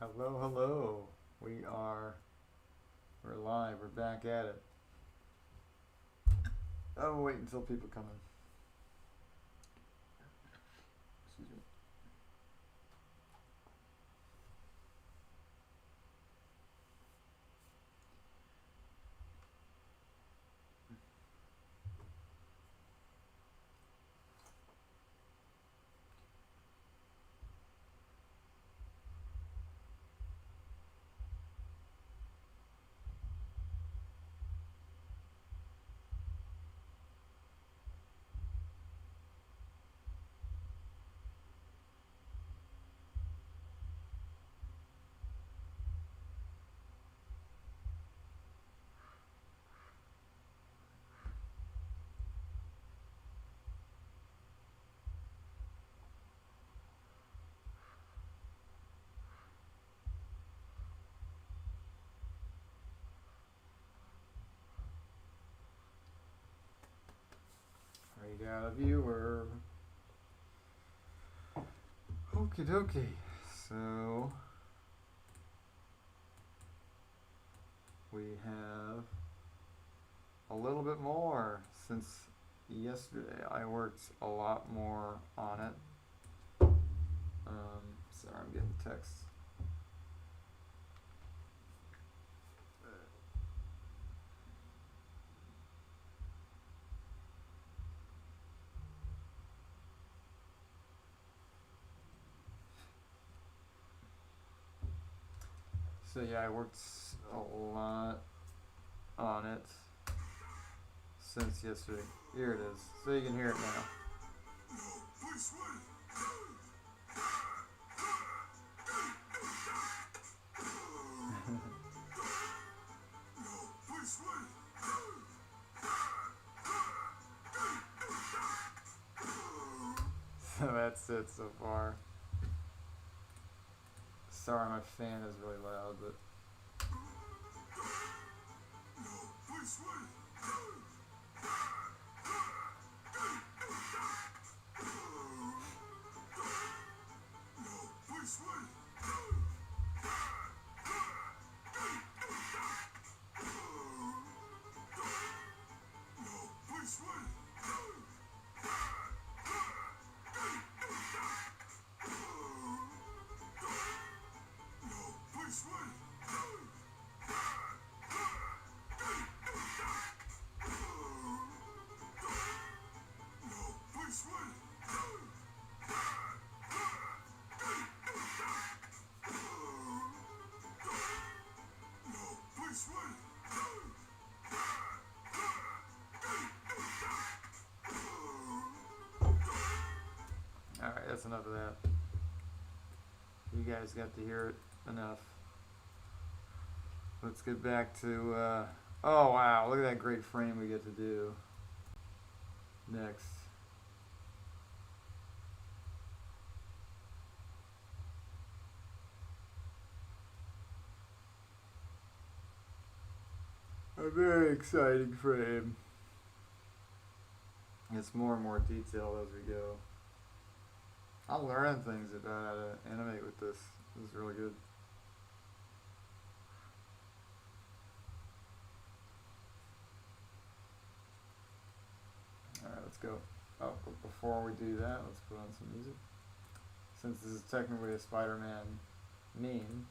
Hello, hello. We're live. We're back at it. Oh, wait until people come in. Excuse me. We got a viewer. Okie dokie. So we have a little bit more since yesterday. I worked a lot more on it. Sorry, I'm getting text. So yeah, I worked a lot on it since yesterday. Here it is. So you can hear it now. So that's it so far. Sorry, my fan is really loud, but alright, that's enough of that. You guys got to hear it enough. Let's get back to, oh wow, look at that great frame we get to do next. A very exciting frame. It's more and more detailed as we go. I'm learning things about how to animate with this. This is really good. Alright, let's go. Oh, but before we do that, let's put on some music. Since this is technically a Spider-Man meme.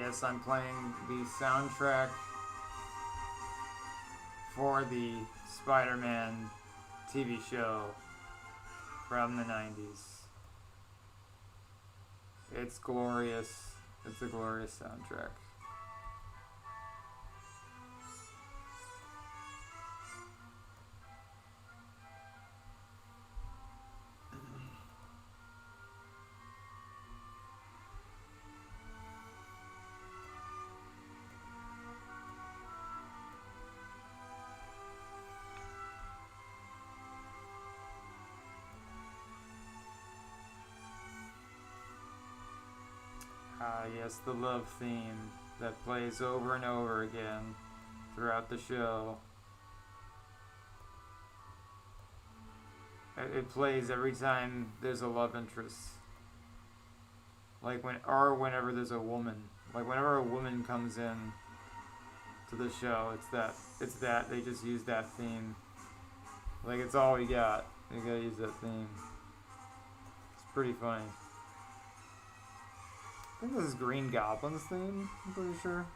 Yes, I'm playing the soundtrack for the Spider-Man TV show from the 90s. It's glorious. It's a glorious soundtrack. Yes, the love theme that plays over and over again throughout the show. It plays every time there's a love interest. Whenever there's a woman. Like whenever a woman comes in to the show, it's that they just use that theme. Like it's all we got. We gotta use that theme. It's pretty funny. I think this is Green Goblin's theme, I'm pretty sure.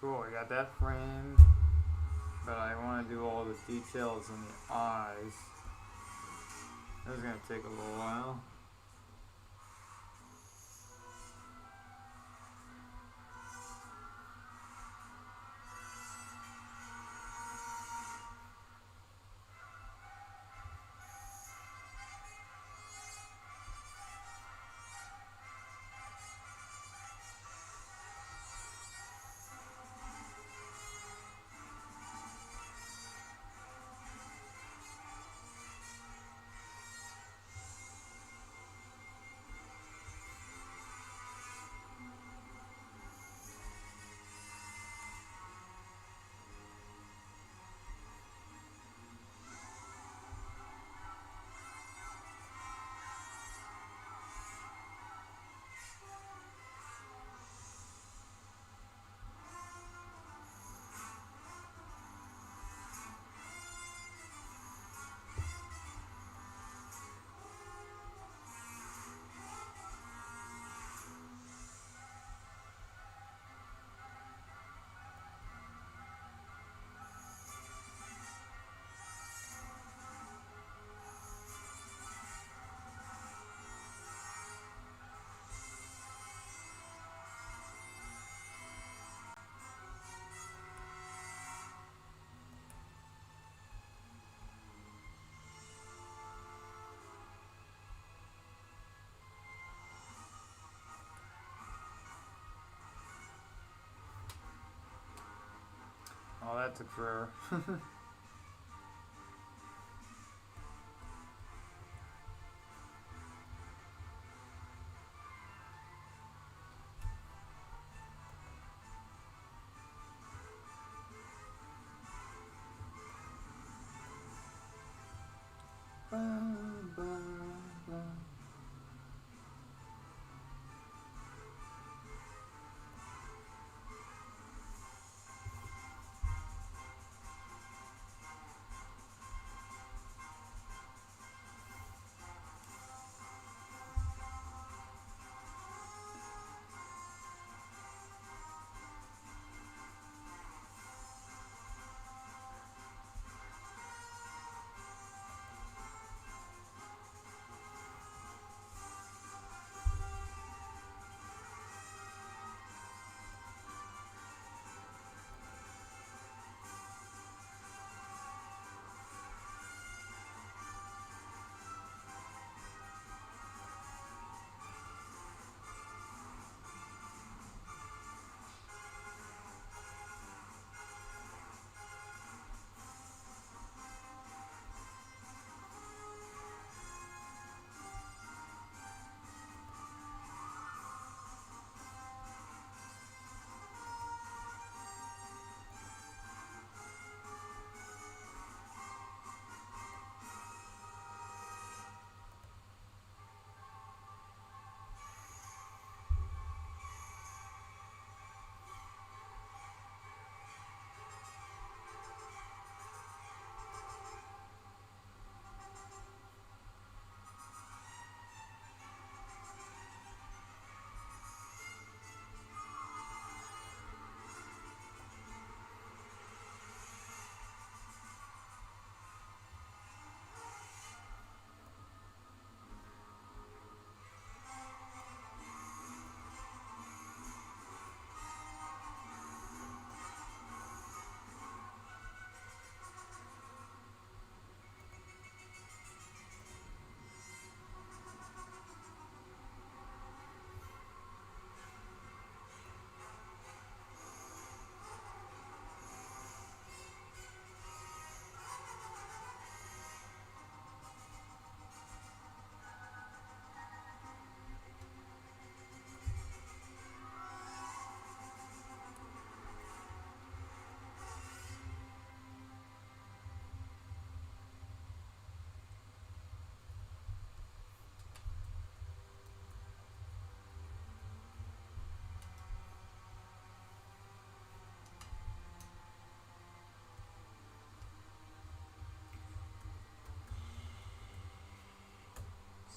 Cool, we got that frame, but I want to do all the details in the eyes. This is going to take a little while. Oh, that took forever.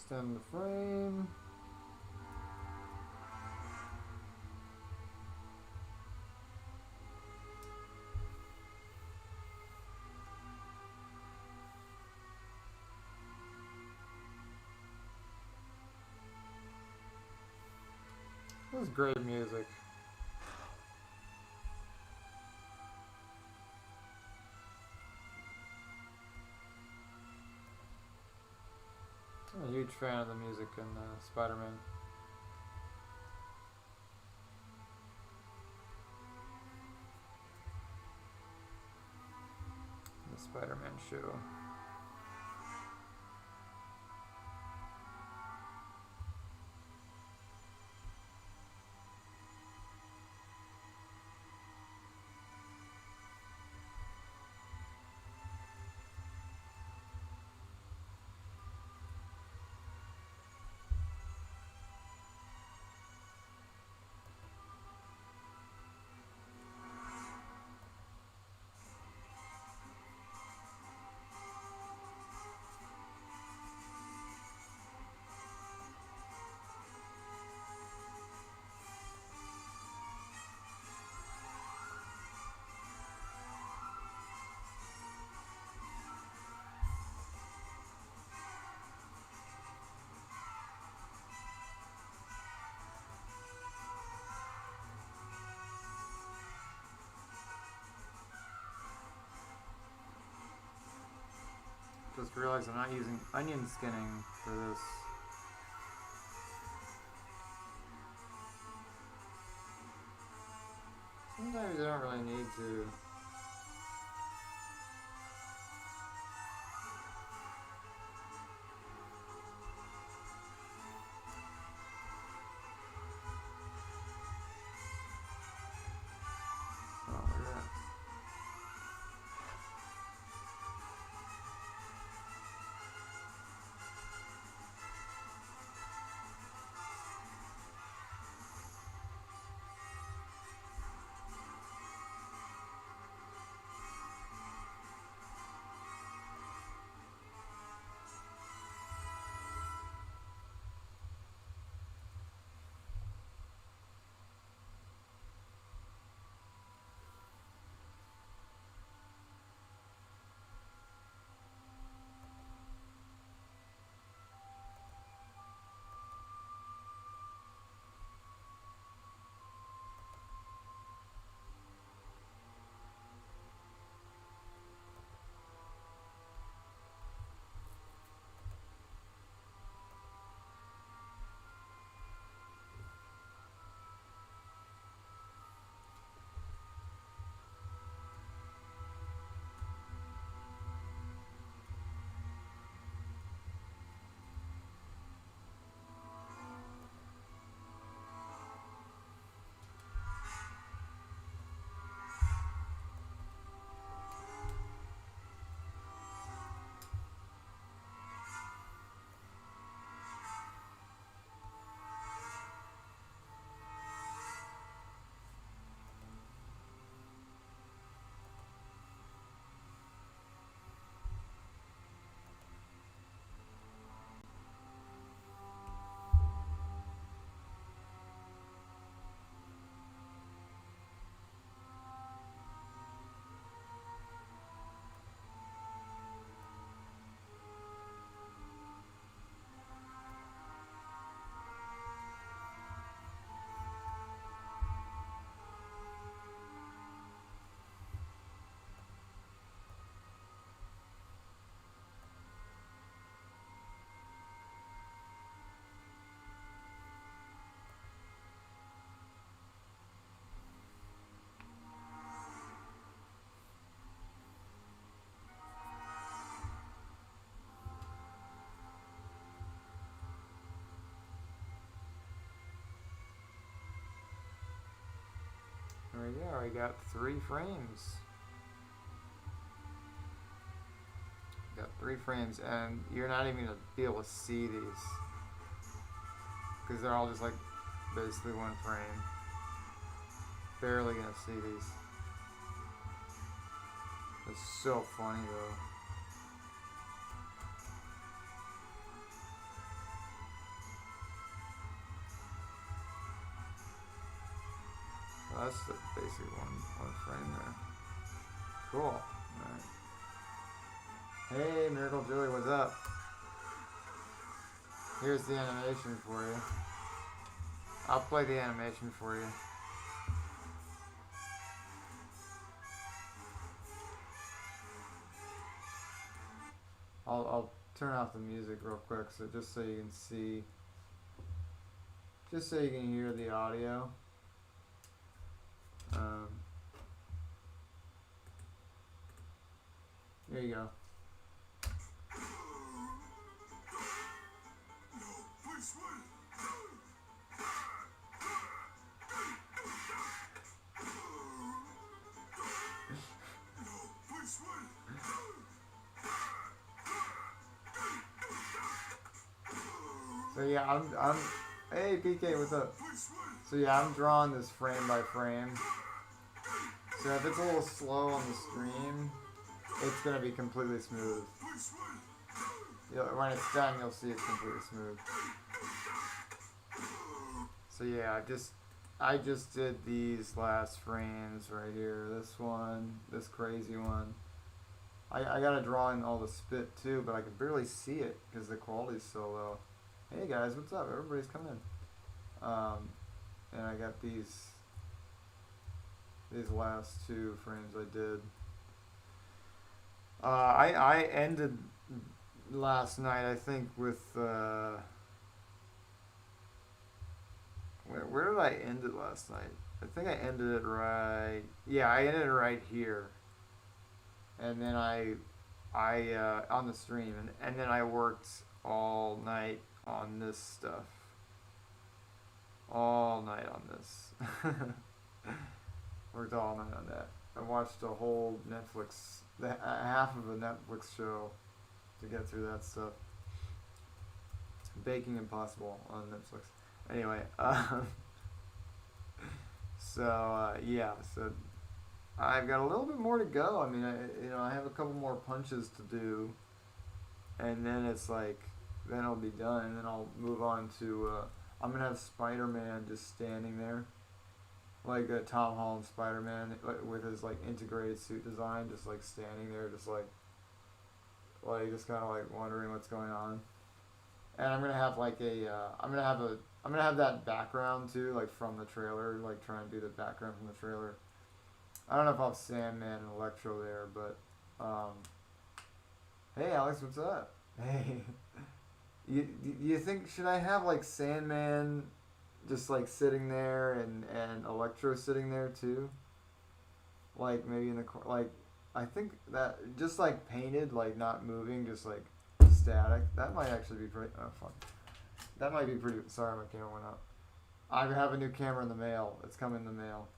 Extend the frame. This is great music. I'm a huge fan of the music in Spider-Man. The Spider-Man show. Just realized I'm not using onion skinning for this. Sometimes you don't really need to. There we go. We got 3 frames. Got 3 frames, and you're not even gonna be able to see these because they're all just like basically 1 frame. Barely gonna see these. It's so funny though. Well, that's the basic one frame there. Cool. Alright. Hey, Miracle Julie, what's up? Here's the animation for you. I'll play the animation for you. I'll turn off the music real quick, so just so you can see, just so you can hear the audio. There you go. So yeah, I'm hey PK, what's up? So yeah, I'm drawing this frame by frame. So if it's a little slow on the stream, it's gonna be completely smooth. When it's done, you'll see it's completely smooth. So yeah, I just did these last frames right here. This one, this crazy one. I gotta draw in all the spit too, but I can barely see it because the quality's so low. Hey guys, what's up? Everybody's coming. And I got these last 2 frames I did. I ended last night, I think, with where did I end it last night? I think I ended it right. Yeah, I ended it right here. And then I on the stream, and then I worked all night on this stuff. All night on this. Worked all night on that. I watched a whole Netflix, half of a Netflix show to get through that stuff. Baking Impossible on Netflix. Anyway, yeah, so I've got a little bit more to go. I mean, I have a couple more punches to do, and then it's like, then I'll be done, and then I'll move on to, I'm gonna have Spider-Man just standing there, like Tom Holland Spider-Man with his like integrated suit design, just like standing there, just like just kind of like wondering what's going on. And I'm gonna have like I'm gonna have that background too, like from the trailer, like trying to do the background from the trailer. I don't know if I'll have Sandman and Electro there, but hey Alex, what's up? Hey, you think, should I have like Sandman just like sitting there and Electro sitting there too? Like maybe in the like, I think that just like painted, like not moving, just like static. That might actually be pretty. Oh fuck. That might be pretty. Sorry, my camera went out. I have a new camera in the mail. It's coming in the mail.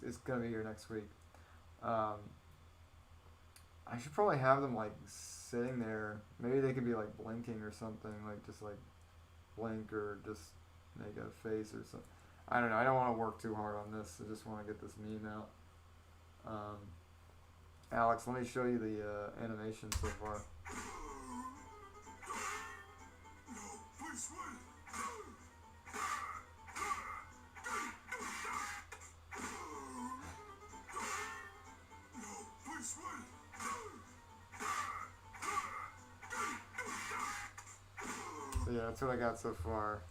It's gonna be here next week. I should probably have them like sitting there. Maybe they could be like blinking or something. Like just like blink or just make a face or something. I don't know. I don't want to work too hard on this. I just want to get this meme out. Alex, let me show you the animation so far. So yeah, that's what I got so far.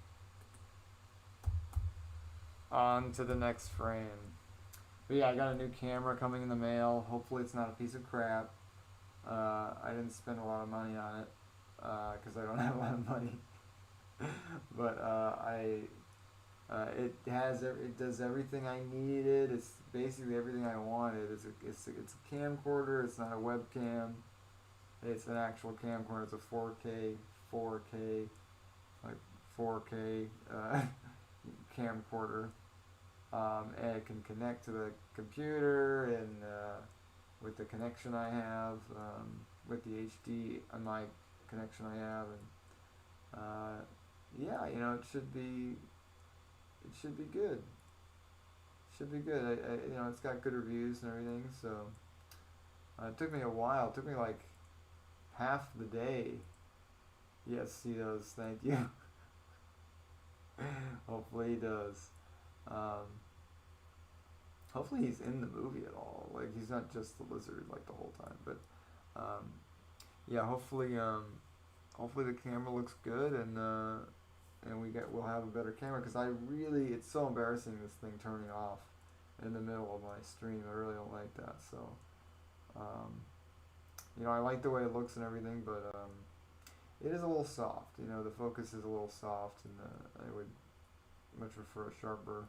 On to the next frame. But yeah, I got a new camera coming in the mail. Hopefully it's not a piece of crap. I didn't spend a lot of money on it because I don't have a lot of money. But it does everything I needed. It's basically everything I wanted. It's a camcorder. It's not a webcam. It's an actual camcorder. It's a 4K camcorder. and it can connect to the computer and with the connection I have, with the HDMI connection I have, and yeah, you know, it should be good. Should be good. You know, it's got good reviews and everything. So it took me a while. It took me like half the day. Yes, he does. Thank you. Hopefully he does. Um, Hopefully he's in the movie at all. Like he's not just the lizard like the whole time. But yeah, hopefully the camera looks good and we'll have a better camera because it's so embarrassing this thing turning off in the middle of my stream. I really don't like that. So you know, I like the way it looks and everything, but it is a little soft. You know, the focus is a little soft, and I would much prefer a sharper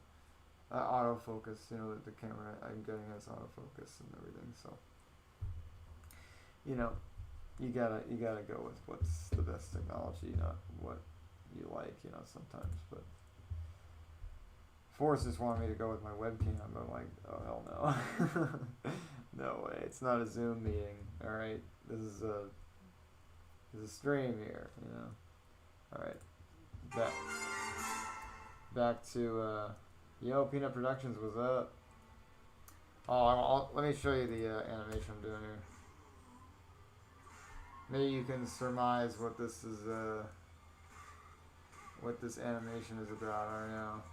autofocus. You know, the camera I'm getting has autofocus and everything. So you know, you gotta go with what's the best technology, not what you like. You know, sometimes, but. Forrest just wanted me to go with my webcam, but I'm like, oh hell no. No way, it's not a Zoom meeting, alright? This is a stream here, you know? Alright. Back to Yo, Peanut Productions was up. Oh, let me show you the animation I'm doing here. Maybe you can surmise what this is what this animation is about right now.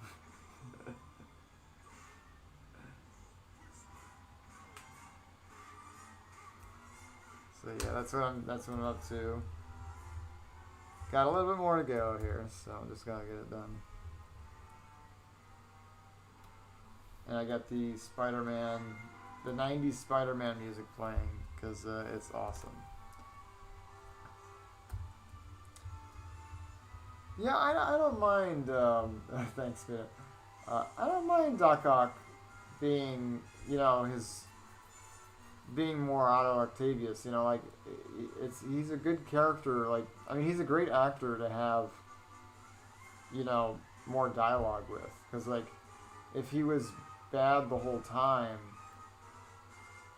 So yeah, that's what I'm up to. Got a little bit more to go here, so I'm just gonna get it done. And I got the the 90s Spider-Man music playing because it's awesome. Yeah, I don't mind. Thanks, Peter. I don't mind Doc Ock being, you know, being more Otto Octavius. You know, like he's a good character. Like, I mean, he's a great actor to have, you know, more dialogue with. Because like, if he was bad the whole time,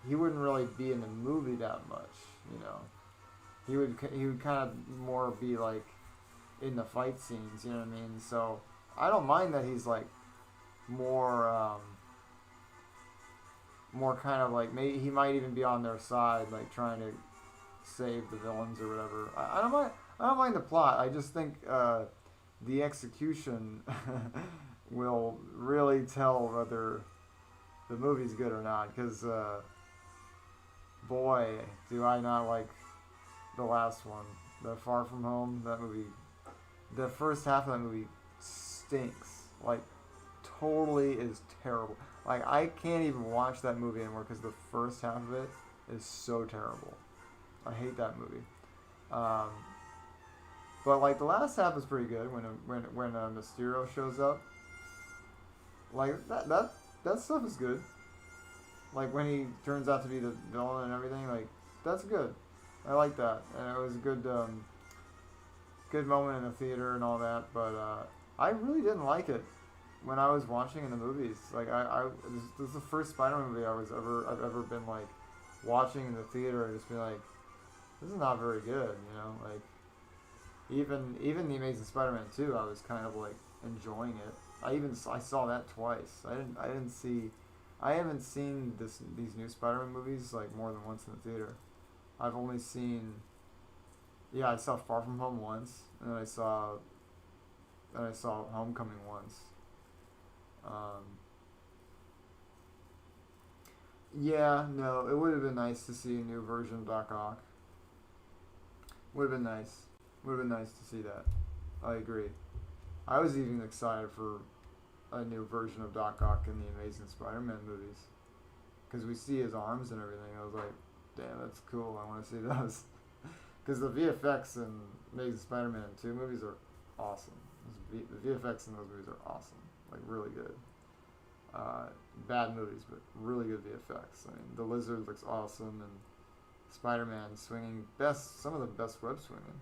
he wouldn't really be in the movie that much. You know, he would kind of more be like in the fight scenes. You know what I mean? So I don't mind that he's like more kind of like, maybe he might even be on their side, like trying to save the villains or whatever. I don't mind the plot. I just think the execution will really tell whether the movie's good or not. Because boy, do I not like the last one, the Far From Home. That movie, the first half of that movie stinks. Like, totally is terrible. Like, I can't even watch that movie anymore because the first half of it is so terrible. I hate that movie. But like the last half is pretty good when Mysterio shows up. Like that stuff is good. Like when he turns out to be the villain and everything. Like, that's good. I like that, and it was a good moment in the theater and all that. But I really didn't like it when I was watching in the movies. Like this is the first Spider-Man movie I've ever been like watching in the theater and just been like, this is not very good, you know. Like even the Amazing Spider-Man 2, I was kind of like enjoying it. I saw that twice. I haven't seen these new Spider-Man movies like more than once in the theater. I've only seen, yeah, I saw Far From Home once, and then I saw Homecoming once. Yeah, no, it would have been nice to see a new version of Doc Ock. Would have been nice. Would have been nice to see that. I agree. I was even excited for a new version of Doc Ock in the Amazing Spider-Man movies. Because we see his arms and everything. I was like, damn, that's cool. I want to see those. Because the VFX in Amazing Spider-Man 2 movies are awesome. The VFX in those movies are awesome. Like, really good. Bad movies, but really good VFX. I mean, the lizard looks awesome, and Spider-Man swinging some of the best web swinging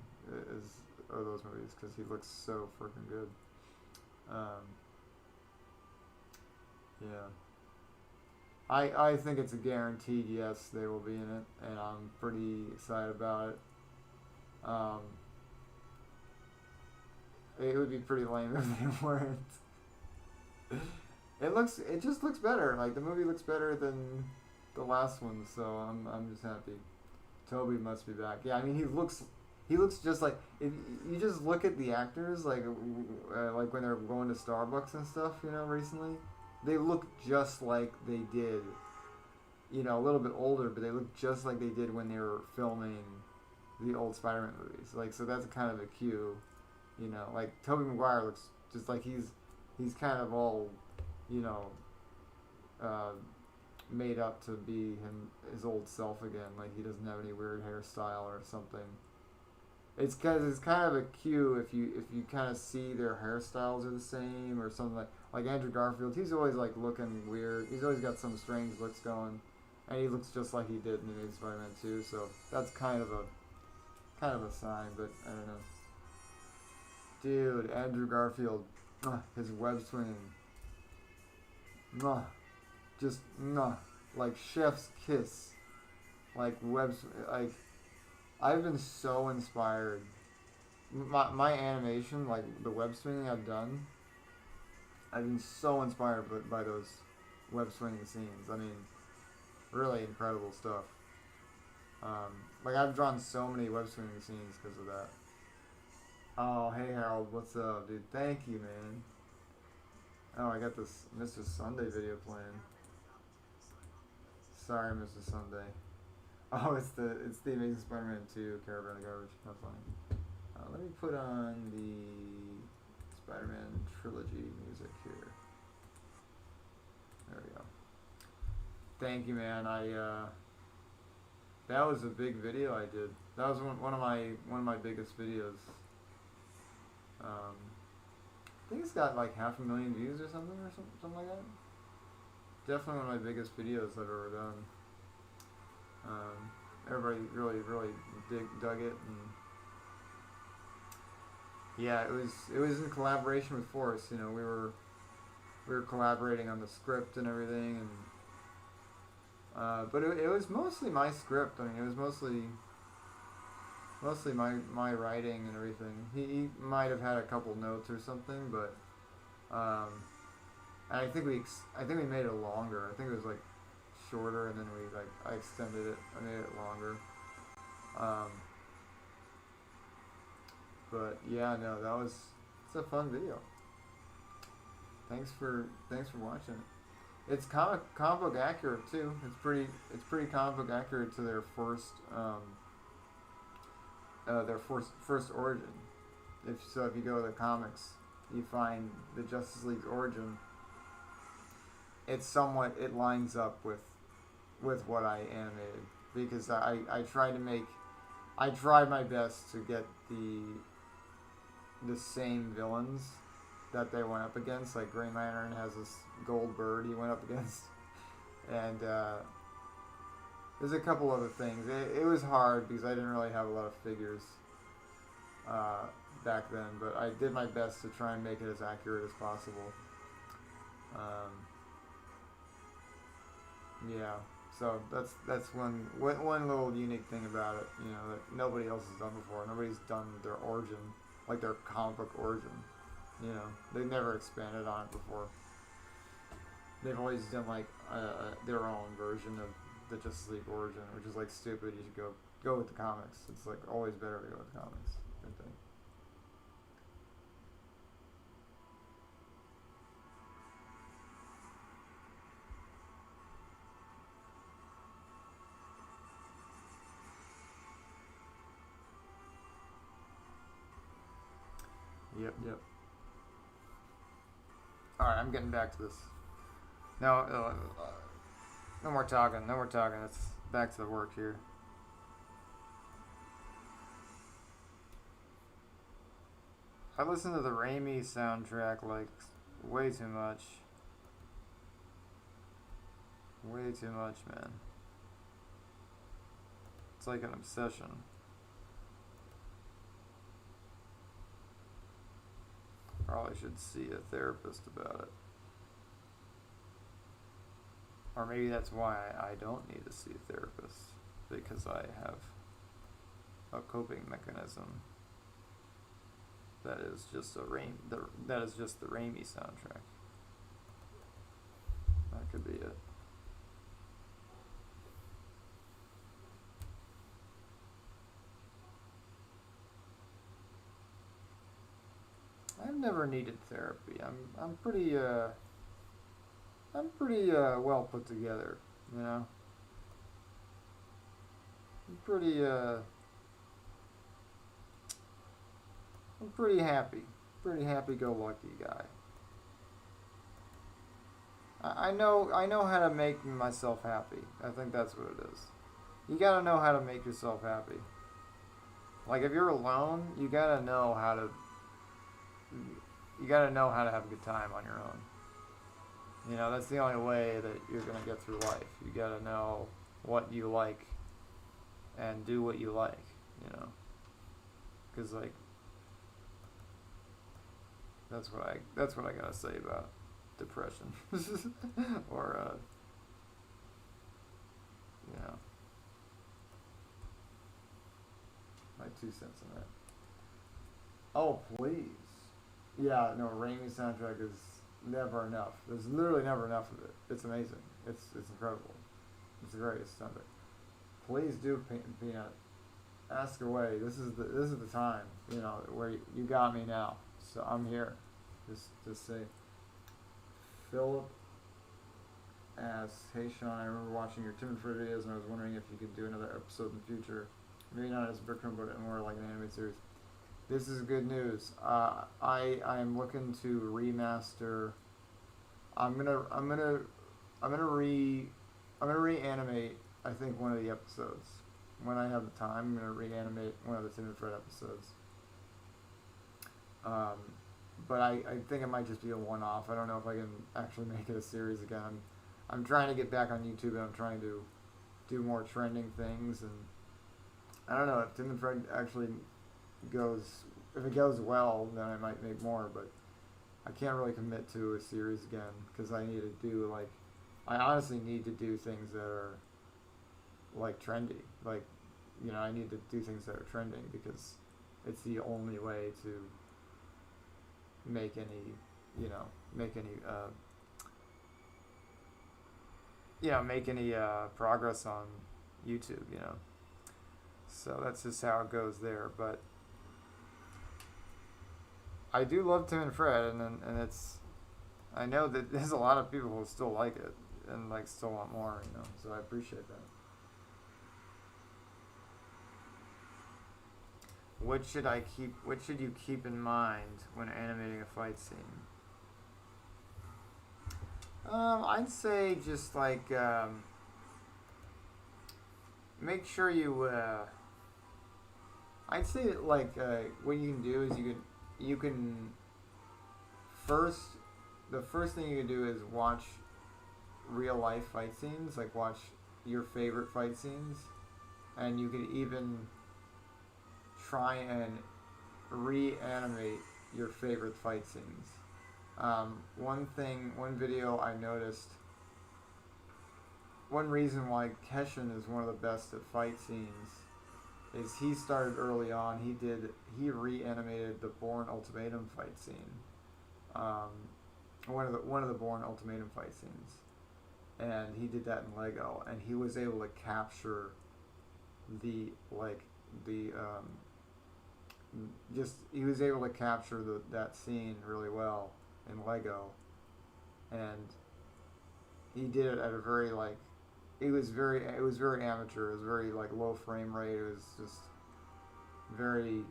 are those movies because he looks so freaking good. Yeah. I think it's a guaranteed yes, they will be in it, and I'm pretty excited about it. Um, it would be pretty lame if they weren't. It just looks better. Like the movie looks better than the last one, so I'm just happy. Toby must be back. Yeah, I mean he looks just like if you just look at the actors like when they're going to Starbucks and stuff, you know, recently, they look just like they did. You know, a little bit older, but they look just like they did when they were filming the old Spider-Man movies. Like, so that's kind of a cue. You know, like Tobey Maguire looks just like he's kind of all, you know, uh, made up to be his old self again. Like he doesn't have any weird hairstyle or something. It's because it's kind of a cue if you kind of see their hairstyles are the same or something like Andrew Garfield. He's always like looking weird. He's always got some strange looks going, and he looks just like he did in the new Spider-Man 2. So that's kind of a sign, but I don't know. Dude, Andrew Garfield, his web swinging, just like chef's kiss, like like I've been so inspired. My animation, like the web swinging I've done, I've been so inspired by those web swinging scenes. I mean, really incredible stuff. Like I've drawn so many web swinging scenes because of that. Oh, hey Harold, what's up, dude? Thank you, man. Oh, I got this Mr. Sunday video playing. Sorry, Mr. Sunday. Oh, it's the Amazing Spider-Man 2 Caravan of Garbage. How funny. Let me put on the Spider-Man trilogy music here. There we go. Thank you, man. That was a big video I did. That was one of my biggest videos. I think it's got like 500,000 views or something like that. Definitely one of my biggest videos I've ever done. Everybody really dug it, and yeah, it was in collaboration with Forrest. You know, we were collaborating on the script and everything, and but it was mostly my script. I mean, it was mostly my writing and everything. He might have had a couple notes or something, but I think we made it longer. I think it was like shorter, and then I extended it. I made it longer. But yeah, no, it's a fun video. Thanks for watching it. It's comic book accurate too. It's pretty comic book accurate to their first origin. If you go to the comics, you find the Justice League's origin. It lines up with what I animated, because I tried my best to get the same villains that they went up against. Like Green Lantern has this gold bird he went up against, and there's a couple other things. It was hard because I didn't really have a lot of figures back then, but I did my best to try and make it as accurate as possible. Yeah, so that's one little unique thing about it, you know, that nobody else has done before. Nobody's done their origin, like their comic book origin. You know, they've never expanded on it before. They've always done like their own version of the Justice League origin, which is like stupid. You should go with the comics. It's like always better to go with the comics, I think. Yep. All right, I'm getting back to this. No, no more talking. No more talking. It's back to the work here. I listen to the Raimi soundtrack like way too much. Way too much, man. It's like an obsession. Probably should see a therapist about it. Or maybe that's why I don't need to see a therapist, because I have a coping mechanism that is just that is just the Raimi soundtrack. That could be it. I've never needed therapy. I'm pretty well put together, you know. I'm pretty I'm pretty happy go lucky guy. I know how to make myself happy. I think that's what it is. You gotta know how to make yourself happy. Like if you're alone, you gotta know how to have a good time on your own. You know, that's the only way that you're gonna get through life. You gotta know what you like and do what you like. You know, because like that's what I gotta say about depression, or you know, my 2 cents on that. Oh please, yeah, no, Raimi soundtrack is never enough. There's literally never enough of it. It's amazing. It's incredible. It's the greatest soundtrack. Please do, Peanut. Ask away. This is the time. You know where you got me now. So I'm here. Just say. Philip asks, "Hey Sean, I remember watching your Tim and Fred videos, and I was wondering if you could do another episode in the future. Maybe not as a Brickroom, but more like an animated series." This is good news. I'm looking to remaster. I'm gonna reanimate. I think one of the episodes. When I have the time, I'm gonna reanimate one of the Tim and Fred episodes. Um, but I think it might just be a one-off. I don't know if I can actually make it a series again. I'm trying to get back on YouTube, and I'm trying to do more trending things, and I don't know if Tim and Fred actually if it goes well, then I might make more, but I can't really commit to a series again, because I need to do, I honestly need to do things that are, trendy. I need to do things that are trending, because it's the only way to make any, make any, progress on YouTube, So that's just how it goes there, but I do love Tim and Fred, and it's, I know that there's a lot of people who still like it, and, still want more, so I appreciate that. What should you keep in mind when animating a fight scene? I'd say just, make sure you, I'd say that, what you can do is you can the first thing you can do is watch real life fight scenes, watch your favorite fight scenes, and you can even try and reanimate your favorite fight scenes. One video I noticed, one reason why Keshin is one of the best at fight scenes is he started early on. He reanimated the Bourne Ultimatum fight scene, one of the Bourne Ultimatum fight scenes, and he did that in Lego, and he was able to capture he was able to capture that scene really well in Lego, and he did it at a very it was very amateur. It was very low frame rate. It was just very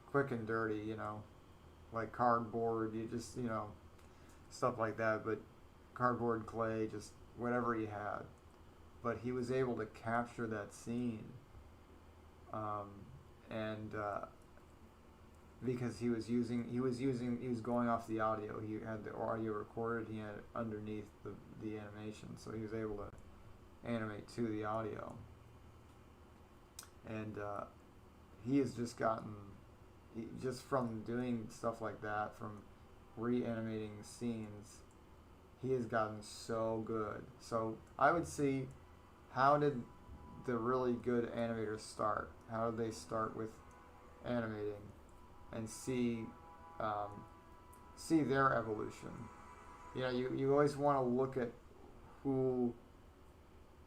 quick and dirty, cardboard. You just stuff like that, but cardboard, clay, just whatever he had. But he was able to capture that scene, and because he was going off the audio. He had the audio recorded. He had it underneath the animation, so he was able to animate to the audio. And he has just gotten, just from doing stuff like that, from reanimating scenes, he has gotten so good. So I would see, how did the really good animators start? How did they start with animating, and see their evolution? You know, you always want to look at who.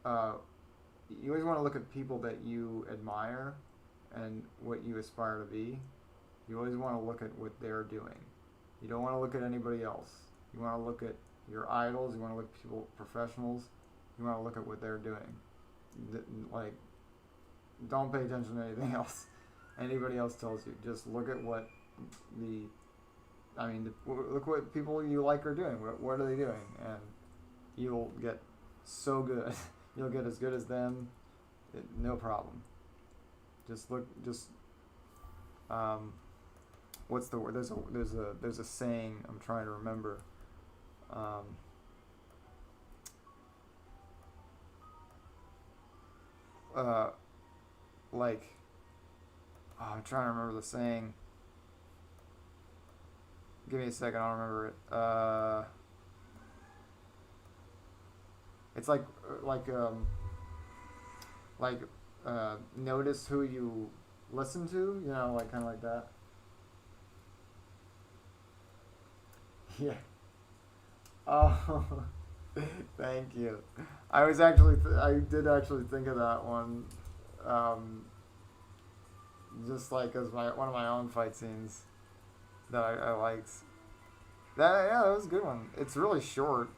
You always want to look at people that you admire and what you aspire to be. You always want to look at what they're doing. You don't want to look at anybody else. You want to look at your idols. You want to look at people, professionals. You want to look at what they're doing. Like, don't pay attention to anything else anybody else tells you. Just look at what look what people you like are doing. What are they doing? And you'll get so good. You'll get as good as them, no problem. Just look. What's the word? There's a saying I'm trying to remember. I'm trying to remember the saying. Give me a second. I'll remember it. It's notice who you listen to. You know, like kind of like that. Yeah. Oh, thank you. I did actually think of that one, just like as one of my own fight scenes that I liked. That was a good one. It's really short,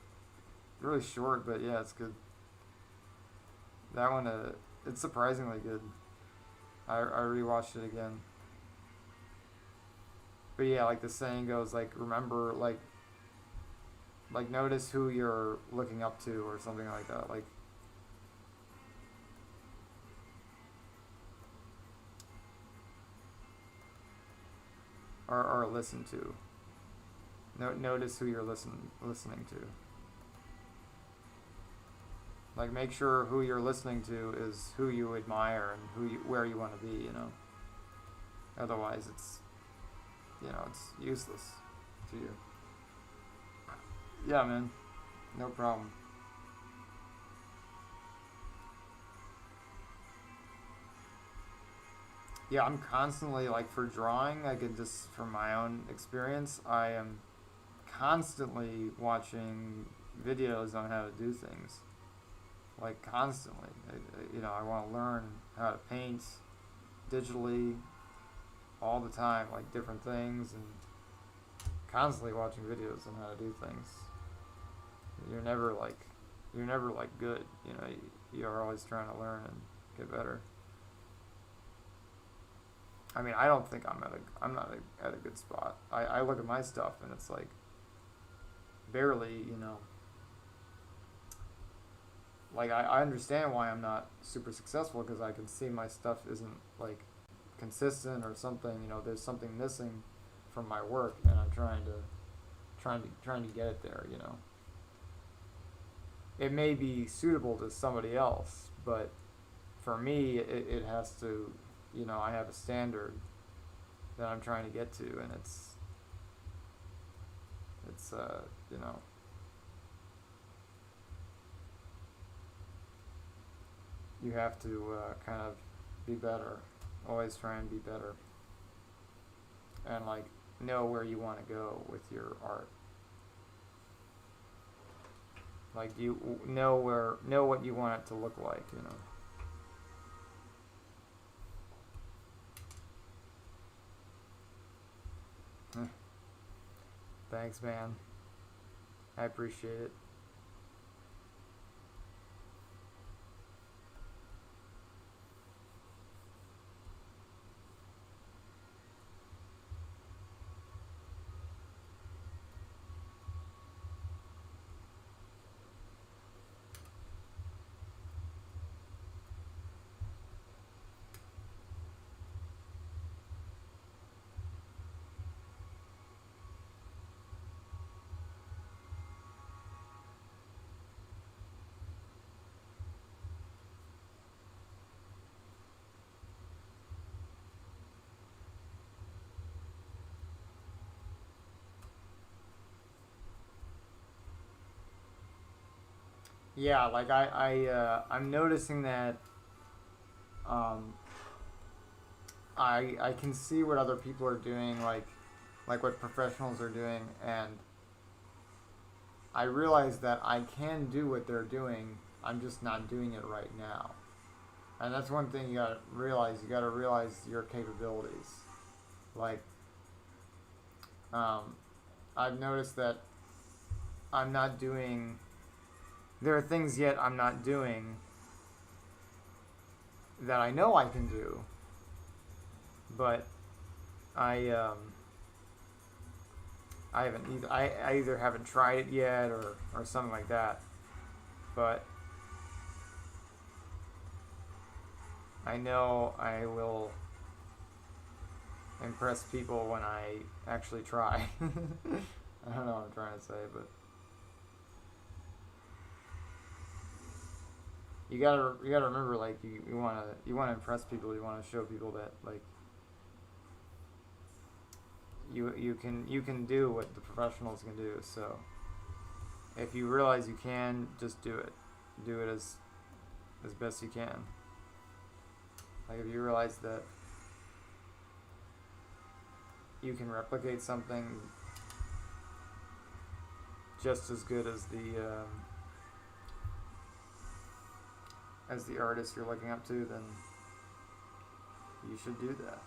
but yeah, it's good. That one, it's surprisingly good. I rewatched it again. But yeah, like the saying goes, like remember, like notice who you're looking up to or something like that. Like, or listen to. Notice who you're listening to. Like, make sure who you're listening to is who you admire and where you want to be. You know. Otherwise, it's useless to you. Yeah, man. No problem. Yeah, I'm constantly, like, for drawing, I could just, from my own experience, I am constantly watching videos on how to do things. Like, constantly. I want to learn how to paint digitally all the time, like, different things, and constantly watching videos on how to do things. You're never good. You know, you're always trying to learn and get better. I mean, I don't think I'm not at a good spot. I look at my stuff and it's like barely, like I understand why I'm not super successful, because I can see my stuff isn't like consistent or something. There's something missing from my work, and I'm trying to get it there. It may be suitable to somebody else, but for me, it has to, I have a standard that I'm trying to get to, and it's you have to kind of be better, always try and be better, and like know where you want to go with your art. Like, you know what you want it to look like, Thanks, man. I appreciate it. yeah, like I'm noticing that um, I can see what other people are doing, like what professionals are doing, and I realize that I can do what they're doing. I'm just not doing it right now. And that's one thing you gotta realize. You gotta realize your capabilities. Like, um, I've noticed that I'm not doing. There are things yet I'm not doing that I know I can do, but I I haven't either. I either haven't tried it yet or something like that. But I know I will impress people when I actually try. I don't know what I'm trying to say, but you gotta remember, like, you wanna impress people. You wanna show people that, like, you can do what the professionals can do. So if you realize you can, just do it. Do it as best you can. Like, if you realize that you can replicate something just as good as the artist you're looking up to, then you should do that.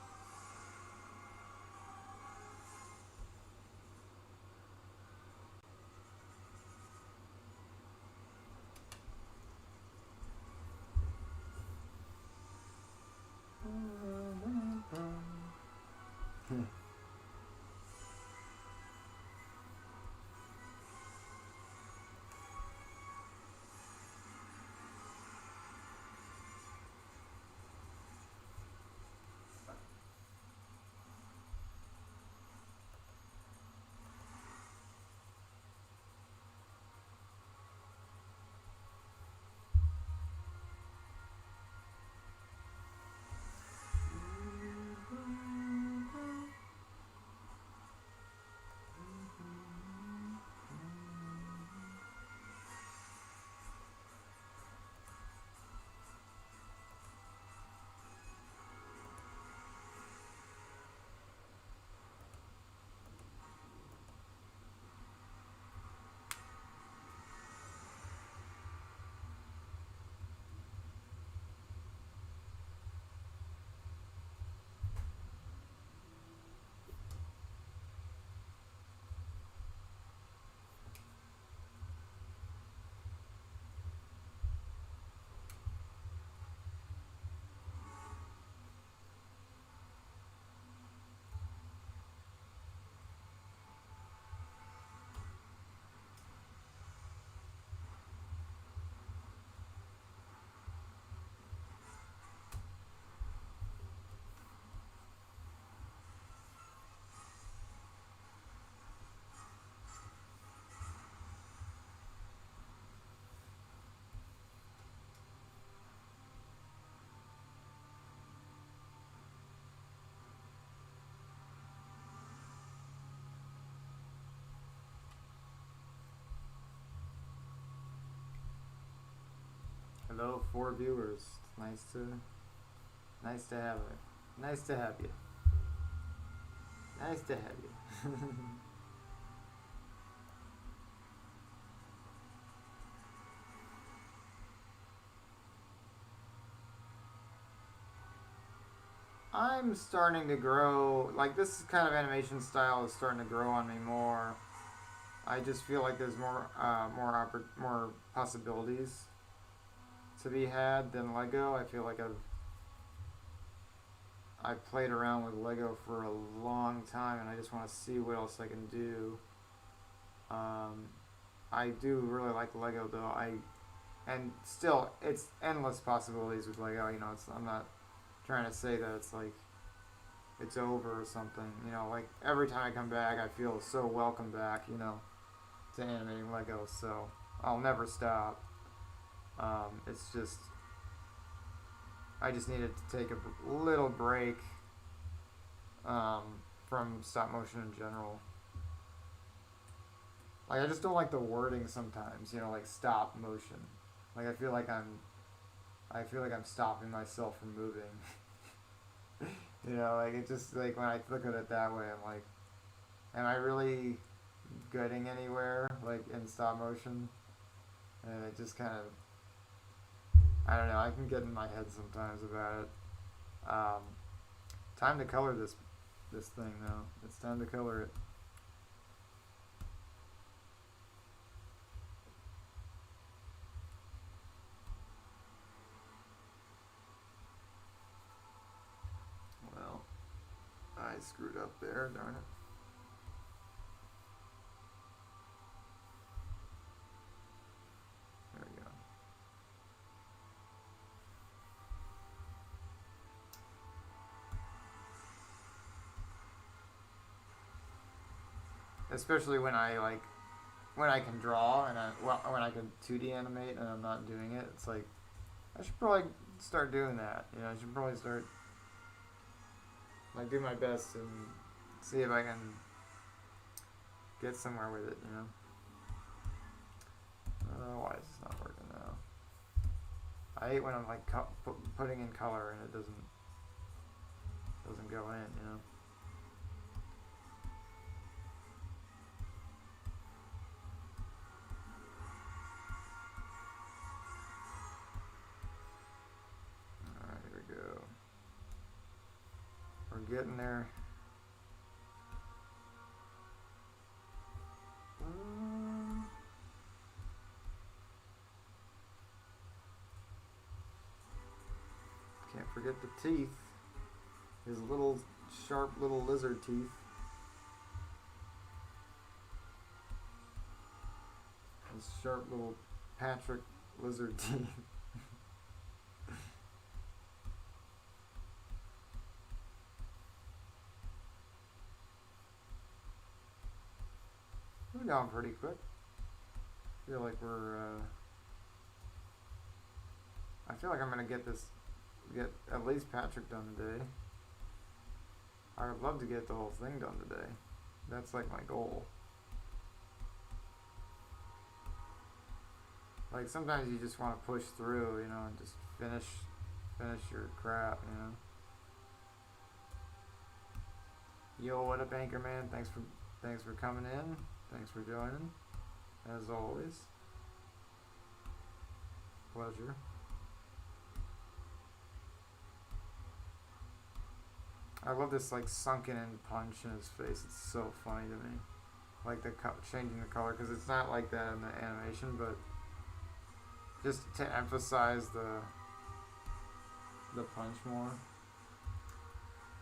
Hello, 4 viewers. Nice to have it. Nice to have you. Nice to have you. I'm starting to grow. Like, this kind of animation style is starting to grow on me more. I just feel like there's more possibilities to be had than Lego. I feel like I've played around with Lego for a long time, and I just want to see what else I can do. Um, I do really like Lego, though. And still, it's endless possibilities with Lego. I'm not trying to say that it's like it's over or something. Like, every time I come back, I feel so welcome back. To animating Lego. So I'll never stop. It's just I just needed to take a little break from stop motion in general. Like, I just don't like the wording sometimes. Like stop motion. Like I feel like I'm stopping myself from moving. You know, like it just like when I look at it that way, I'm like, am I really getting anywhere like in stop motion? And it just kind of, I don't know. I can get in my head sometimes about it. Um, Time to color this thing though. It's time to color it. Well, I screwed up there, darn it. There we go. Especially when I can draw and when I can 2D animate and I'm not doing it, it's like I should probably start doing that. You know, I should probably start like do my best and see if I can get somewhere with it. You know. Why is this not working now? I hate when I'm like putting in color and it doesn't go in. You know. Alright, here we go. We're getting there. Can't forget the teeth. His little sharp little lizard teeth. His sharp little Patrick lizard teeth. We're going pretty quick. Feel like I feel like I'm gonna get at least Patrick done today. I would love to get the whole thing done today. That's like my goal. Like sometimes you just want to push through, you know, and just finish your crap, you know. Yo, what up, Anchorman? Thanks for coming in. Thanks for joining. As always. Pleasure. I love this like sunken in punch in his face. It's so funny to me. Like the changing the color, because it's not like that in the animation, but just to emphasize the punch more.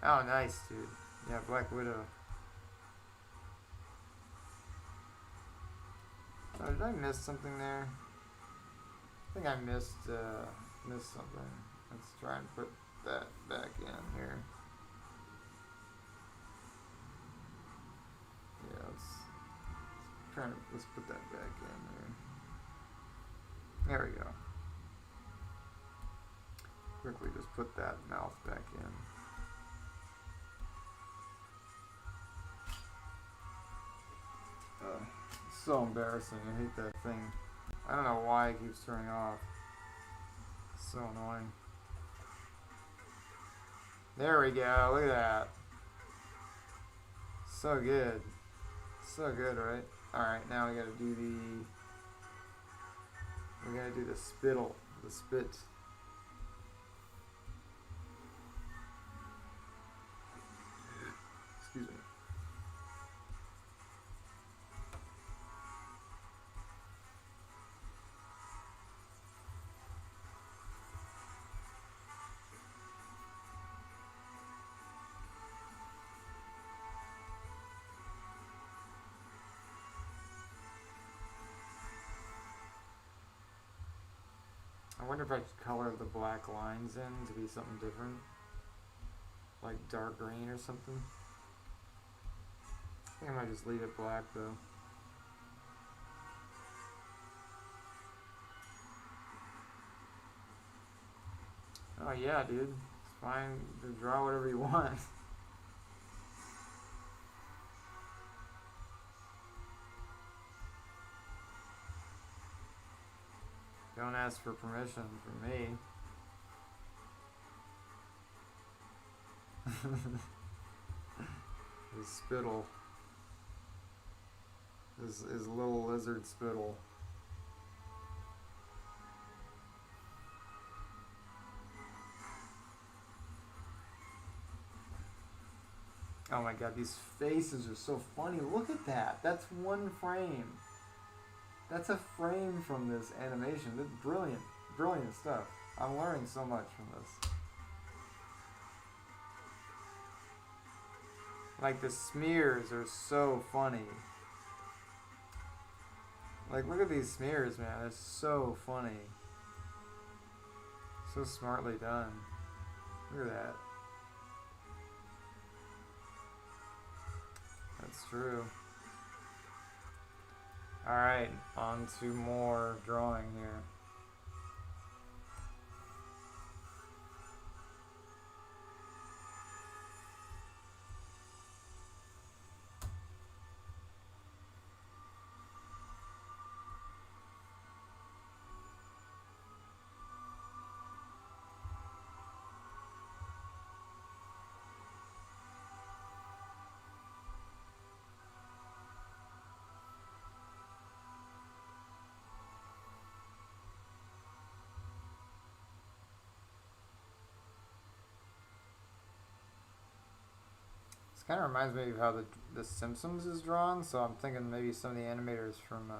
Oh, nice, dude. Yeah, Black Widow. Oh, did I miss something there? I think I missed something. Let's try and put that back in here. Yeah, let's put that back in there. There we go. Quickly just put that mouth back in. It's so embarrassing. I hate that thing. I don't know why it keeps turning off. It's so annoying. There we go. Look at that. So good. So good, right? Alright, now we gotta do the spittle. The spit. Excuse me. I wonder if I should color the black lines in to be something different. Like dark green or something. I think I might just leave it black though. Oh yeah, dude. It's fine to draw whatever you want. Don't ask for permission from me. His spittle. His little lizard spittle. Oh my god, these faces are so funny. Look at that. That's one frame. That's a frame from this animation. That's brilliant. Brilliant stuff. I'm learning so much from this. Like, the smears are so funny. Like, look at these smears, man. They're so funny. So smartly done. Look at that. That's true. Alright, on to more drawing here. Kind of reminds me of how the Simpsons is drawn, so I'm thinking maybe some of the animators from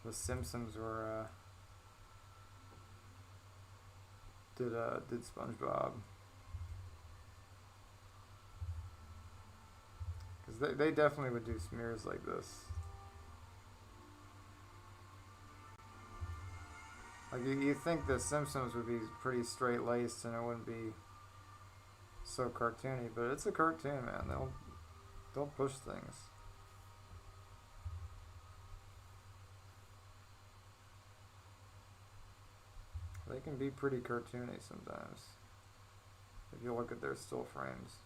the Simpsons were did SpongeBob, because they definitely would do smears like this. Like you think the Simpsons would be pretty straight laced and it wouldn't be so cartoony, but it's a cartoon, man. They'll push things. They can be pretty cartoony sometimes if you look at their still frames.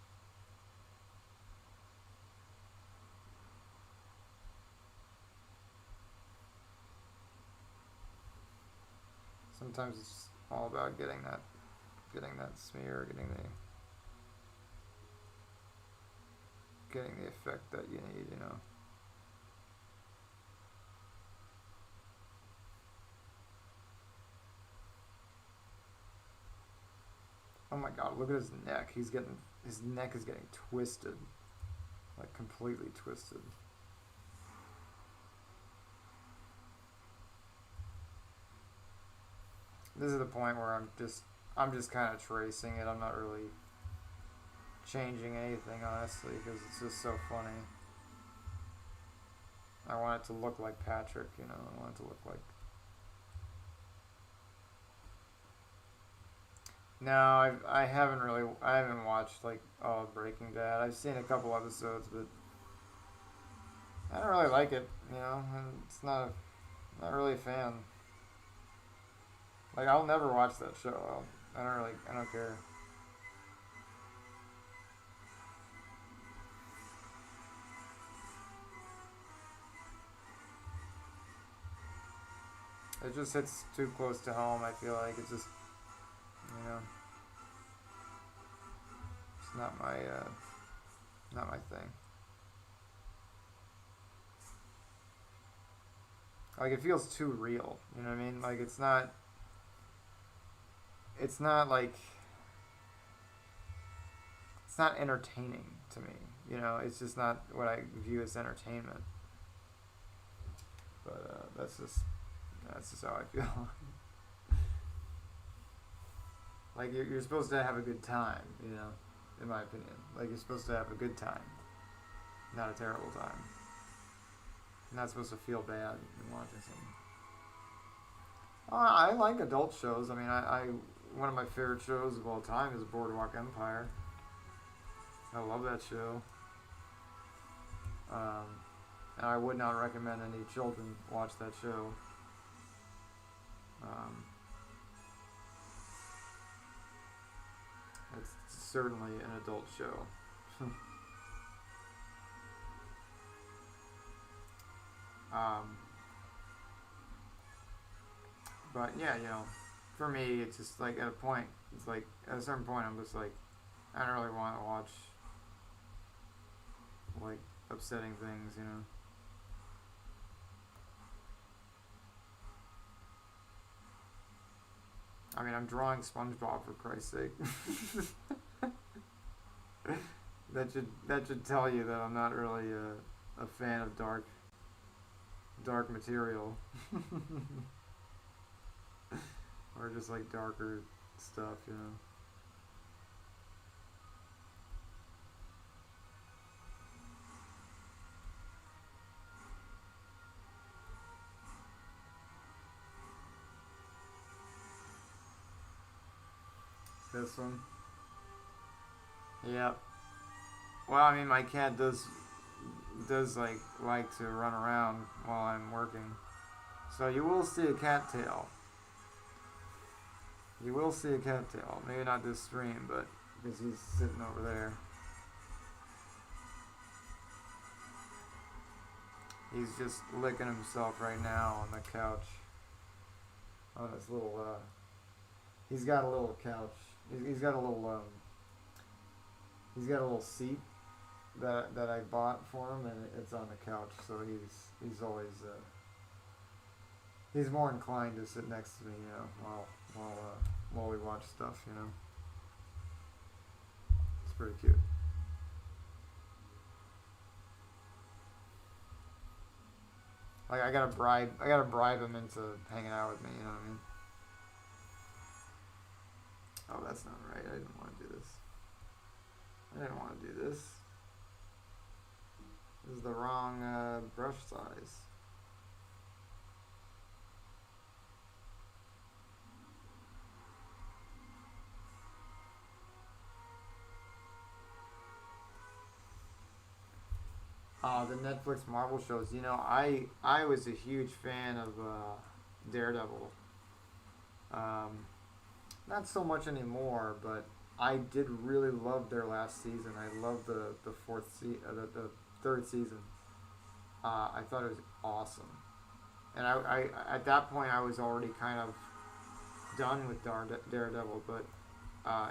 Sometimes it's all about getting that smear, getting the effect that you need, you know. Oh my god, look at his neck. His neck is getting twisted. Like completely twisted. This is the point where I'm just kind of tracing it. I'm not really changing anything, honestly, because it's just so funny. I want it to look like Patrick, you know. I want it to look like... No, I haven't watched like all of Breaking Bad. I've seen a couple episodes, but I don't really like it, you know. And it's not really a fan. Like, I'll never watch that show. I don't care. It just hits too close to home. I feel like it's just, you know, it's not my thing. Like, it feels too real. You know what I mean? Like, it's not like, it's not entertaining to me. You know, it's just not what I view as entertainment. But that's just how I feel. Like, you're supposed to have a good time, you know, in my opinion. Like, you're supposed to have a good time, not a terrible time. You're not supposed to feel bad in watching something. I like adult shows. I mean, one of my favorite shows of all time is Boardwalk Empire. I love that show. And I would not recommend any children watch that show. It's certainly an adult show. But yeah, for me, it's just like at a point, it's like at a certain point, I'm just like, I don't really want to watch like upsetting things. I mean, I'm drawing SpongeBob for Christ's sake. That should tell you that I'm not really a fan of dark material, or just like darker stuff. This one. Yep. Well, I mean, my cat does like to run around while I'm working, so you will see a cattail. You will see a cattail. Maybe not this stream, but because he's sitting over there. He's just licking himself right now on the couch. On his little. He's got a little couch. He's got a little. He's got a little seat that I bought for him, and it's on the couch. So he's always. He's more inclined to sit next to me, while we watch stuff. It's pretty cute. Like I gotta bribe him into hanging out with me. You know what I mean? Oh, that's not right. I didn't want to do this. I didn't want to do this. This is the wrong brush size. The Netflix Marvel shows. I was a huge fan of Daredevil. Um, Not so much anymore, but I did really love their last season. I loved the third season. I thought it was awesome, and I at that point I was already kind of done with Daredevil, but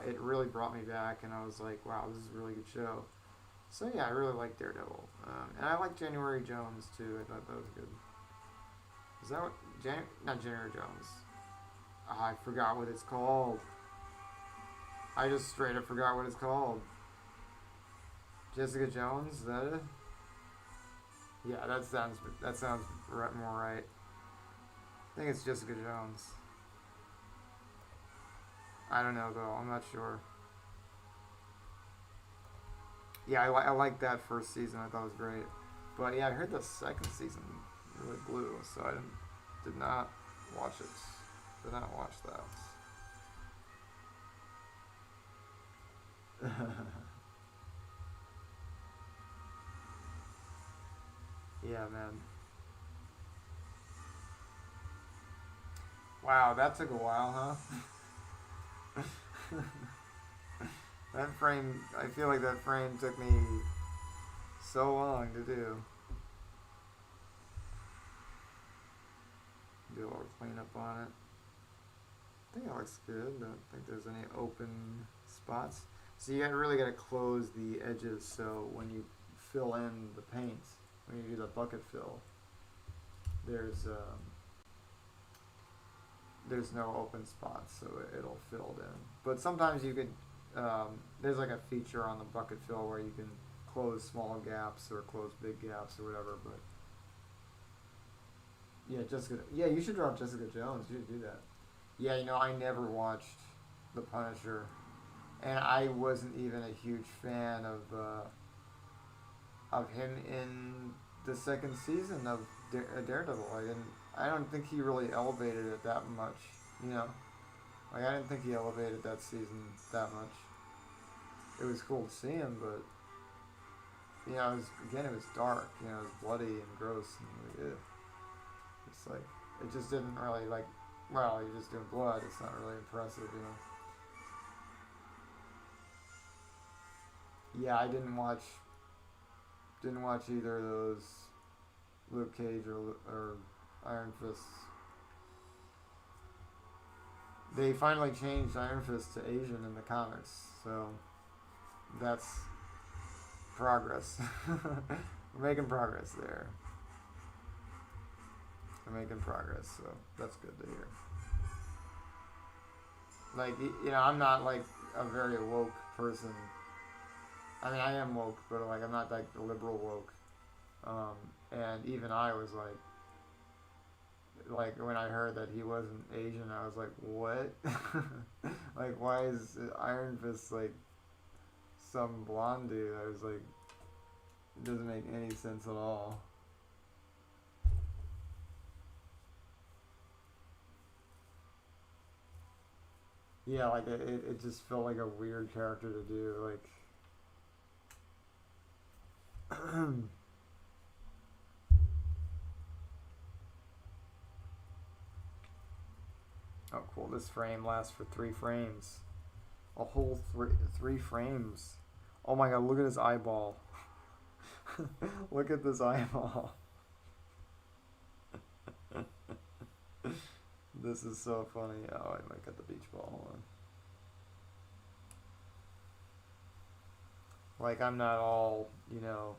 it really brought me back, and I was like, wow, this is a really good show. So yeah, I really like Daredevil, and I like January Jones too. I thought that was good. Is that what not January Jones? I forgot what it's called. I just straight up forgot what it's called. Jessica Jones, is that it? Yeah, that sounds more right. I think it's Jessica Jones. I don't know though. I'm not sure. Yeah, I like that first season. I thought it was great. But yeah, I heard the second season really blew, so I did not watch it. Did not watch that. Yeah, man. Wow, that took a while, huh? That frame, I feel like that frame took me so long to do. Do a little cleanup on it. I think it looks good. Don't think there's any open spots. So you really got to close the edges so when you fill in the paint, when you do the bucket fill, there's no open spots, so it'll fill in. But sometimes you could there's like a feature on the bucket fill where you can close small gaps or close big gaps or whatever. But yeah, you should draw Jessica Jones. You should do that. Yeah, I never watched The Punisher, and I wasn't even a huge fan of him in the second season of Daredevil. I don't think he really elevated it that much. You know, like I didn't think he elevated that season that much. It was cool to see him, but it was dark. It was bloody and gross, and like, it's like it just didn't really like. Well, you're just doing blood. It's not really impressive. Yeah, I didn't watch either of those, Luke Cage or Iron Fist. they finally changed Iron Fist to Asian in the comics, so that's progress. We're making progress there. We're making progress, so that's good to hear. Like, you know, I'm not like a very woke person. I mean, I am woke, but like I'm not like liberal woke. And even I was like when I heard that he wasn't Asian, I was like, what? Like, why is Iron Fist like some blonde dude? I was like, it doesn't make any sense at all. Yeah, like it just felt like a weird character to do. Like, oh, cool. This frame lasts for 3 frames. A whole three frames. Oh my god, look at his eyeball. Look at this eyeball. This is so funny. Oh, I might get the beach ball. Hold on. Like, I'm not all, you know.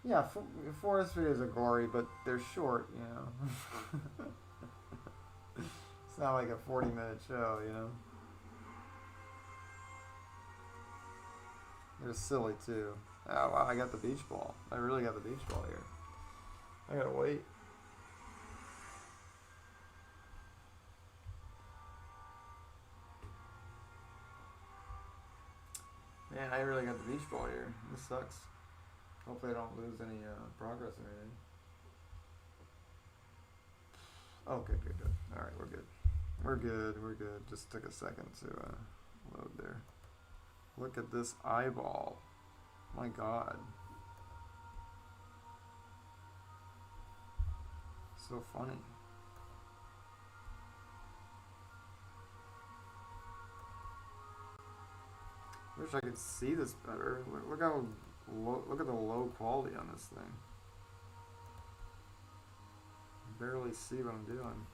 Yeah, forest videos are gory, but they're short, you know. It's not like a 40-minute show, you know. They're silly, too. Oh, wow, I got the beach ball. I really got the beach ball here. I gotta wait. Man, I really got the beach ball here. This sucks. Hopefully I don't lose any progress or anything. Oh, good. Alright, we're good. We're good. Just took a second to load there. Look at this eyeball. My god. So funny. Wish I could see this better. Look how look at the low quality on this thing. I barely see what I'm doing.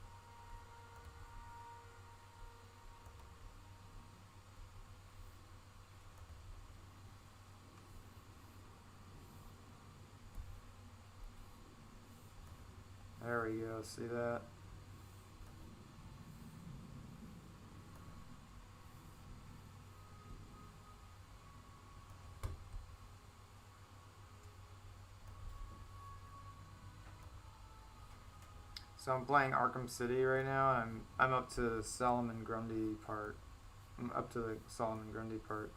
There we go. See that? So I'm playing Arkham City right now, and I'm up to Solomon Grundy part. I'm up to the Solomon Grundy part.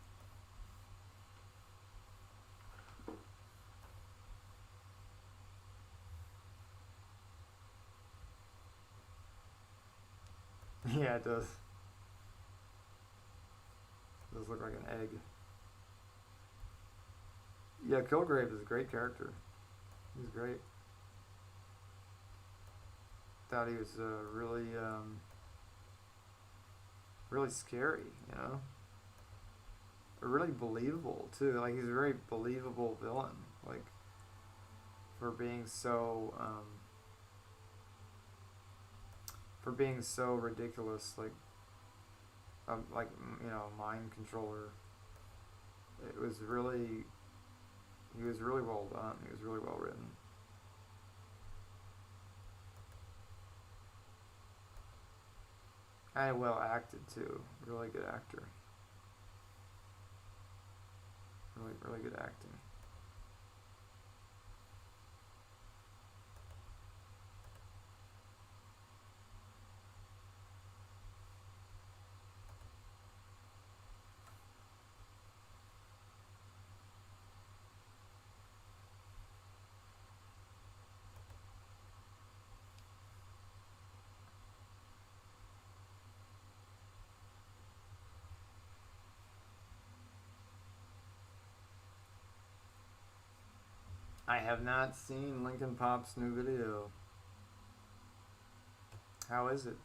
Yeah, it does. It does look like an egg. Yeah, Kilgrave is a great character. He's great. Thought he was really scary, you know? Really believable, too. Like, he's a very believable villain. Like, for being so, ridiculous, like, you know, mind controller. It was really, he was really well done. He was really well written. And well acted too. Really good actor. Really good acting. I have not seen Lincoln Pop's new video. How is it?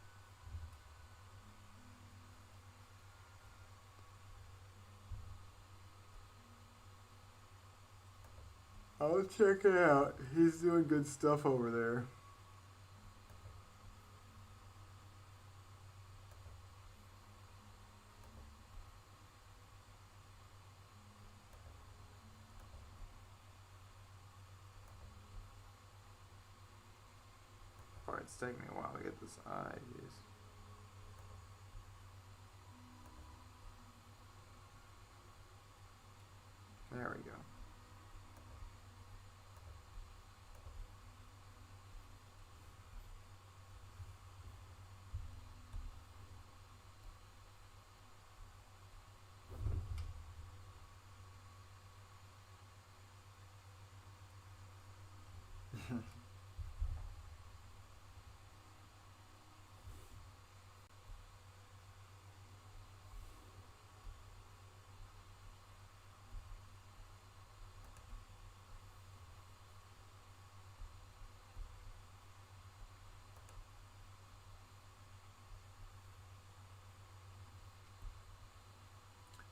I'll check it out. He's doing good stuff over there. It's taking me a while to get this eye. Jeez. There we go.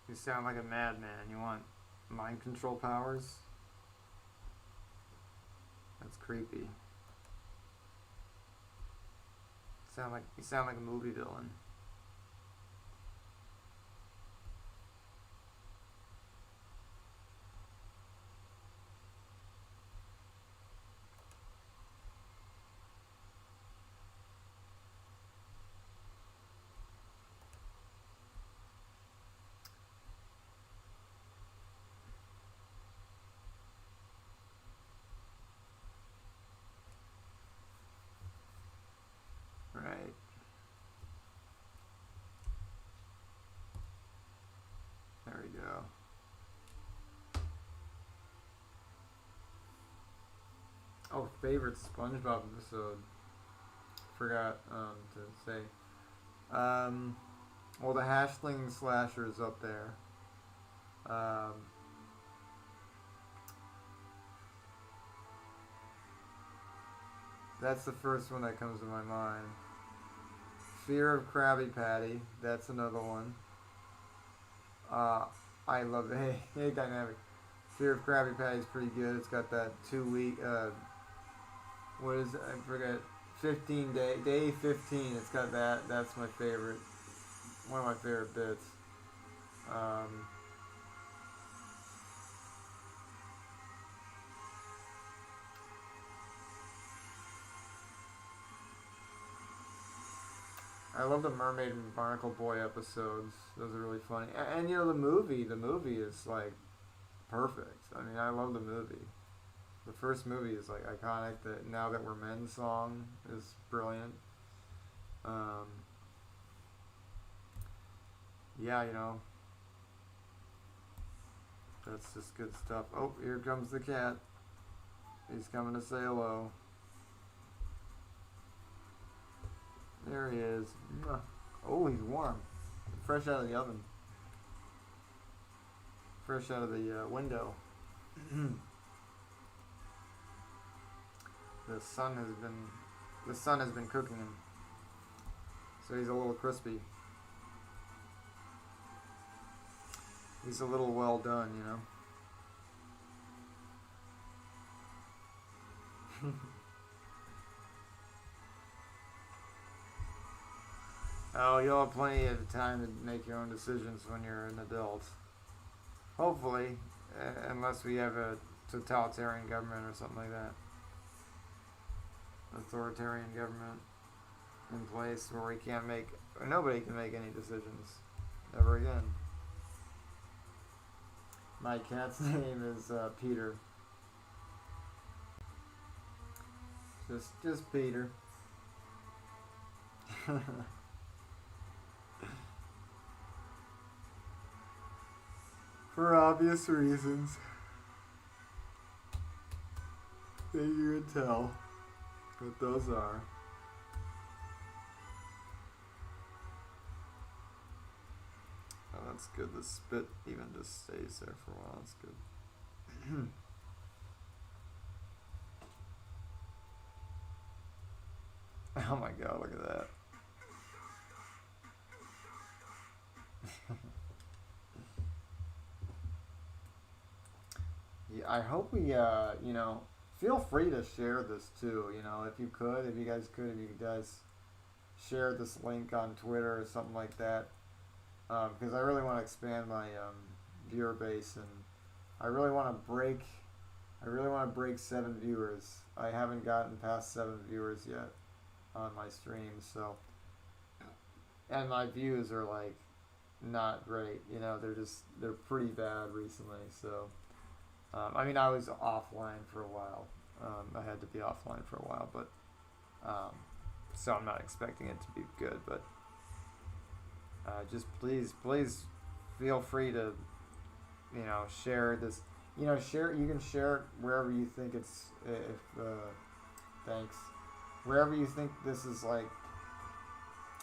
You sound like a madman. You want mind control powers? That's creepy. You sound like a movie villain. Right. There we go. Oh, favorite SpongeBob episode. Forgot to say. Well, the Hashling Slasher is up there. That's the first one that comes to my mind. Fear of Krabby Patty. That's another one. I love it. Hey, Dynamic. Fear of Krabby Patty is pretty good. It's got that 2 week. What is it? I forget. 15 day 15. It's got that. That's my favorite. One of my favorite bits. I love the Mermaid and Barnacle Boy episodes. Those are really funny. And you know the movie is like perfect. I mean, I love the movie. The first movie is like iconic. The Now That We're Men song is brilliant. Yeah, you know, that's just good stuff. Oh, here comes the cat. He's coming to say hello. There he is. Oh, he's warm. Fresh out of the oven. Fresh out of the window. The sun has been cooking him. So he's a little crispy. He's a little well done, you know. Oh, you'll have plenty of time to make your own decisions when you're an adult. Hopefully, unless we have a totalitarian government or something like that. Authoritarian government in place where nobody can make any decisions ever again. My cat's name is Peter. Just Peter. For obvious reasons that you can tell what those are. Oh, that's good. The spit even just stays there for a while. That's good. Oh my god, look at that. Yeah, I hope we, feel free to share this too, if you guys share this link on Twitter or something like that, because I really want to expand my viewer base, and I really want to break 7 viewers. I haven't gotten past 7 viewers yet. on my streams. So, and my views are like not great. You know, they're pretty bad recently. So, I mean, I was offline for a while. I had to be offline for a while, but so I'm not expecting it to be good. But just please feel free to, you know, share this. You know, share. You can share it wherever you think it's. If thanks, wherever you think this is like.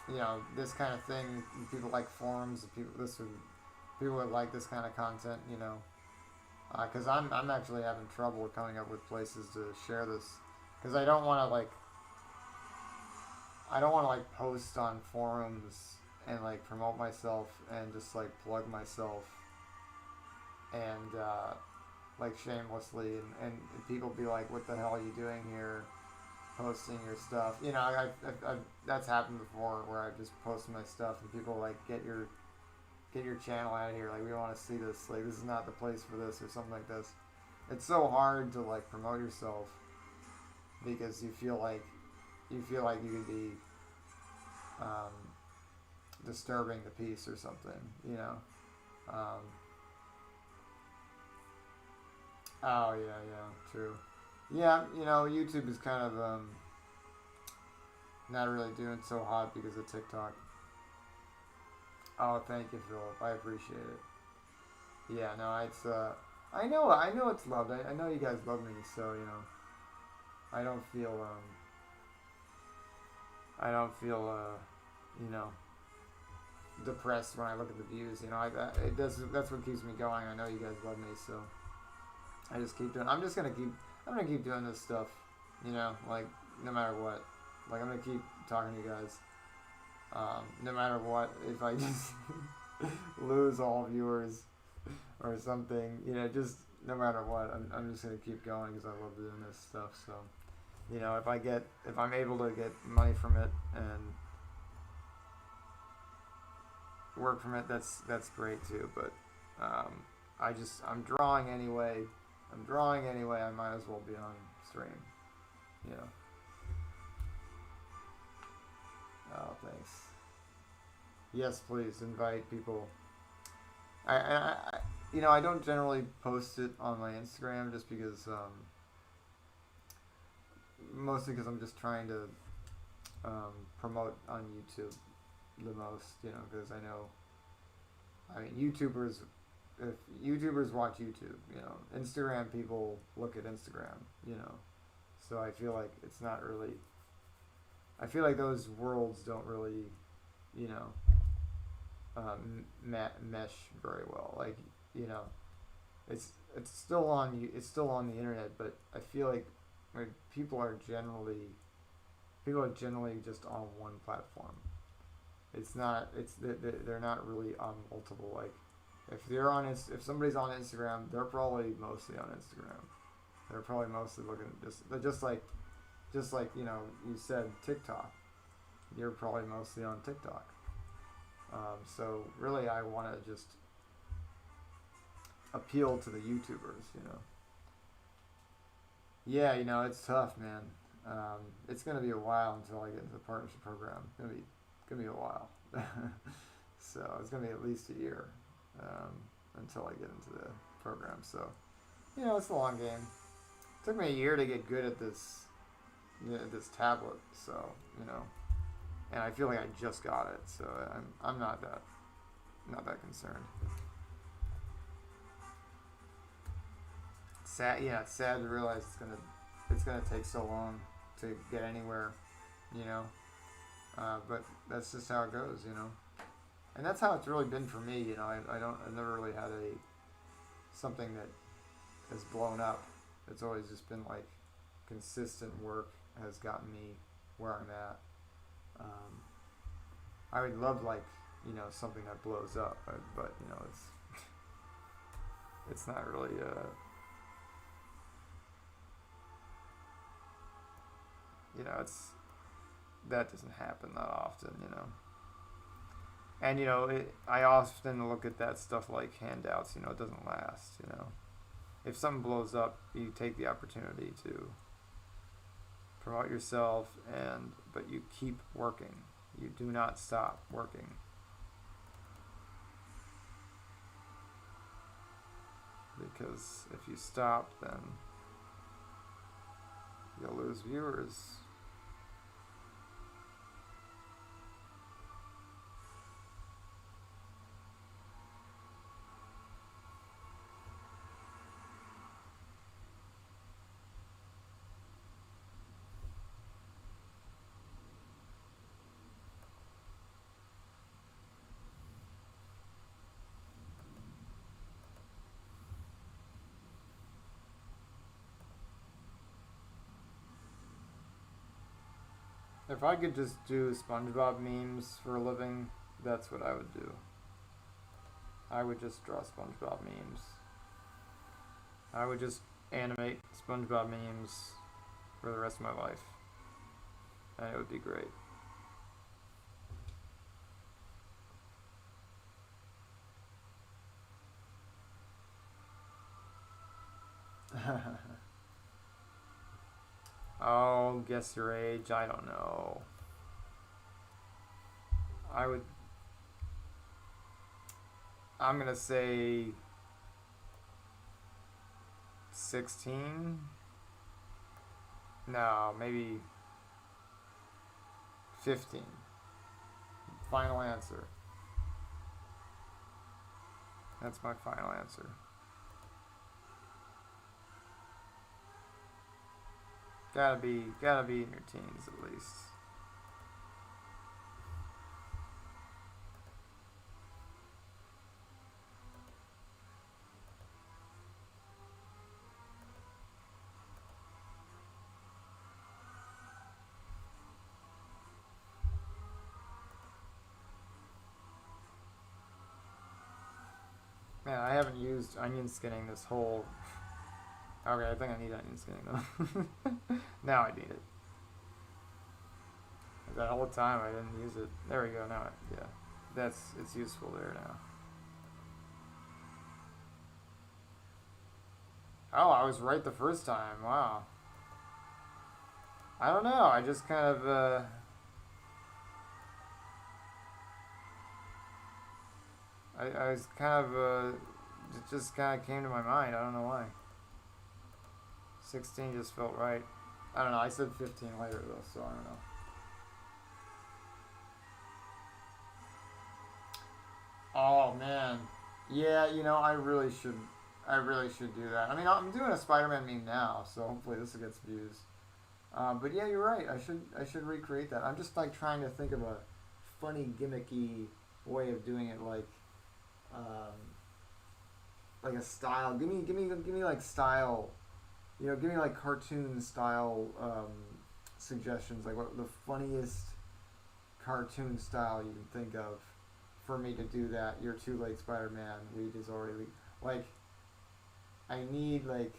You know, this kind of thing. People like forums. People would like this kind of content. You know, because I'm actually having trouble coming up with places to share this. Because I don't want to like post on forums and like promote myself and just like plug myself and like shamelessly and people be like, what the hell are you doing here posting your stuff? You know, I've that's happened before where I've just posted my stuff and people like, get your channel out of here, like we want to see this, like this is not the place for this or something like this. It's so hard to like promote yourself because you feel like you could be disturbing the peace or something, you know. Oh yeah, true. Yeah, you know, YouTube is kind of not really doing so hot because of TikTok. Oh, thank you, Philip. I appreciate it. Yeah, no, it's I know it's loved. I know you guys love me, so you know, I don't feel you know, depressed when I look at the views. You know, that's what keeps me going. I know you guys love me, so I just keep doing. I'm gonna keep doing this stuff. You know, like no matter what. Like I'm gonna keep talking to you guys. No matter what, if I just lose all viewers or something, you know, just no matter what, I'm just gonna keep going because I love doing this stuff. So, you know, if I'm able to get money from it and work from it, that's great too. But I'm drawing anyway. I might as well be on stream. You know. Oh, thanks. Yes, please invite people. You know, I don't generally post it on my Instagram just because, mostly because I'm just trying to promote on YouTube the most. You know, because I mean, if YouTubers watch YouTube, you know, Instagram people look at Instagram, you know, so I feel like it's not really. I feel like those worlds don't really, you know, mesh very well. Like, you know, it's still on the internet, but I feel like people are generally just on one platform. They're not really on multiple. Like, if somebody's on Instagram, they're probably mostly on Instagram. They're probably mostly looking just like, you know, you said TikTok. You're probably mostly on TikTok. So really, I want to just appeal to the YouTubers, you know. Yeah, you know, it's tough, man. It's gonna be a while until I get into the partnership program. It's gonna be a while. So it's gonna be at least a year until I get into the program. So, you know, it's a long game. It took me a year to get good at this tablet, so you know, and I feel like I just got it, so I'm not that concerned. It's sad to realize it's gonna take so long to get anywhere, you know, but that's just how it goes, you know, and that's how it's really been for me, you know. I've never really had something that has blown up. It's always just been like consistent work has gotten me where I'm at. I would love, like, you know, something that blows up, but you know, it's not really you know, that doesn't happen that often, you know. And you know, I often look at that stuff like handouts. You know, it doesn't last. You know, if something blows up, you take the opportunity to promote yourself, but you keep working. You do not stop working. Because if you stop, then you'll lose viewers. If I could just do SpongeBob memes for a living, that's what I would do. I would just draw SpongeBob memes. I would just animate SpongeBob memes for the rest of my life. And it would be great. Oh, guess your age. I don't know. I'm gonna say 16. No, maybe 15. Final answer. That's my final answer. Gotta be in your teens at least. Man, I haven't used onion skinning this whole... Okay, I think I need onion skinning though. Now I need it. That whole time I didn't use it. There we go, now yeah. It's useful there now. Oh, I was right the first time, wow. I don't know, I just kind of, I was kind of, it just kind of came to my mind. I don't know why. 16 just felt right. I don't know. I said 15 later though, so I don't know. Oh man, yeah. You know, I really should. I really should do that. I mean, I'm doing a Spider-Man meme now, so hopefully this gets views. But yeah, you're right. I should recreate that. I'm just like trying to think of a funny, gimmicky way of doing it, um, like a style. Give me like style. You know, give me like cartoon style suggestions. Like what the funniest cartoon style you can think of for me to do that. You're too late, Spider-Man. Weed is already like. I need like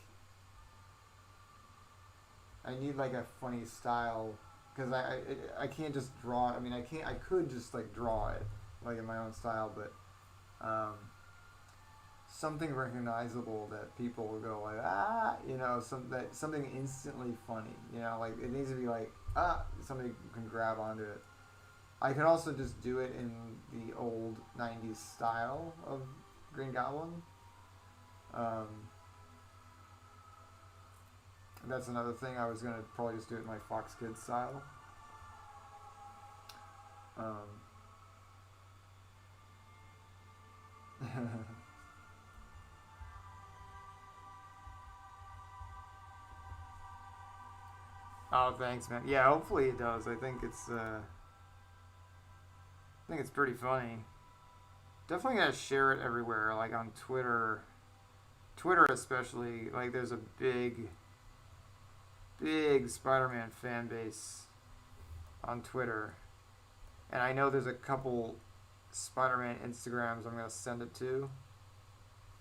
a funny style because I can't just draw. I mean, I could just like draw it like in my own style, but something recognizable that people will go like you know, something instantly funny, you know, like it needs to be like somebody can grab onto it. I could also just do it in the old 90s style of Green Goblin. That's another thing. I was gonna probably just do it in my Fox Kids style. Oh, thanks, man. Yeah, hopefully it does. I think it's pretty funny. Definitely gotta share it everywhere, like on Twitter. Twitter especially. Like, there's a big Spider-Man fan base on Twitter, and I know there's a couple Spider-Man Instagrams I'm gonna send it to,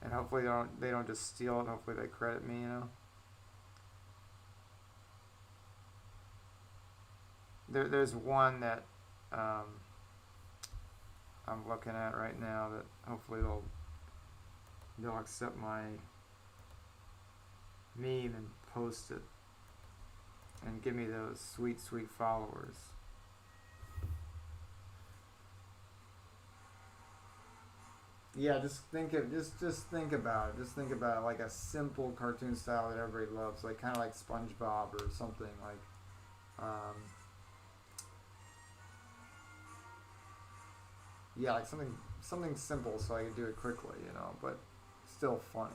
and hopefully they don't just steal it. Hopefully they credit me. You know. There's one that I'm looking at right now that hopefully they'll accept my meme and post it. and give me those sweet, sweet followers. Yeah, just think of just think about it. Just think about it like a simple cartoon style that everybody loves, like kind of like SpongeBob or something like. Um, yeah, like something simple so I could do it quickly, but still funny,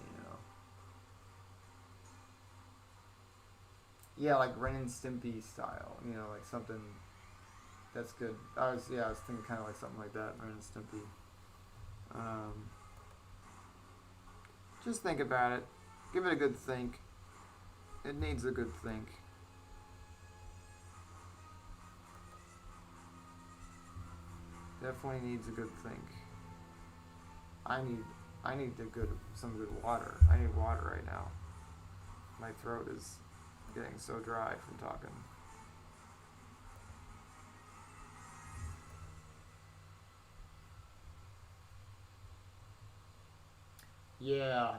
Yeah, like Ren and Stimpy style, like something that's good. I was thinking kind of like something like that, Ren and Stimpy. Um, just think about it. Give it a good think. It needs a good think. Definitely needs a good think. I need some good water. I need water right now. My throat is getting so dry from talking. Yeah.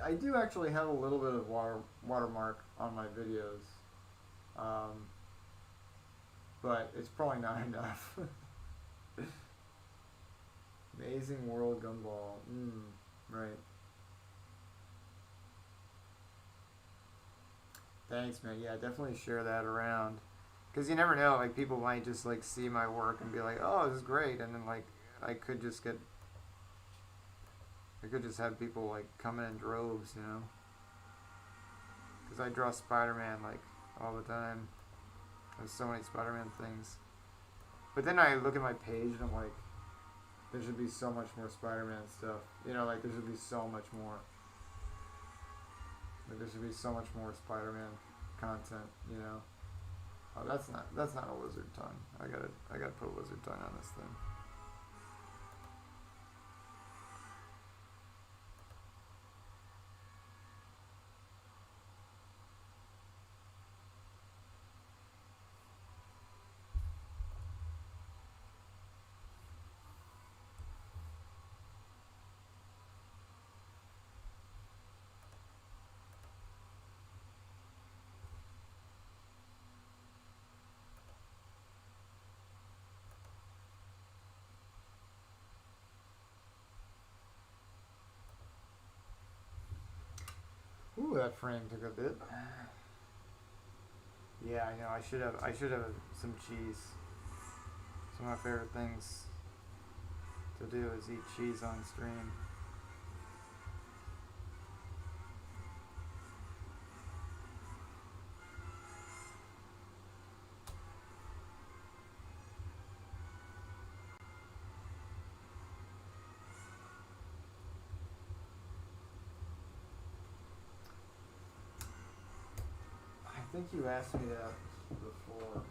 I do actually have a little bit of watermark on my videos, um, but it's probably not enough. Amazing World Gumball. Right. Thanks, man. Yeah, definitely share that around. Because you never know, like, people might just, like, see my work and be like, oh, this is great. And then, like, I could just get, I could just have people, like, come in droves. Because I draw Spider Man, like, all the time. There's so many Spider Man things. But then I look at my page and I'm like, there should be so much more Spider Man stuff. Like, there should be so much more. Like, there should be so much more Spider Man content. Oh, that's not a lizard tongue. I gotta put a lizard tongue on this thing. Ooh, that frame took a bit. Yeah, I know. I should have some cheese. Some of my favorite things to do is eat cheese on stream. I think you asked me that before.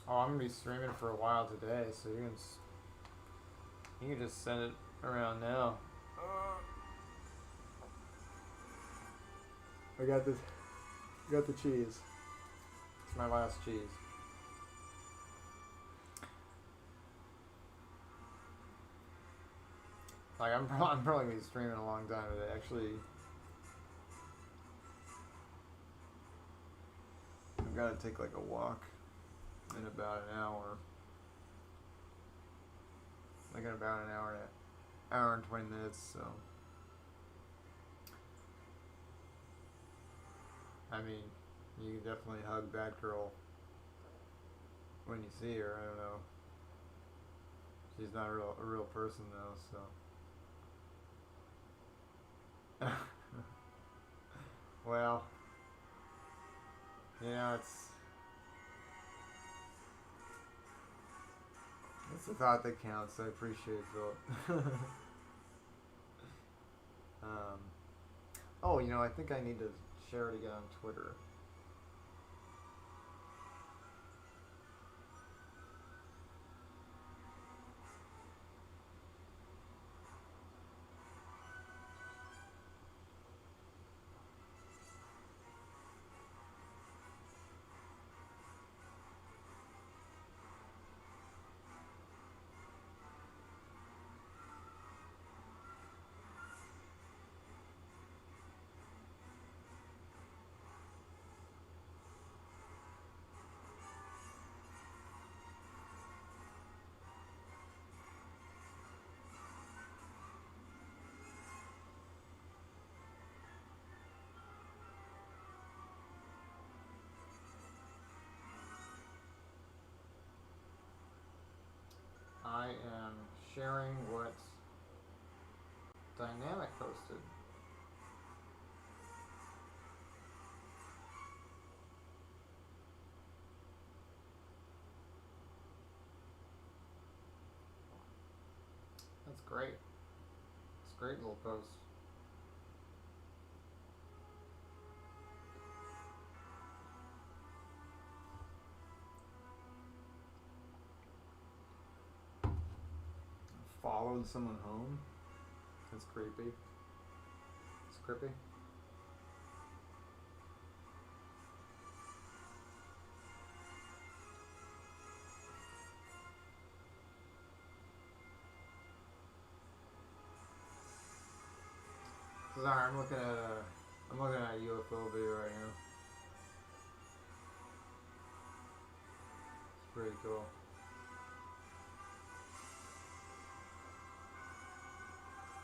Oh, I'm gonna be streaming for a while today, so you can just send it around now. I got this. Got the cheese. It's my last cheese. Like I'm probably gonna be streaming a long time today. Actually, I've got to take like a walk in about an hour. Like in about an hour and 20 minutes. So, I mean, you can definitely hug Batgirl when you see her. I don't know. She's not a real person though. So, Well, it's the thought that counts. I appreciate it, Philip. um, oh, I think I need to share it again on Twitter. I am sharing what Dynamic posted. That's great. It's a great little post. Followed someone home? That's creepy. It's creepy. Sorry, I'm looking at a UFO video right now. It's pretty cool.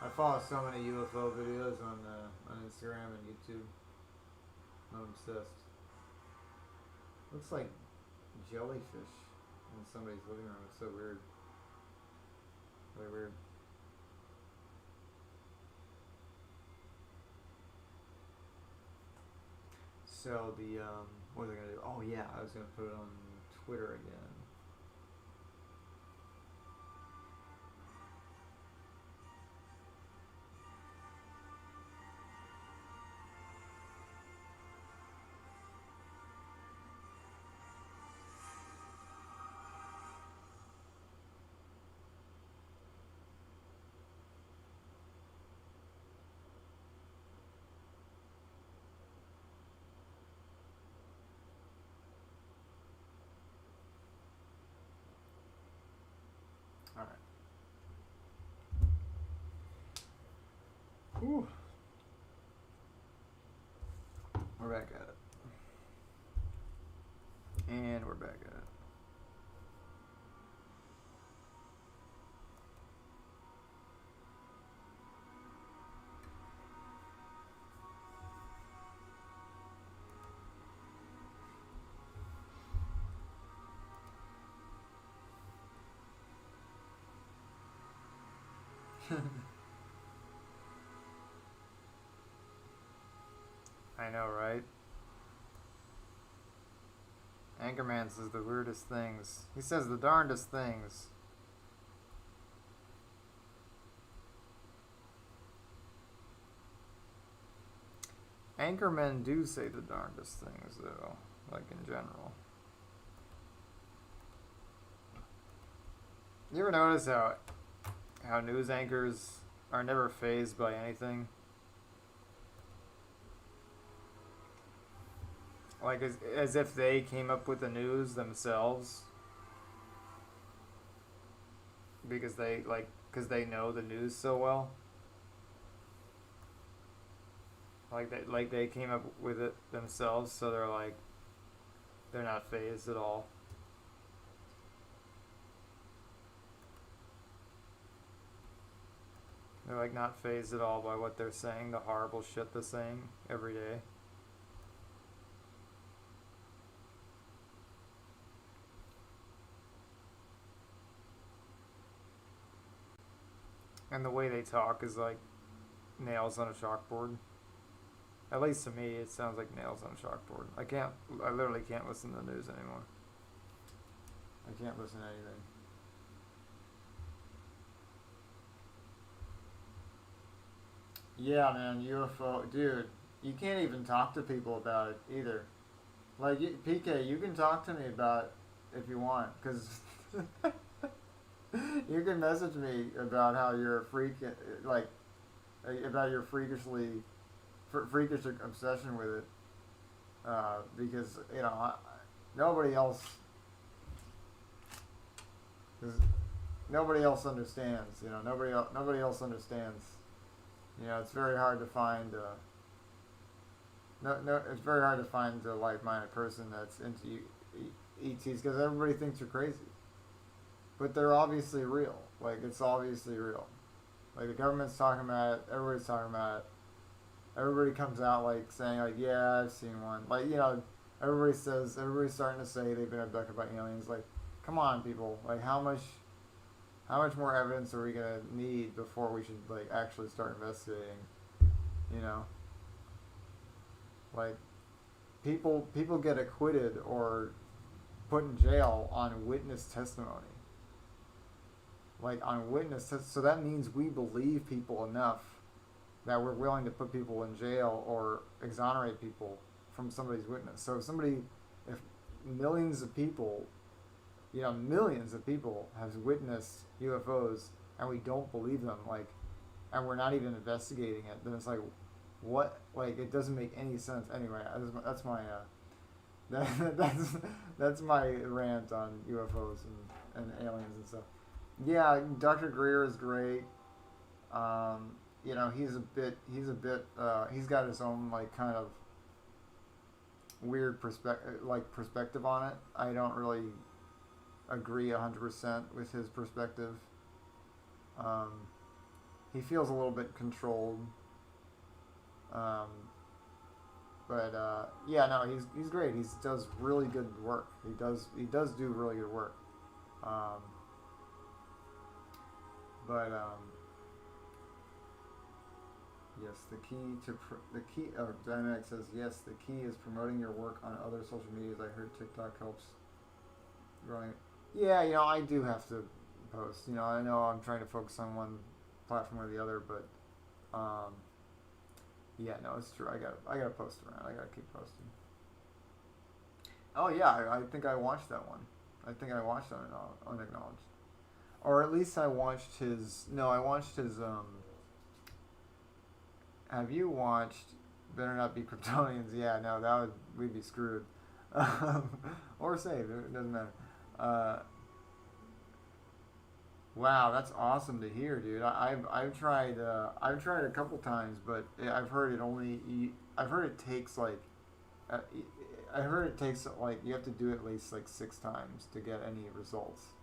I follow so many UFO videos on Instagram and YouTube. I'm obsessed. Looks like jellyfish in somebody's living room. It's so weird. Really weird. So what was I gonna do? Oh yeah, I was gonna put it on Twitter again. All right. Ooh. We're back at it. And we're back at it. I know, right? Anchorman says the weirdest things. He says the darndest things. Anchormen do say the darndest things, though, like in general. You ever notice how news anchors are never fazed by anything? Like as if they came up with the news themselves because they know the news so well. Like they came up with it themselves, so they're not fazed at all. They're like not fazed at all by what they're saying, the horrible shit they're saying every day. And the way they talk is like nails on a chalkboard. At least to me, it sounds like nails on a chalkboard. I literally can't listen to the news anymore. I can't listen to anything. Yeah, man, UFO, dude. You can't even talk to people about it either. Like PK, you can talk to me about it if you want, because you can message me about how you're a freak, like about your freakish obsession with it. Because nobody else, cause nobody else understands. Nobody else understands. It's very hard to find. No, it's very hard to find a like-minded person that's into ETs because everybody thinks you're crazy, but they're obviously real. Like it's obviously real. Like the government's talking about it. Everybody's talking about it. Everybody comes out like saying like, yeah, I've seen one. Like everybody's starting to say they've been abducted by aliens. Like, come on, people. Like how much more evidence are we gonna need before we should like actually start investigating? You know, like people get acquitted or put in jail on witness testimony. Like on so that means we believe people enough that we're willing to put people in jail or exonerate people from somebody's witness. So if millions of people, millions of people have witnessed UFOs and we don't believe them, and we're not even investigating it, then it's like, what? Like, it doesn't make any sense. Anyway, that's my, that's my rant on UFOs and aliens and stuff. Yeah, Dr. Greer is great. He's got his own kind of weird perspective on it. I don't really agree 100% with his perspective. He feels a little bit controlled. He's great. He does really good work. He does do really good work. Yes, Dynamic says, yes, the key is promoting your work on other social medias. I heard TikTok helps growing. Yeah, I do have to post. I know I'm trying to focus on one platform or the other, but yeah, no, it's true. I gotta post around. I gotta keep posting. Oh yeah, I think I watched that one. I think I watched Unacknowledged, or at least I watched his. No, I watched his. Have you watched Better Not Be Kryptonians? Yeah, no, we'd be screwed. Or saved, it doesn't matter. Wow, that's awesome to hear, dude. I've tried a couple times, but I've heard it takes you have to do it at least 6 times to get any results.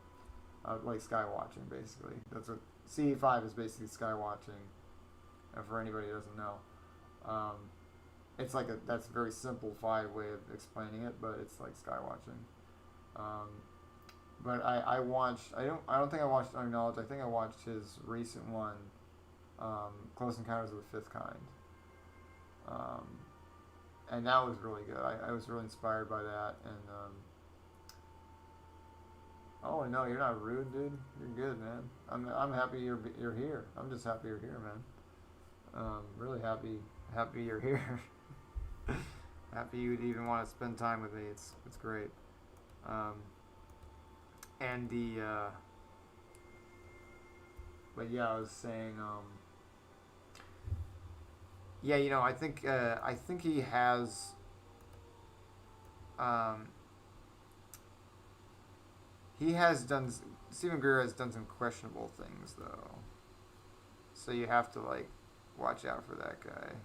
Like sky watching, basically. That's what CE5 is, basically sky watching. For anybody who doesn't know, it's that's a very simplified way of explaining it, but it's like sky watching. But I watched. I don't think I watched Unacknowledged. I think I watched his recent one, Close Encounters of the Fifth Kind. And that was really good. I was really inspired by that. And oh no, you're not rude, dude. You're good, man. I'm happy you're here. I'm just happy you're here, man. Really happy you're here. Happy you'd even want to spend time with me. It's great. And but yeah, I was saying, yeah, I think he has, Stephen Greer has done some questionable things though, so you have to watch out for that guy.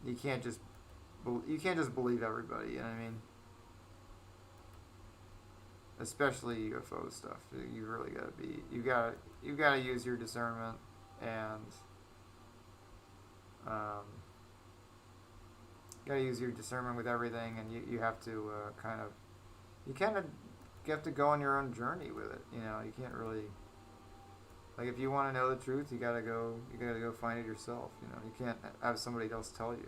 You can't just believe everybody. You know what I mean? Especially UFO stuff. You really you gotta use your discernment, and gotta use your discernment with everything, and you have to you have to go on your own journey with it. You can't really Like if you want to know the truth, you gotta go. You gotta go find it yourself. You know, you can't have somebody else tell you.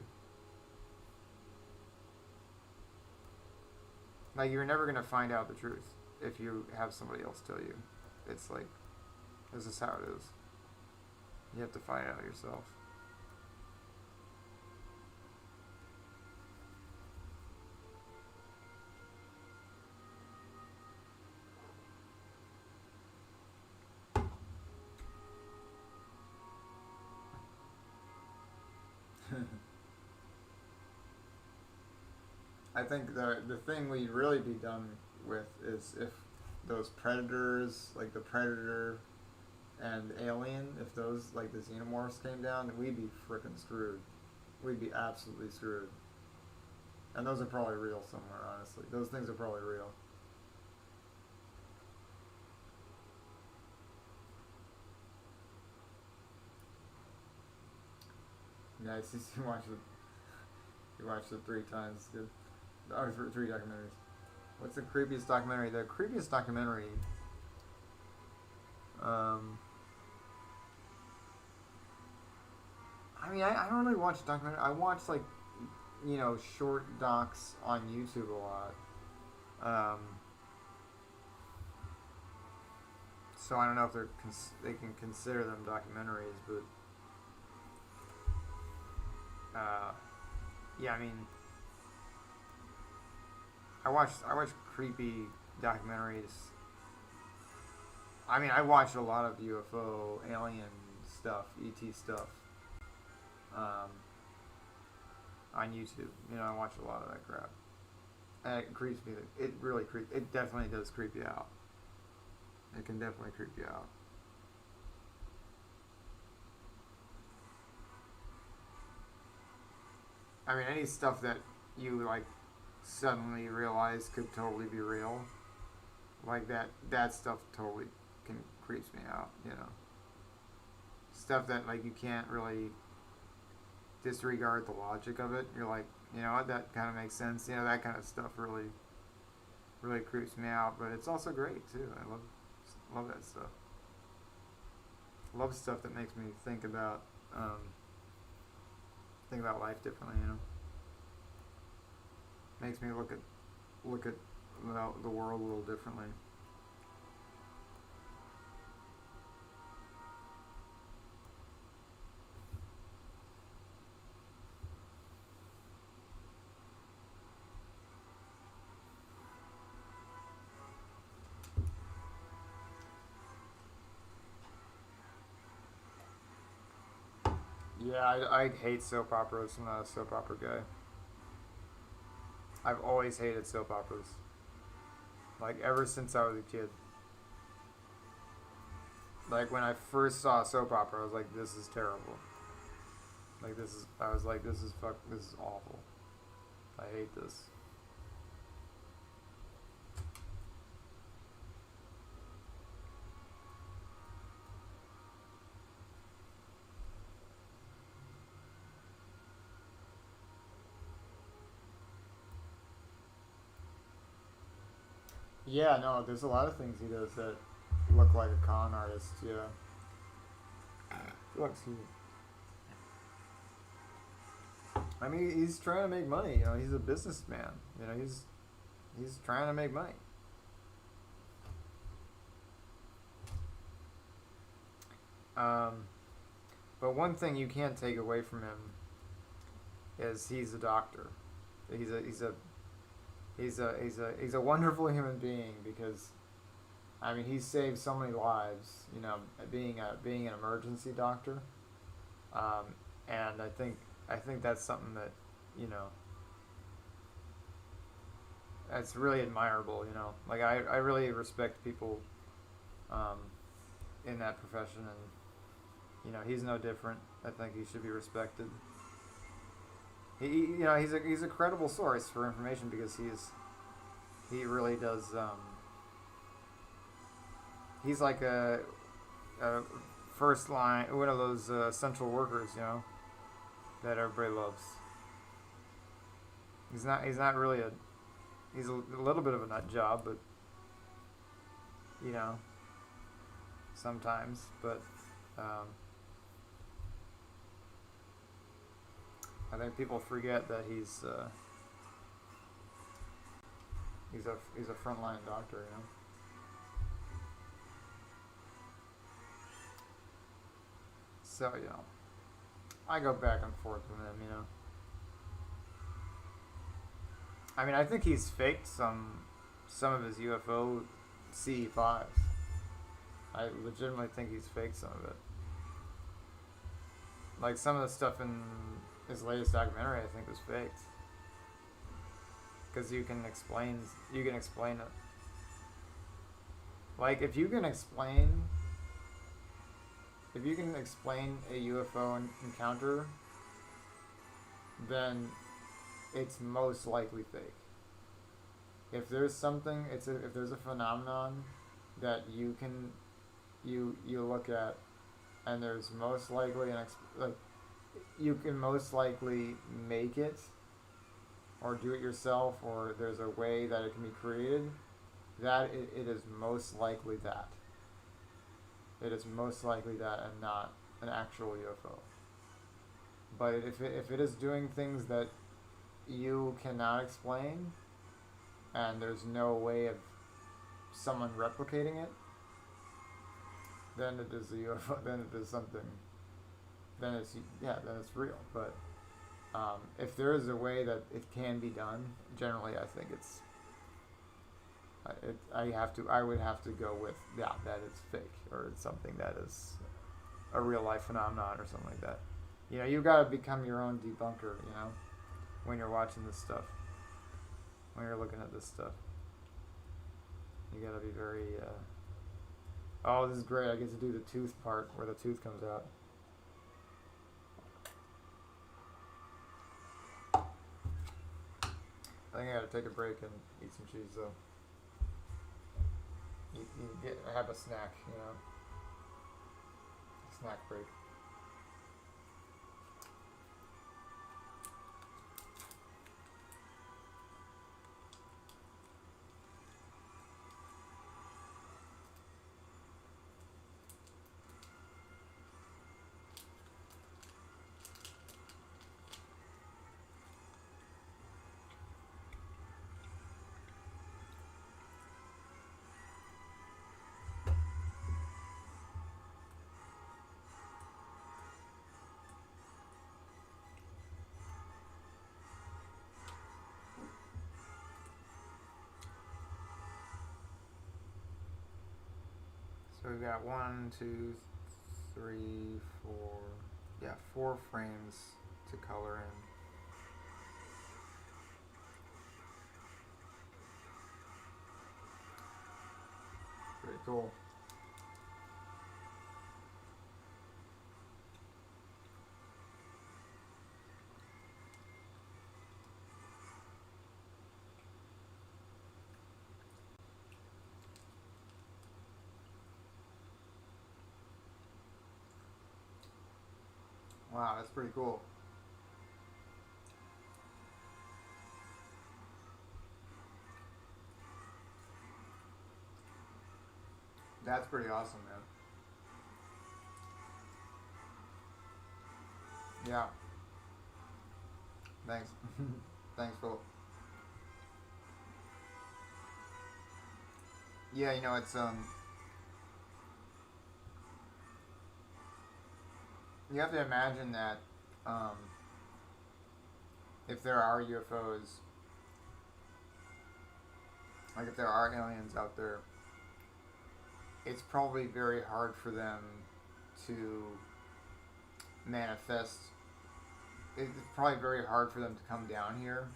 Like you're never gonna find out the truth if you have somebody else tell you. It's like this is how it is. You have to find it out yourself. I think the thing we'd really be done with is if those predators, like the predator and alien, if those like the xenomorphs came down, we'd be freaking screwed. We'd be absolutely screwed. And those are probably real somewhere, honestly. Those things are probably real. Yeah, you watch it. You watched it 3 times. It's good. Oh, 3 documentaries. What's the creepiest documentary? The creepiest documentary. Um, I mean, I don't really watch documentary. I watch like, short docs on YouTube a lot. Um, so I don't know if they can consider them documentaries, but yeah, I mean, I watch creepy documentaries. I mean, I watch a lot of UFO, alien stuff, ET stuff, on YouTube. I watch a lot of that crap. And it creeps me. It really creeps. It definitely does creep you out. It can definitely creep you out. I mean, any stuff that you like suddenly realize could totally be real, like that stuff totally can creeps me out. Stuff that like you can't really disregard the logic of it. You're like, what, that kind of makes sense. That kind of stuff really creeps me out. But it's also great too. I love that stuff. Love stuff that makes me think about life differently. Makes me look at the world a little differently. Yeah, I hate soap operas. I'm not a soap opera guy. I've always hated soap operas. Like ever since I was a kid. Like when I first saw a soap opera, I was like, this is terrible. I was like, this is awful. I hate this. Yeah, no, there's a lot of things he does that look like a con artist. Yeah. Excuse me. I mean, he's trying to make money. He's a businessman. He's trying to make money. Um, but one thing you can't take away from him is he's a doctor. He's a wonderful human being because, I mean, he saved so many lives. Being an emergency doctor, and I think that's something that, you know, that's really admirable. Like I really respect people, um, in that profession, and he's no different. I think he should be respected. He's a credible source for information because he really does. He's like a first line, one of those essential workers, that everybody loves. He's not really he's a little bit of a nut job, but you know sometimes, but I think people forget that he's a frontline doctor, you know. So I go back and forth with him, you know. I mean, I think he's faked some of his UFO CE5s. I legitimately think he's faked some of it. Like some of the stuff in his latest documentary, I think was faked. Because you can explain it. Like if you can explain a UFO encounter, then it's most likely fake. If there's something, if there's a phenomenon that you look at, and there's most likely you can most likely make it, or do it yourself, or there's a way that it can be created, that it is most likely that. It is most likely that, and not an actual UFO. But if it is doing things that you cannot explain, and there's no way of someone replicating it, then it is a UFO. Then it is something. Then it's real. But if there is a way that it can be done, generally I think I would have to go with that it's fake, or it's something that is a real life phenomenon or something like that. You got to become your own debunker, when you're watching this stuff, when you're looking at this stuff. You got to be very oh, this is great. I get to do the tooth part where the tooth comes out. I think I gotta take a break and eat some cheese though. Have a snack, snack break. So we've got 1, 2, 3, 4, 4 frames to color in. Pretty cool. Wow, that's pretty cool. That's pretty awesome, man. Yeah. Thanks. Thanks, Philip. Yeah, it's you have to imagine that if there are UFOs, like if there are aliens out there, it's probably very hard for them to manifest. It's probably very hard for them to come down here,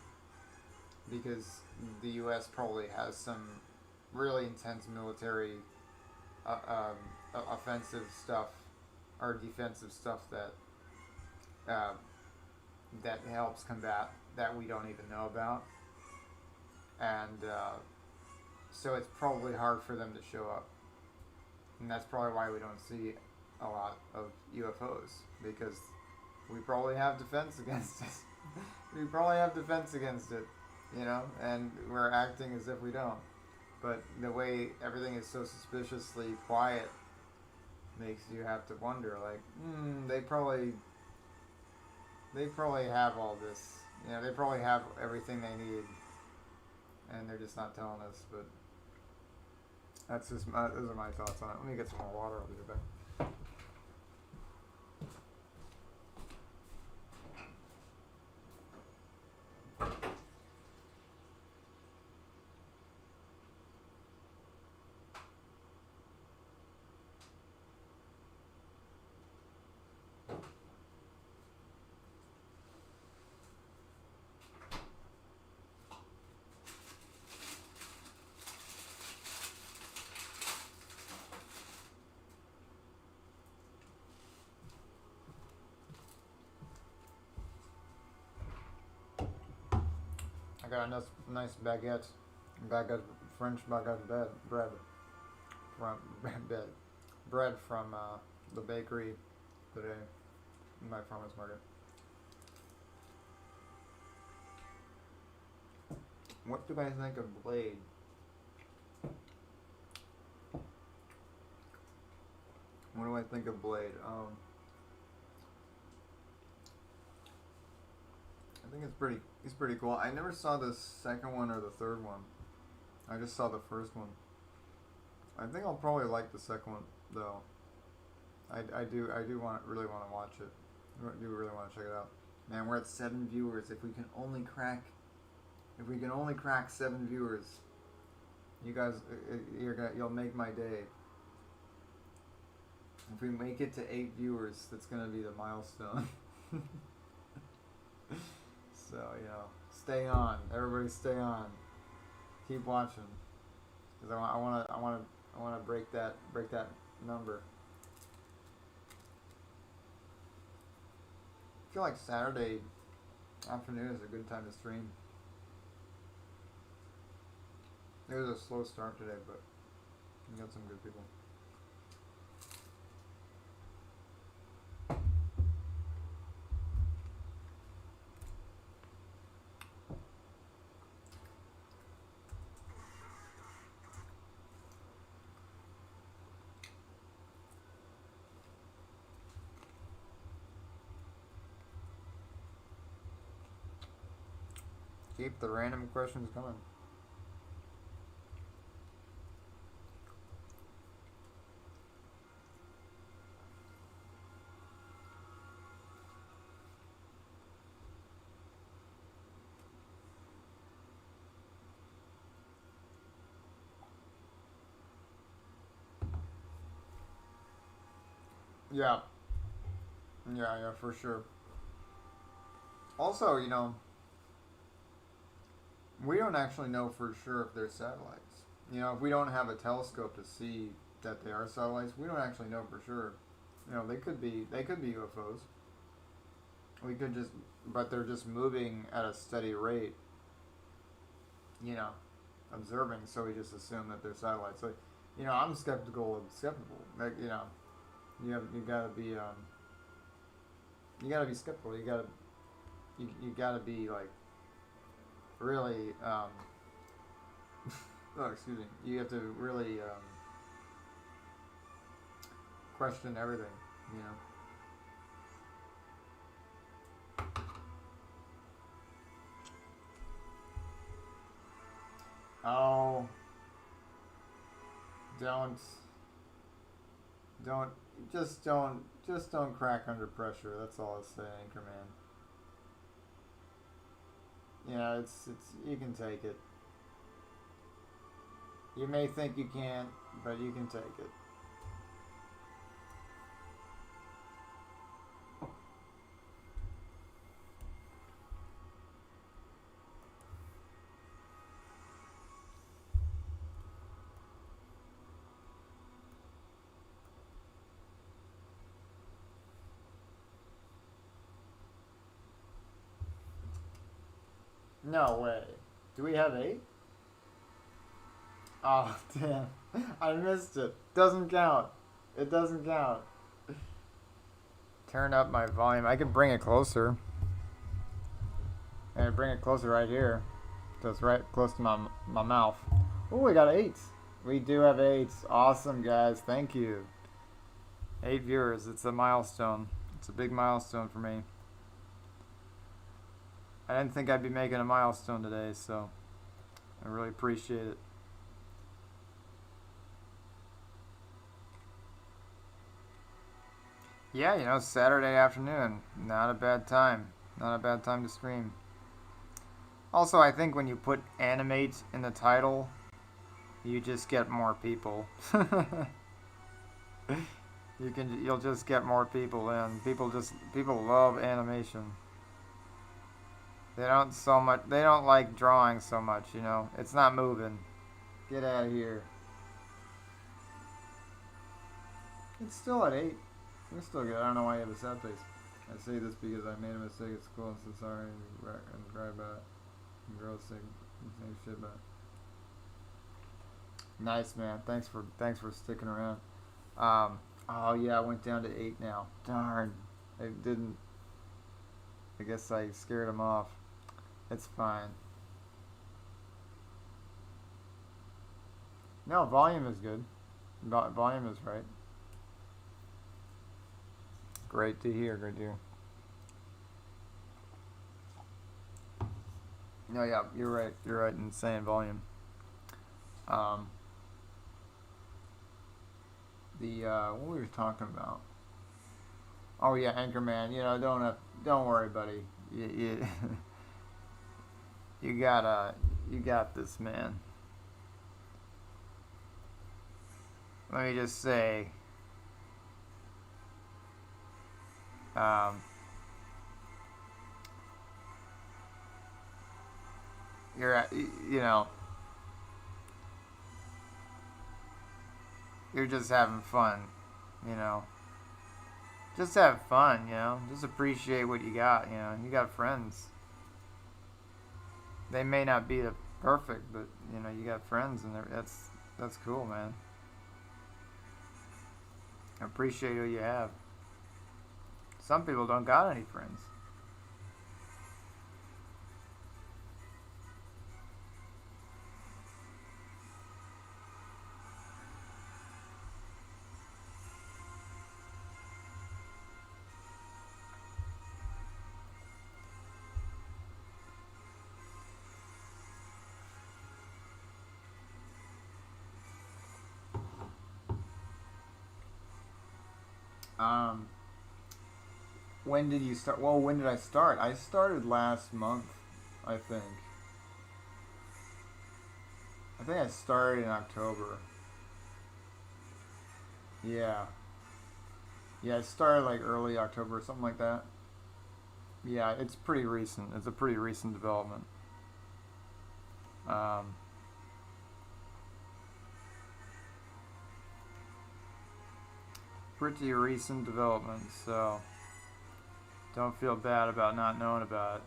because the U.S. probably has some really intense military offensive stuff or defensive stuff that helps combat that we don't even know about, and so it's probably hard for them to show up, and that's probably why we don't see a lot of UFOs, because we probably have defense against it. We probably have defense against it, and we're acting as if we don't. But the way everything is so suspiciously quiet makes you have to wonder, like, they probably have all this. You know, they probably have everything they need, and they're just not telling us. But those are my thoughts on it. Let me get some more water. I'll be right back. I got a nice French baguette bread from the bakery today in my farmer's market. What do I think of Blade? What do I think of Blade? I think it's pretty cool. I never saw the second one or the third one. I just saw the first one. I think I'll probably like the second one though. I do really want to watch it. I do really want to check it out. Man, we're at 7 viewers. If we can only crack 7 viewers, you guys, you'll make my day. If we make it to 8 viewers, that's gonna be the milestone. So, you know, stay on. Everybody stay on. Keep watching. Because I want to break that number. I feel like Saturday afternoon is a good time to stream. It was a slow start today, but we got some good people. Keep the random questions coming. Yeah, for sure. Also, you know, we don't actually know for sure if they're satellites. You know, if we don't have a telescope to see that they are satellites, we don't actually know for sure. You know, they could be UFOs. But they're just moving at a steady rate. You know, observing, so we just assume that they're satellites. Like, you know, I'm skeptical. Like, you know, you gotta be skeptical. You gotta be like really oh, excuse me. You have to really question everything, you know. Oh, don't don't crack under pressure. That's all I'll say, Anchorman. Yeah, it's you can take it. You may think you can't, but you can take it. No way. Do we have 8? Oh, damn. I missed it. Doesn't count. It doesn't count. Turn up my volume. I can bring it closer. And bring it closer right here. So it's right close to my mouth. Oh, we got 8s. We do have 8s. Awesome, guys. Thank you. 8 viewers. It's a milestone. It's a big milestone for me. I didn't think I'd be making a milestone today, so I really appreciate it. Yeah, you know, Saturday afternoon. Not a bad time. Not a bad time to stream. Also, I think when you put animate in the title, you just get more people. You'll just get more people in. People love animation. They don't like drawing so much, you know. It's not moving. Get out of here. It's still at 8. We're still good. I don't know why you have a sad face. I say this because I made a mistake at school and so sorry and cry about it. And girls say shit about it. Nice, man. Thanks for sticking around. Oh yeah, I went down to 8 now. Darn. I didn't. I guess I scared him off. It's fine. No, volume is good. Volume is right. Great to hear. Great to hear. No, yeah, you're right. You're right in saying volume. What we were talking about? Oh yeah, Anchorman. You know, don't worry, buddy. You you got this, man. Let me just say, um, you know, you're just having fun, you know. Just have fun, you know. Just appreciate what you got, you know. You got friends. They may not be the perfect, but you know, you got friends, and that's cool, man. Appreciate what you have. Some people don't got any friends. Um, when did you start? Well, when did I start? I started last month, I think. I think I started in October. Yeah. Yeah, I started like early October or something like that. Yeah, it's pretty recent. It's a pretty recent development. Um, Pretty recent development, so don't feel bad about not knowing about it.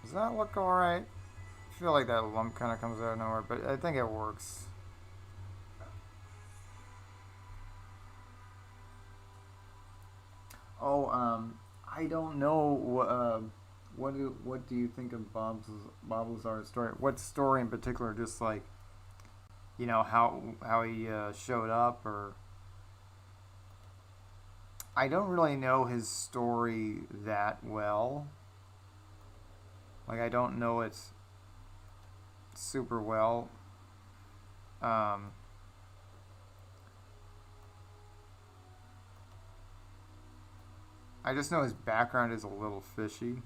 Does that look alright? I feel like that lump kind of comes out of nowhere, but I think it works. Oh, I don't know. What do you think of Bob Lazar's story? What story in particular? Just like, you know, how he showed up, or I don't really know his story that well. Like, I don't know it super well. Um, I just know his background is a little fishy.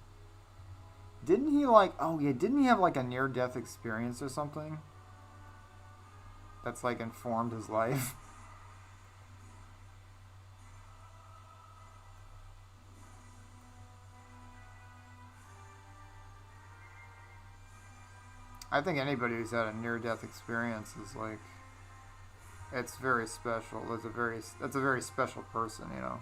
Didn't he like? Oh yeah, didn't he have like a near-death experience or something? That's like informed his life. I think anybody who's had a near-death experience is like, it's very special. That's a very special person, you know.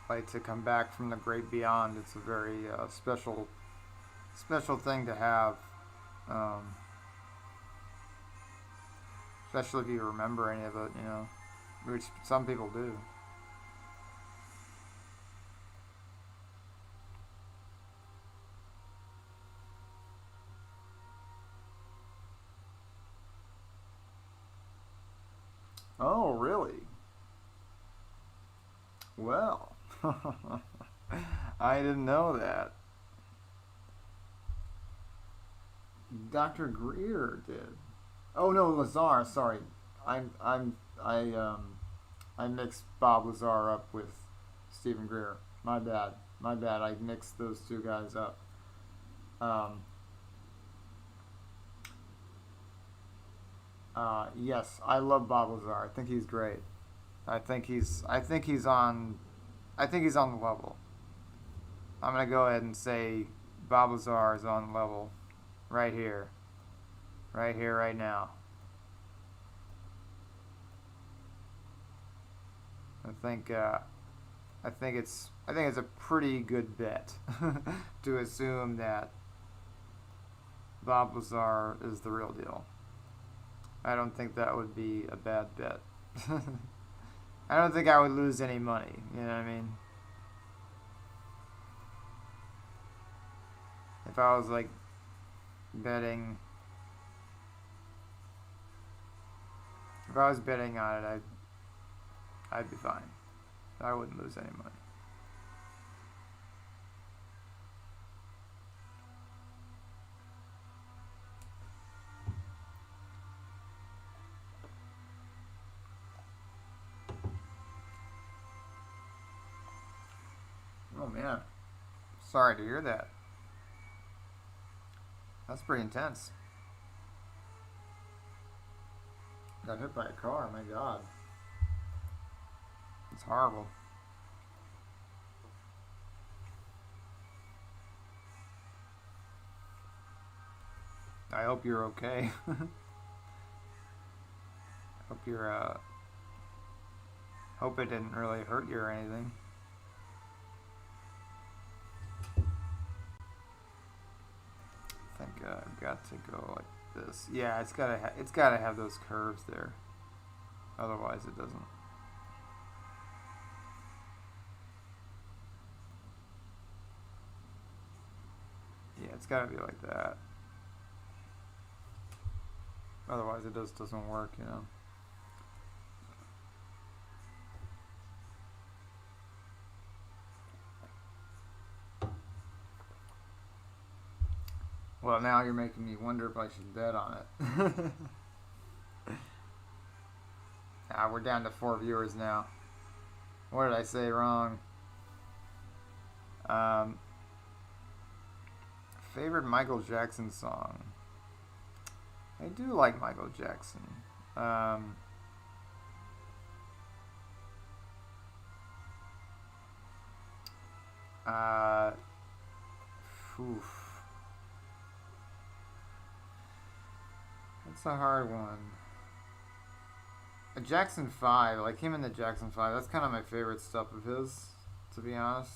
Like, to come back from the great beyond, it's a very special thing to have. Um, Especially if you remember any of it, you know, which some people do. Oh, really? Well, I didn't know that. Dr. Greer did. Oh no, Lazar. Sorry, I'm I'm I I mixed Bob Lazar up with Stephen Greer. My bad. My bad. I mixed those two guys up. Um, yes, I love Bob Lazar. I think he's great. I think he's on the level. I'm gonna go ahead and say Bob Lazar is on the level right here, right here, right now. I think I think it's a pretty good bet to assume that Bob Lazar is the real deal. I don't think that would be a bad bet. I don't think I would lose any money. You know what I mean? If I was like betting, if I was betting on it, I'd be fine. I wouldn't lose any money. Oh man, sorry to hear that. That's pretty intense. Got hit by a car. My God, it's horrible. I hope you're okay. Hope you're hope it didn't really hurt you or anything. I think I've got to go like this. Yeah, it's gotta have those curves there. Otherwise, it doesn't. Yeah, it's gotta be like that. Otherwise, it just doesn't work. You know. Well, now you're making me wonder if I should bet on it. We're down to 4 viewers now. What did I say wrong? Um, favorite Michael Jackson song? I do like Michael Jackson. Um, uh, oof. That's a hard one. Jackson 5, like him in the Jackson 5, that's kind of my favorite stuff of his, to be honest.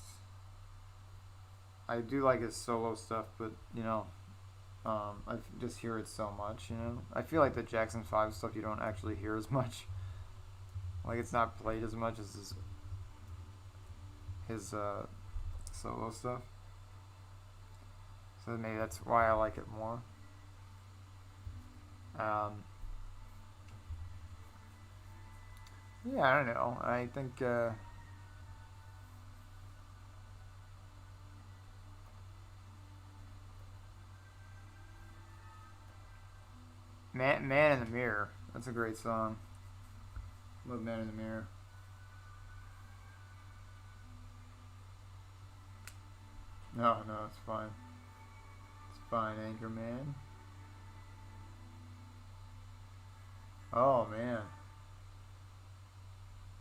I do like his solo stuff, but, you know, I just hear it so much, you know. I feel like the Jackson 5 stuff you don't actually hear as much. Like, it's not played as much as his solo stuff. So maybe that's why I like it more. Um, yeah, I don't know. I think Man in the Mirror. That's a great song. Love Man in the Mirror. No, no, it's fine. It's fine, Anchorman. Oh man.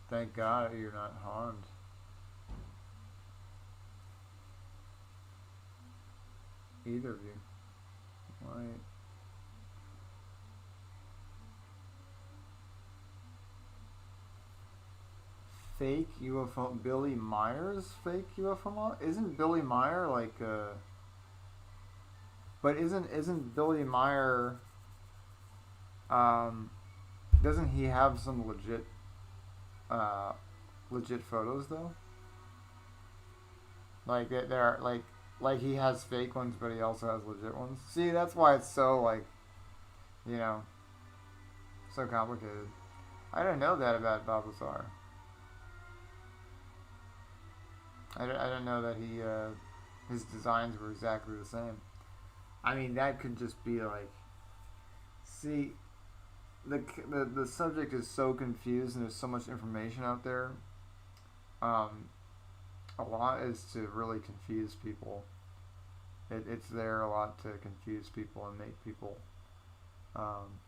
Thank God you're not harmed. Either of you. Right. Fake UFO. Billy Myers fake UFO model? Isn't Billy Meyer like but isn't Billy Meyer um doesn't he have some uh legit photos though? Like they're like he has fake ones but he also has legit ones. See, that's why it's so like, you know, so complicated. I didn't know that about Balthazar. I didn't know that his designs were exactly the same. I mean, that could just be like, see, the subject is so confused and there's so much information out there. Um, a lot is to really confuse people. It's there a lot to confuse people and make people um,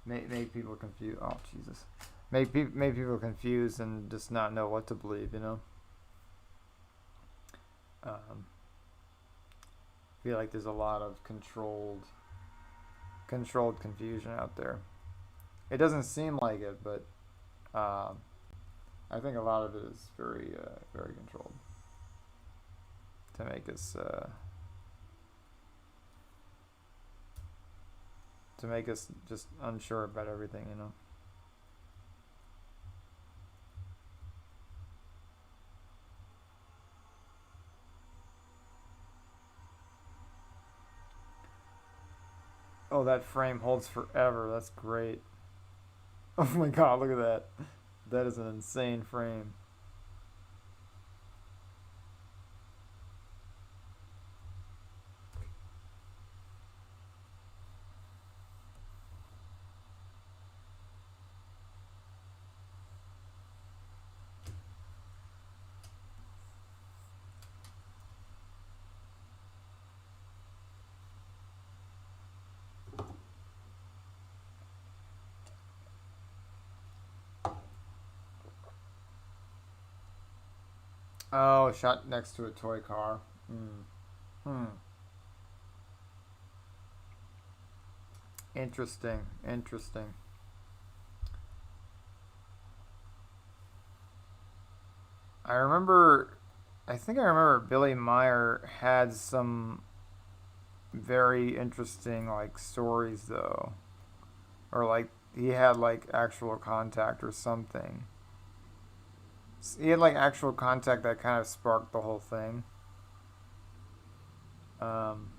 make people confused. Oh Jesus, make people confused and just not know what to believe. You know. I feel like there's a lot of controlled confusion out there. It doesn't seem like it, but um, I think a lot of it is very controlled to make us just unsure about everything. You know. Oh, that frame holds forever. That's great. Oh my god, look at that. That is an insane frame. Oh, shot next to a toy car. Hmm. Hmm. Interesting. Interesting. I remember. I think I remember Billy Meyer had some very interesting like stories though, or like he had like actual contact or something. He had like actual contact that kind of sparked the whole thing. Um,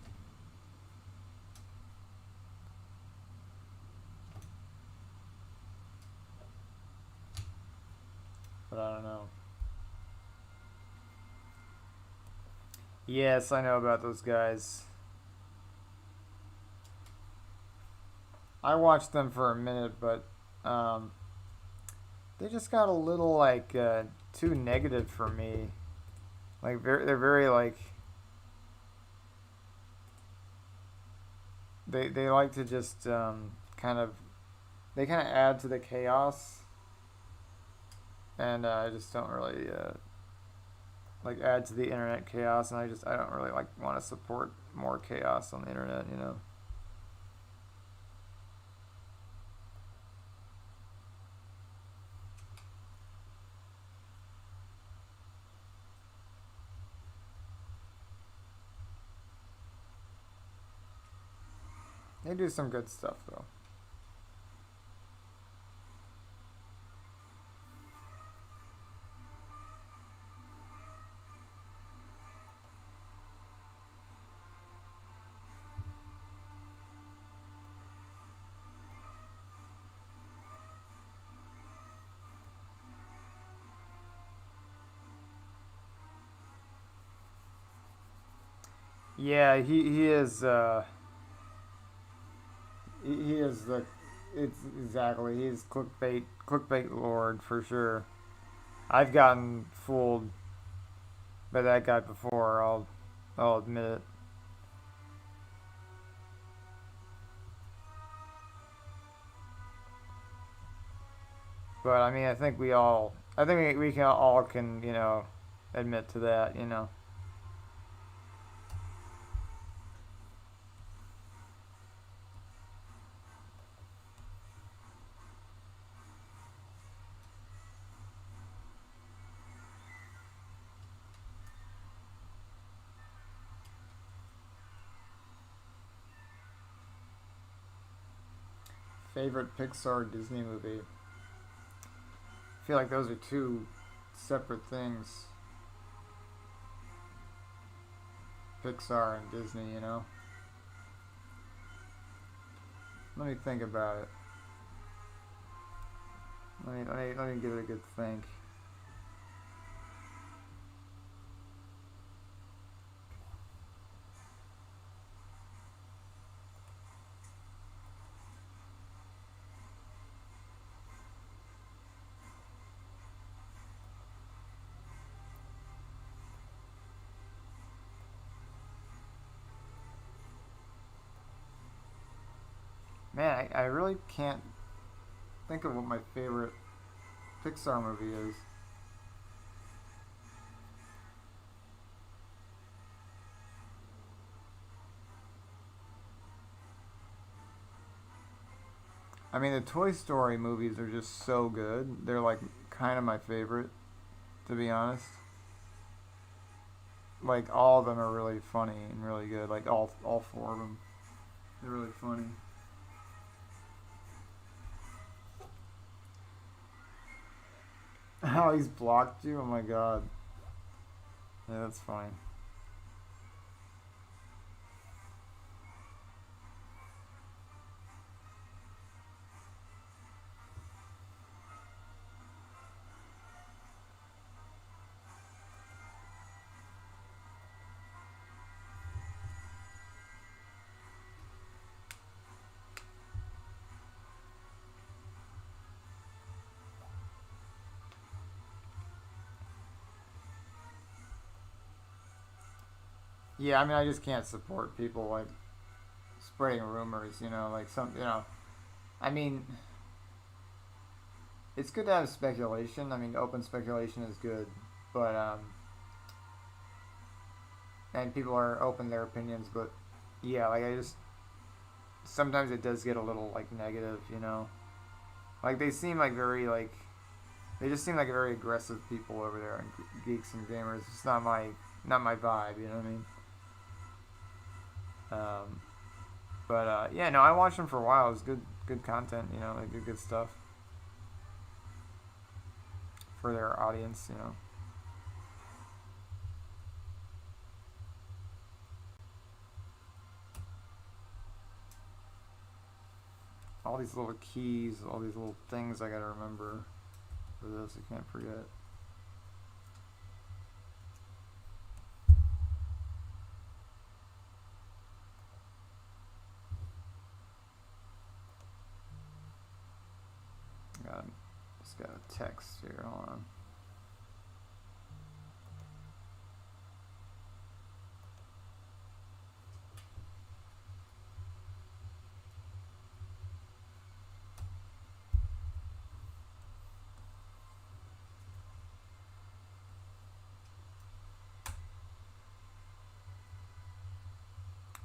but I don't know. Yes, I know about those guys. I watched them for a minute, but um, they just got a little like too negative for me. Like they're very like they like to just kind of they kind of add to the chaos, and I just don't really like add to the internet chaos, and I don't really like want to support more chaos on the internet. You know, they do some good stuff though. Yeah, he is he is the it's exactly he's clickbait lord for sure. I've gotten fooled by that guy before. I'll admit it. But I mean, I think we can all can admit to that. You know, favorite Pixar Disney movie. I feel like those are two separate things. Pixar and Disney. You know. Let me think about it. Let me give it a good think. Man, I really can't think of what my favorite Pixar movie is. I mean, the Toy Story movies are just so good. They're like kind of my favorite, to be honest. Like all of them are really funny and really good. Like all four of them, they're really funny. How he's blocked you? Oh my god. Yeah, that's funny. Yeah, I mean, I just can't support people like spreading rumors. Like some. I mean, it's good to have speculation. I mean, open speculation is good, but and people are open to their opinions. But yeah, like I just sometimes it does get a little like negative. Like they seem like very like they just seem like very aggressive people over there, and geeks and gamers. It's not my vibe. You know what I mean? Um, but yeah, no, I watched them for a while. It was good content. Like good stuff for their audience. All these little keys, all these little things I gotta remember for this. I can't forget. Just got a text here. Hold on.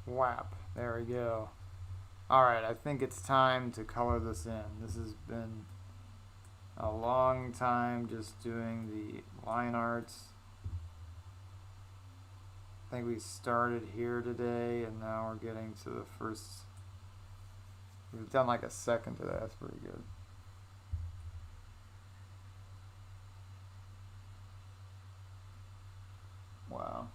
WAP. There we go. Alright, I think it's time to color this in. This has been a long time just doing the line arts. I think we started here today, and now we're getting to the first. We've done like a second today. That's pretty good. Wow.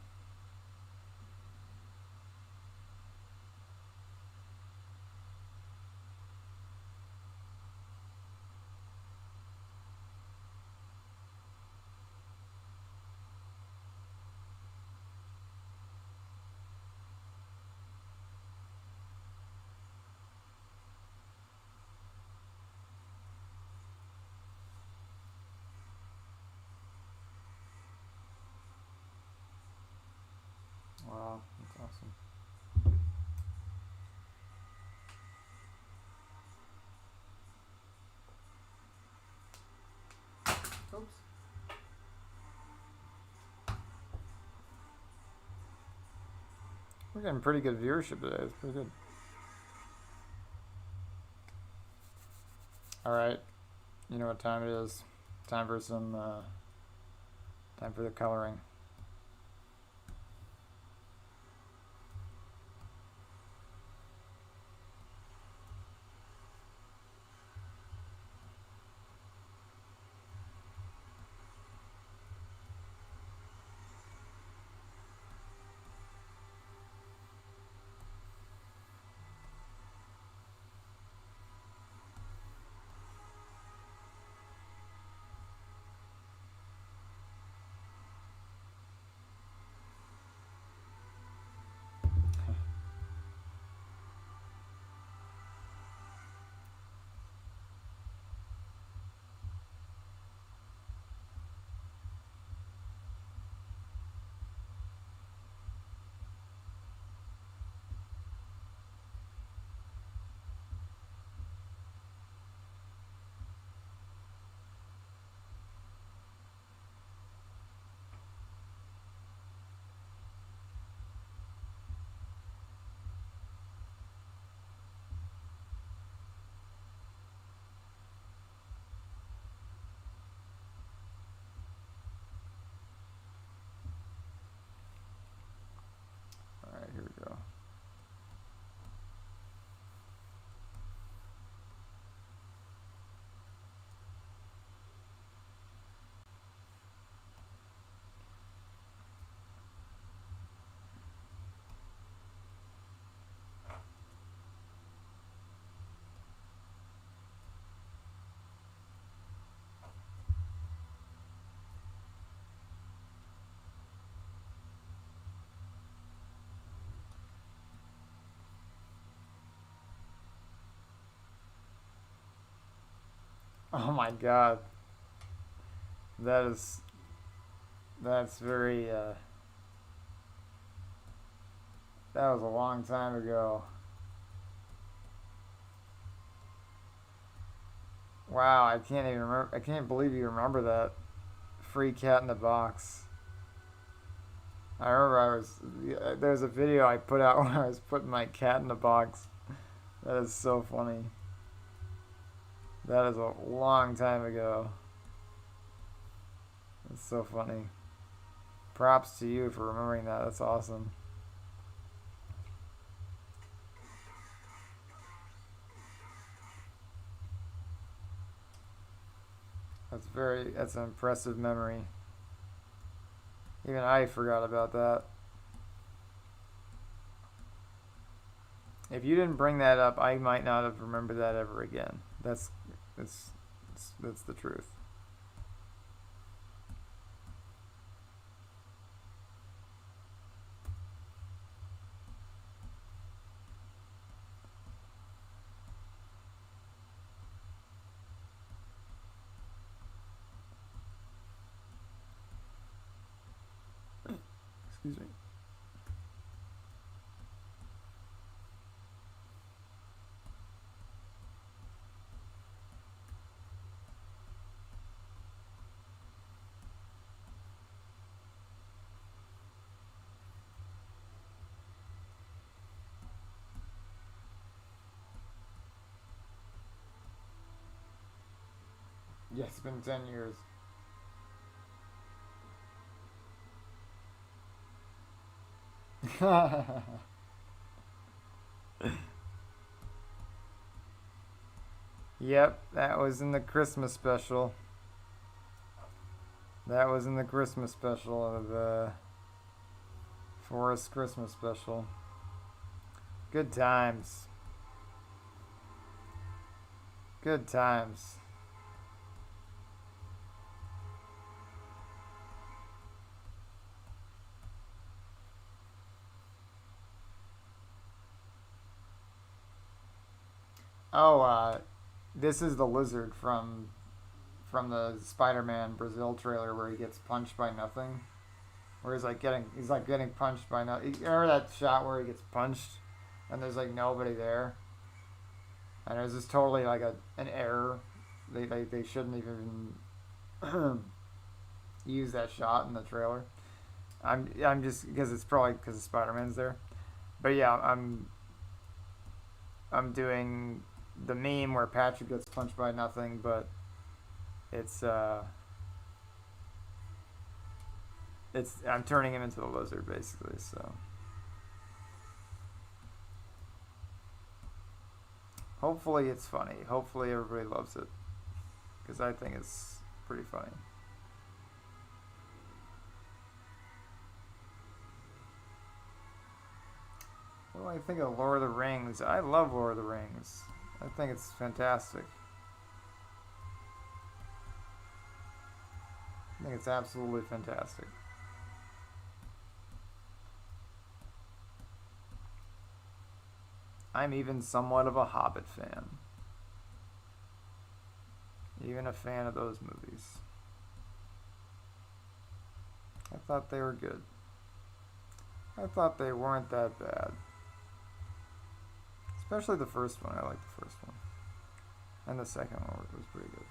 Wow, that's awesome. Oops. We're getting pretty good viewership today. It's pretty good. All right, you know what time it is. Time for time for the coloring. Oh my god. That is. That's very. That was a long time ago. Wow, I can't even remember. I can't believe you remember that. Free Cat in the Box. I remember there was a video I put out when I was putting my cat in the box. That is so funny. That is a long time ago. That's so funny. Props to you for remembering that. That's awesome. That's an impressive memory. Even I forgot about that. If you didn't bring that up, I might not have remembered that ever again. That's that's the truth. Excuse me. Yeah, it's been 10 years. Yep, that was in the Christmas special. That was in the Christmas special of Forest Christmas special. Good times. Good times. Oh, this is the lizard from the Spider-Man Brazil trailer where he gets punched by nothing. Where he's like getting punched by nothing. You remember that shot where he gets punched and there's like nobody there, and it was just totally like an error. They shouldn't even use that shot in the trailer. I'm just because it's probably because Spider-Man's there. But yeah, I'm doing the meme where Patrick gets punched by nothing, but it's I'm turning him into a lizard basically. So hopefully it's funny. Hopefully everybody loves it because I think it's pretty funny. What do I think of Lord of the Rings? I love Lord of the Rings. I think it's fantastic. I think it's absolutely fantastic. I'm even somewhat of a Hobbit fan. Even a fan of those movies. I thought they were good. I thought they weren't that bad. Especially the first one. I liked the first one. And the second one was pretty good.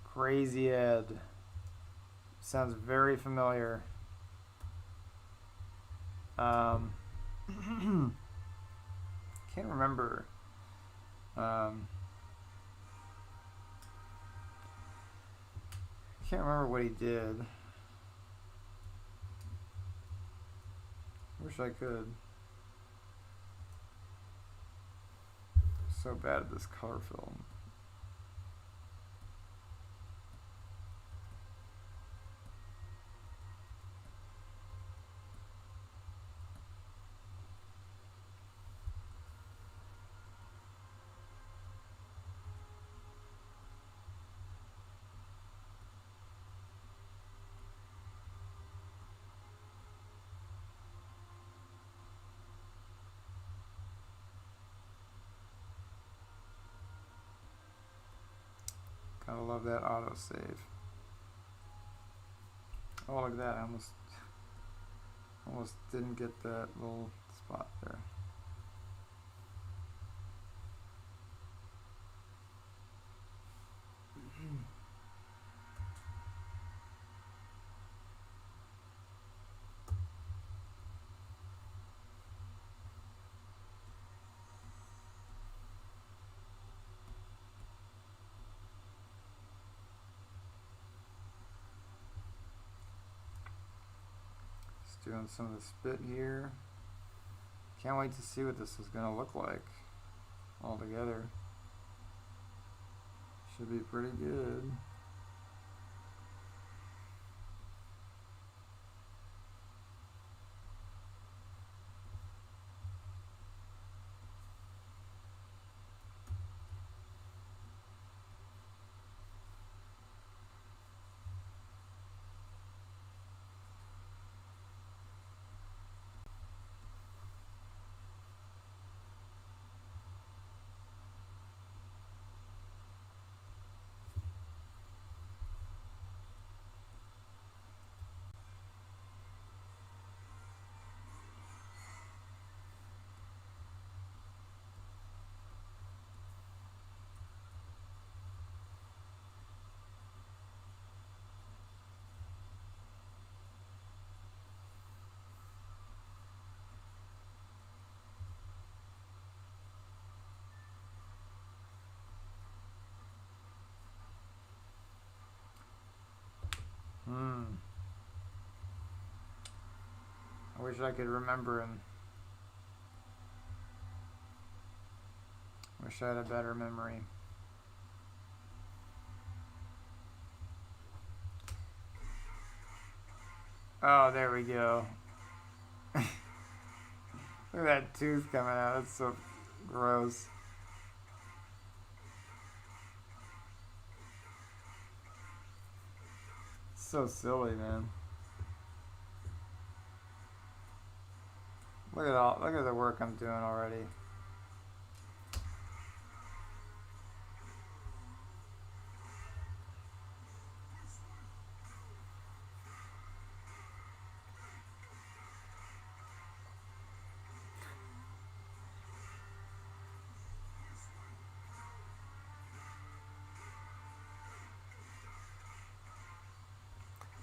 Crazy Ed. Sounds very familiar. Can't remember. Can't remember what he did. Wish I could. So bad at this color film. I love that autosave. Oh, look at that. I almost didn't get that little spot there. Just doing some of the spit here. Can't wait to see what this is going to look like all together. Should be pretty good. I wish I could remember and wish I had a better memory. Oh, there we go. Look at that tooth coming out. That's so gross. So silly, man. Look at the work I'm doing already.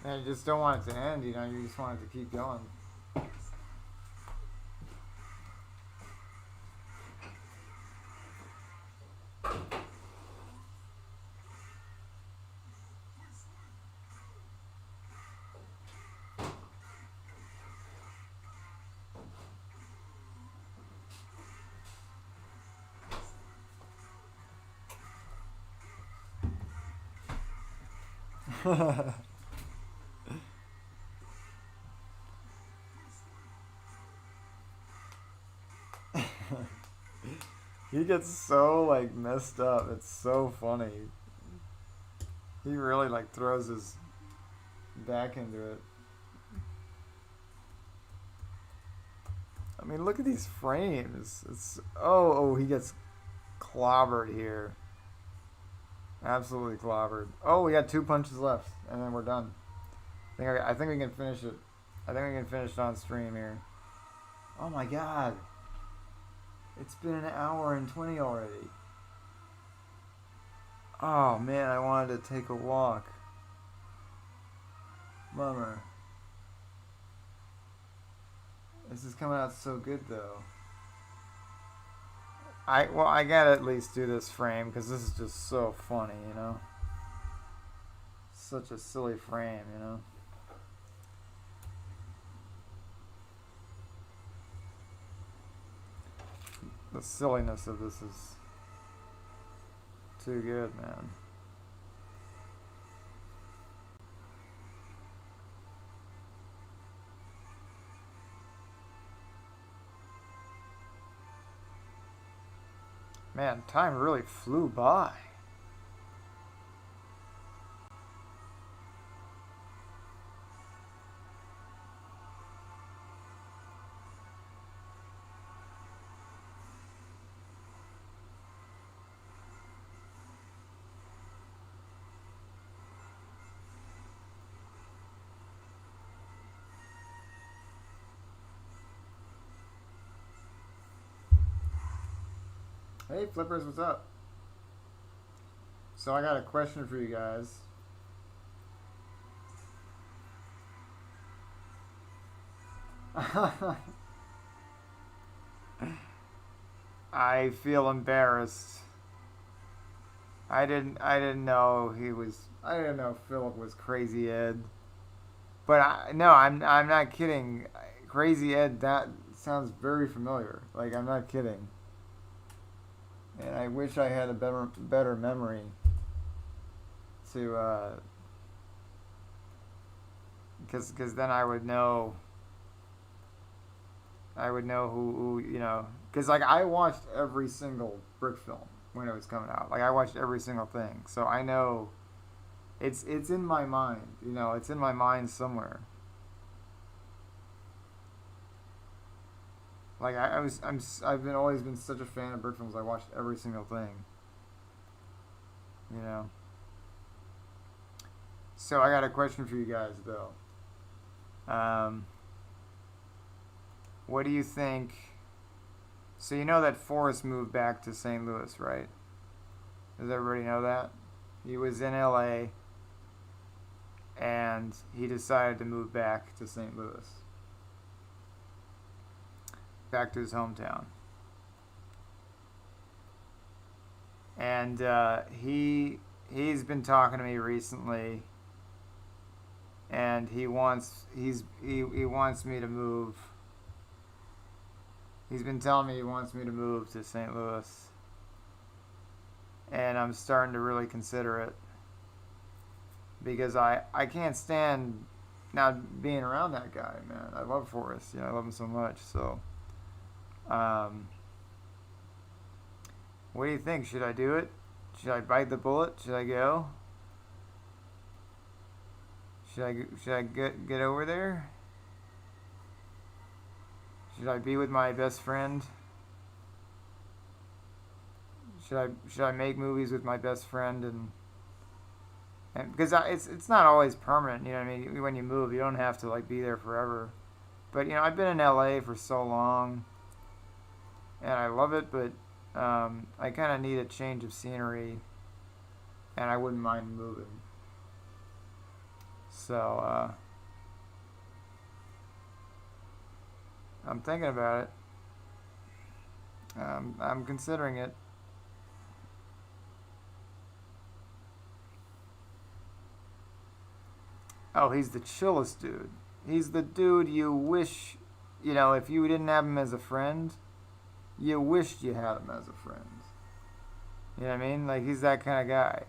And you just don't want it to end, you know, you just want it to keep going. He gets so like messed up. It's so funny. He really like throws his back into it. I mean, look at these frames. It's oh, he gets clobbered here. Absolutely clobbered. Oh, we got 2 punches left, and then we're done. I think we can finish it. I think we can finish it on stream here. Oh my god. It's been an hour and 20 already. Oh man, I wanted to take a walk. Bummer. This is coming out so good though. I gotta at least do this frame because this is just so funny, you know. Such a silly frame, you know. The silliness of this is too good, man. Man, time really flew by. Hey, Flippers, what's up? So I got a question for you guys. I feel embarrassed. I didn't know he was. I didn't know Philip was Crazy Ed. But no, I'm not kidding. Crazy Ed. That sounds very familiar. Like I'm not kidding. And I wish I had a better memory to, because then I would know who because like I watched every single Brick film when it was coming out. Like I watched every single thing, so I know it's in my mind. It's in my mind somewhere. Like I've been always been such a fan of Brick films. I watched every single thing. You know. So I got a question for you guys though. Um, what do you think? So you know that Forrest moved back to St. Louis, right? Does everybody know that? He was in LA and he decided to move back to St. Louis, back to his hometown. And he's been talking to me recently, and he wants me to move. He's been telling me he wants me to move to St. Louis, and I'm starting to really consider it because I can't stand now being around that guy, man. I love Forrest, I love him so much. So, um, what do you think? Should I do it? Should I bite the bullet? Should I go? Should I get over there? Should I be with my best friend? Should I make movies with my best friend and because it's not always permanent, you know what I mean? When you move, you don't have to like be there forever. But I've been in LA for so long, and I love it, but I kind of need a change of scenery, and I wouldn't mind moving. So I'm thinking about it. I'm considering it. Oh, he's the chillest dude. He's the dude you wish, if you didn't have him as a friend, you wished you had him as a friend. You know what I mean? Like he's that kind of guy.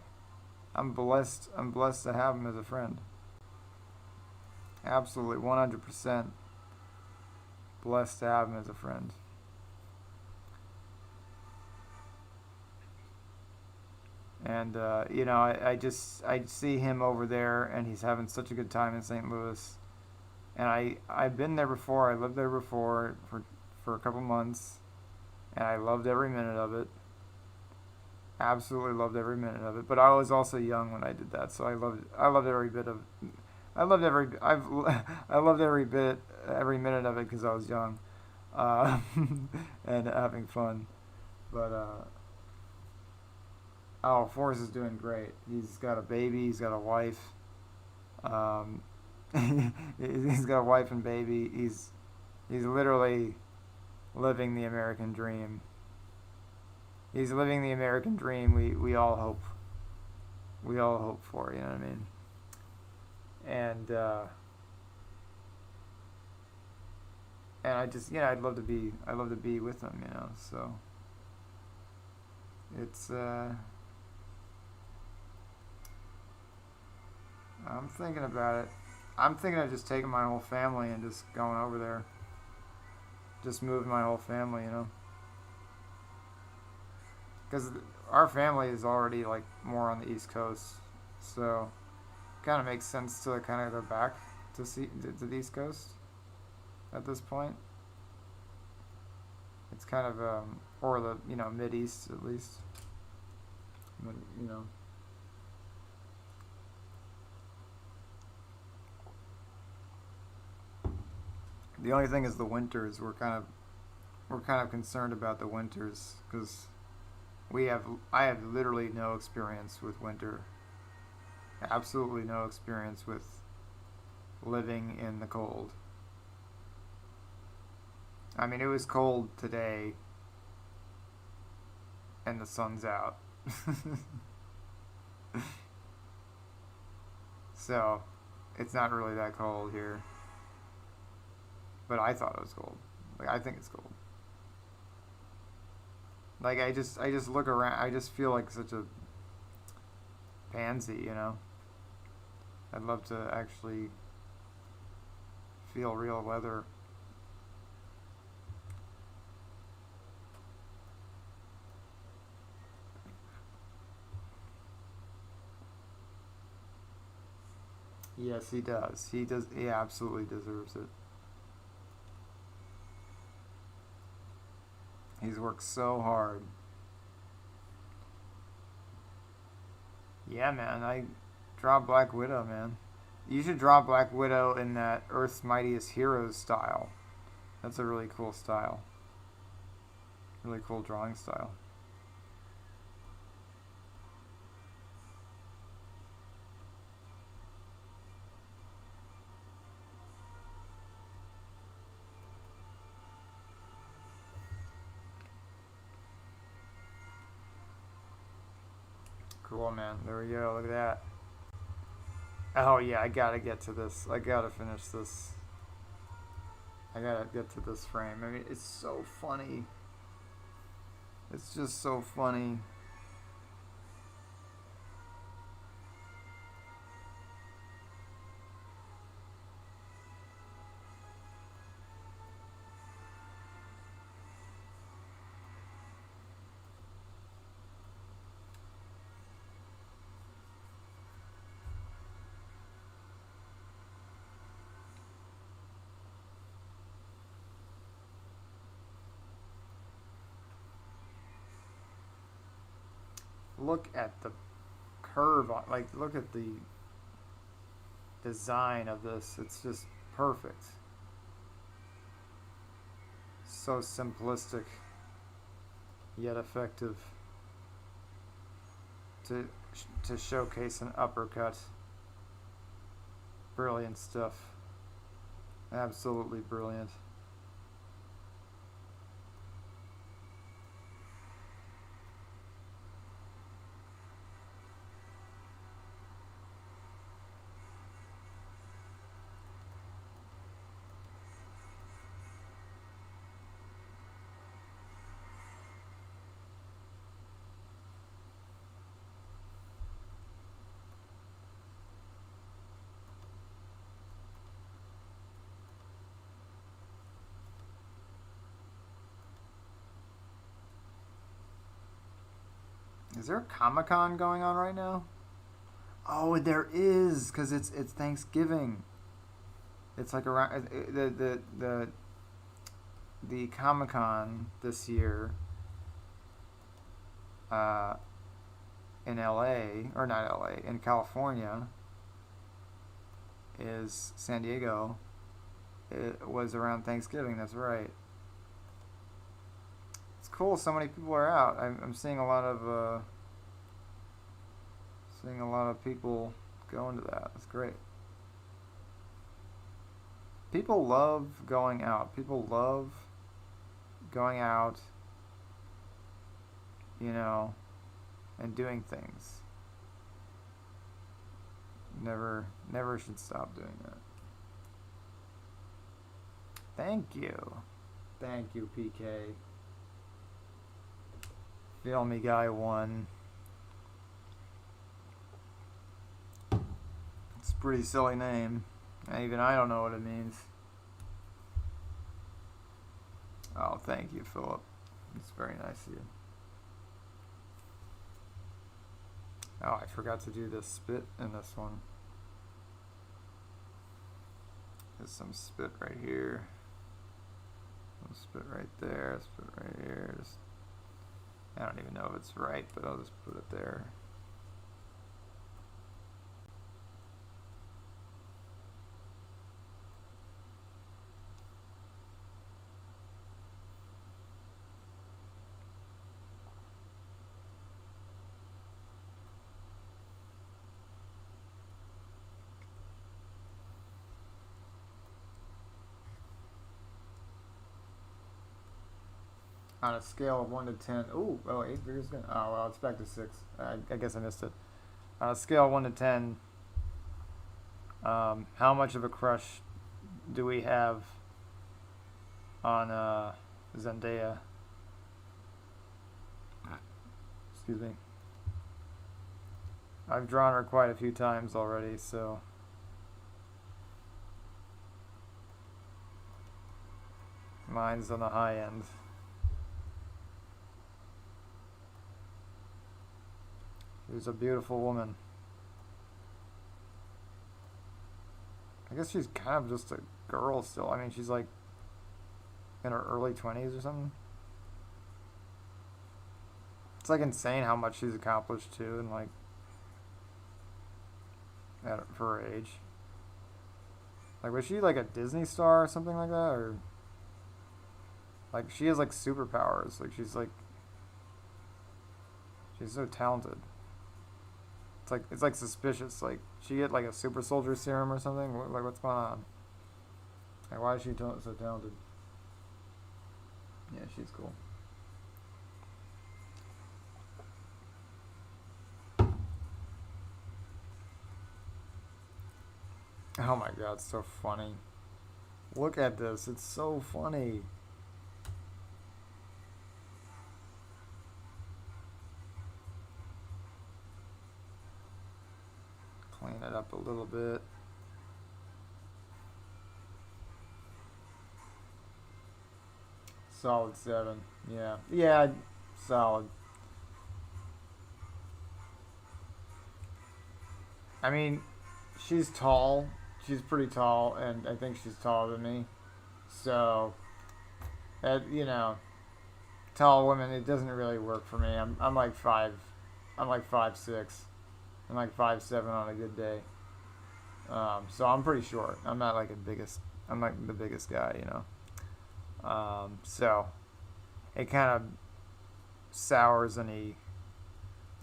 I'm blessed. I'm blessed to have him as a friend. Absolutely, 100% blessed to have him as a friend. And I see him over there, and he's having such a good time in St. Louis. And I've been there before. I lived there before for a couple months, and I loved every minute of it. Absolutely loved every minute of it. But I was also young when I did that, so I loved every bit of. I loved every minute of it because I was young, uh, and having fun. But oh, Forrest is doing great. He's got a baby. He's got a wife. Um, he's got a wife and baby. He's literally living the American dream. He's living the American dream. We all hope for. You know what I mean? And I just I'd love to be with him. So it's I'm thinking about it. I'm thinking of just taking my whole family and just going over there. Just moving my whole family. Because our family is already like more on the East Coast, so it kind of makes sense to kind of go back to the East Coast at this point. It's kind of or the Mid East at least. But, the only thing is the winters. We're kind of concerned about the winters because I have literally no experience with winter. Absolutely no experience with living in the cold. I mean, it was cold today and the sun's out. So, it's not really that cold here. But I thought it was cold. Like, I think it's cold. Like, I just look around. I just feel like such a pansy, you know? I'd love to actually feel real weather. Yes, he does. He does. He absolutely deserves it. He's worked so hard. Yeah, man. I draw Black Widow, man. You should draw Black Widow in that Earth's Mightiest Heroes style. That's a really cool style. Really cool drawing style. Cool, man. There we go. Look at that. Oh, yeah. I gotta get to this. I gotta finish this. I gotta get to this frame. I mean, it's so funny. It's just so funny. Look at the curve on, like, look at the design of this. It's just perfect. So simplistic, yet effective to to showcase an uppercut. Brilliant stuff. Absolutely brilliant. Is there a Comic-Con going on right now? Oh, there is, because it's Thanksgiving. It's like around the Comic-Con this year uh, in LA, or not LA, in California, is San Diego. It was around Thanksgiving, that's right. It's cool, so many people are out. I'm seeing a lot of people going to that. It's great. People love going out. People love going out, you know, and doing things. Never should stop doing that. Thank you. Thank you, PK. Feel Me Guy 1. It's a pretty silly name. Even I don't know what it means. Oh, thank you, Philip. It's very nice of you. Oh, I forgot to do this spit in this one. There's some spit right here. Some spit right there. Spit right here. I don't even know if it's right, but I'll just put it there. On a scale of 1 to 10. Ooh, oh, 8 figures good. Oh, well, it's back to 6. I guess I missed it. On a scale of 1 to 10, how much of a crush do we have on Zendaya? Excuse me. I've drawn her quite a few times already, so. Mine's on the high end. She's a beautiful woman. I guess she's kind of just a girl still. I mean, she's like in her early 20s or something. It's like insane how much she's accomplished too, and like for her age. Like, was she like a Disney star or something like that, or like she has like superpowers? Like she's so talented. It's like suspicious. Like she get like a super soldier serum or something. Like what's going on? Like why is she so talented? Yeah, she's cool. Oh my god, it's so funny. Look at this. It's so funny. Clean it up a little bit. Solid 7. Yeah. Yeah, solid. I mean, she's tall. She's pretty tall, and I think she's taller than me. So, you know, tall women, it doesn't really work for me. I'm like 5. I'm like 5'6". I'm like 5'7" on a good day. So I'm pretty short. I'm not like I'm like the biggest guy, you know. So it kind of sours a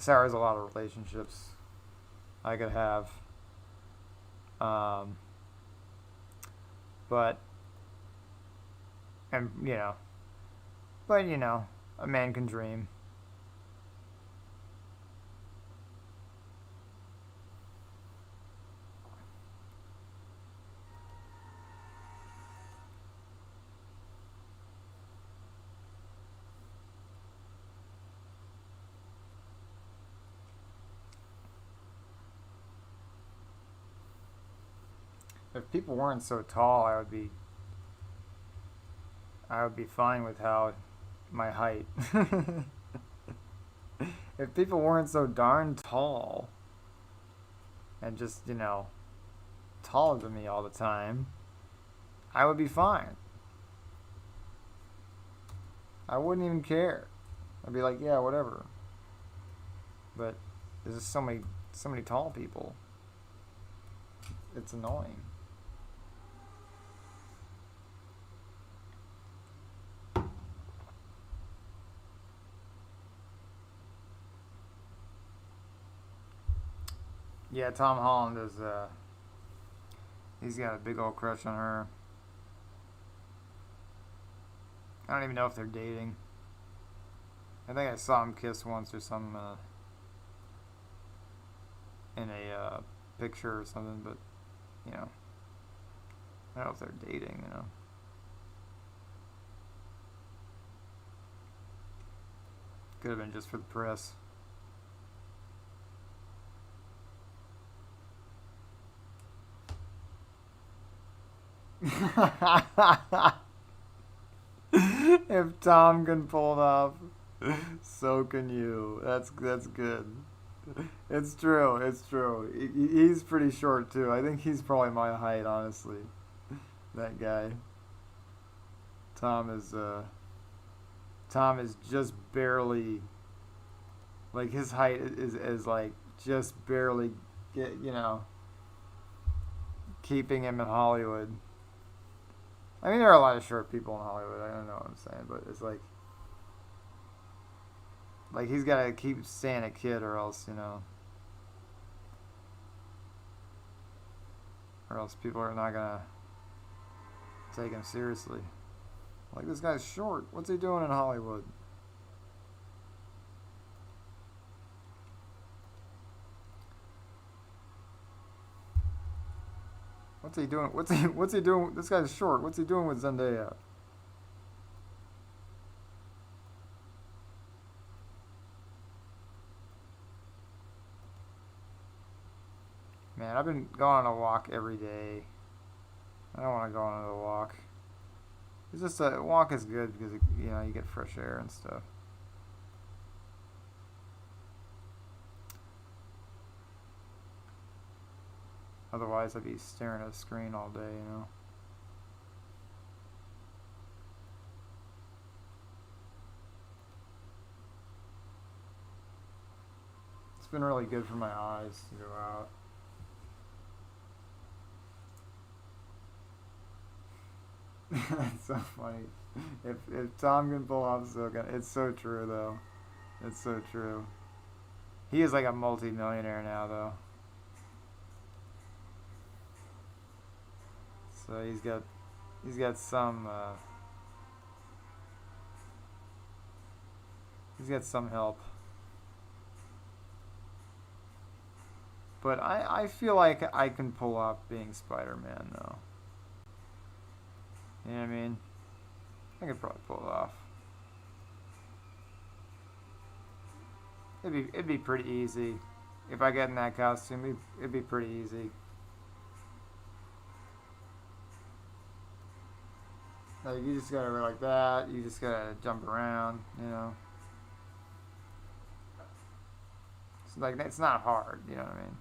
lot of relationships I could have. But and you know, a man can dream. If people weren't so tall, I would be fine with how my height. If people weren't so darn tall and just, taller than me all the time, I would be fine. I wouldn't even care. I'd be like, yeah, whatever. But there's just so many tall people. It's annoying. Yeah, Tom Holland is, he's got a big old crush on her. I don't even know if they're dating. I think I saw him kiss once or something in a picture or something, but, I don't know if they're dating. Could have been just for the press. If Tom can pull it off, so can you. That's good. It's true. It's true. He's pretty short too. I think he's probably my height, honestly. That guy. Tom is just barely, like, his height is like just barely keeping him in Hollywood. I mean, there are a lot of short people in Hollywood. I don't know what I'm saying, but it's like he's got to keep staying a kid, or else people are not gonna take him seriously. Like, this guy's short. What's he doing in Hollywood? What's he doing? What's he doing? This guy's short. What's he doing with Zendaya? Man, I've been going on a walk every day. I don't want to go on another walk. It's just a walk is good because you get fresh air and stuff. Otherwise, I'd be staring at a screen all day. It's been really good for my eyes to go out. It's so funny. If Tom can pull off Silken, it's so true though. It's so true. He is like a multi-millionaire now though. So he's got some help. But I feel like I can pull off being Spider-Man though. You know what I mean? I could probably pull it off. It'd be pretty easy. If I get in that costume, it'd be pretty easy. Like, you just gotta wear like that. You just gotta jump around. It's like, it's not hard. You know what I mean?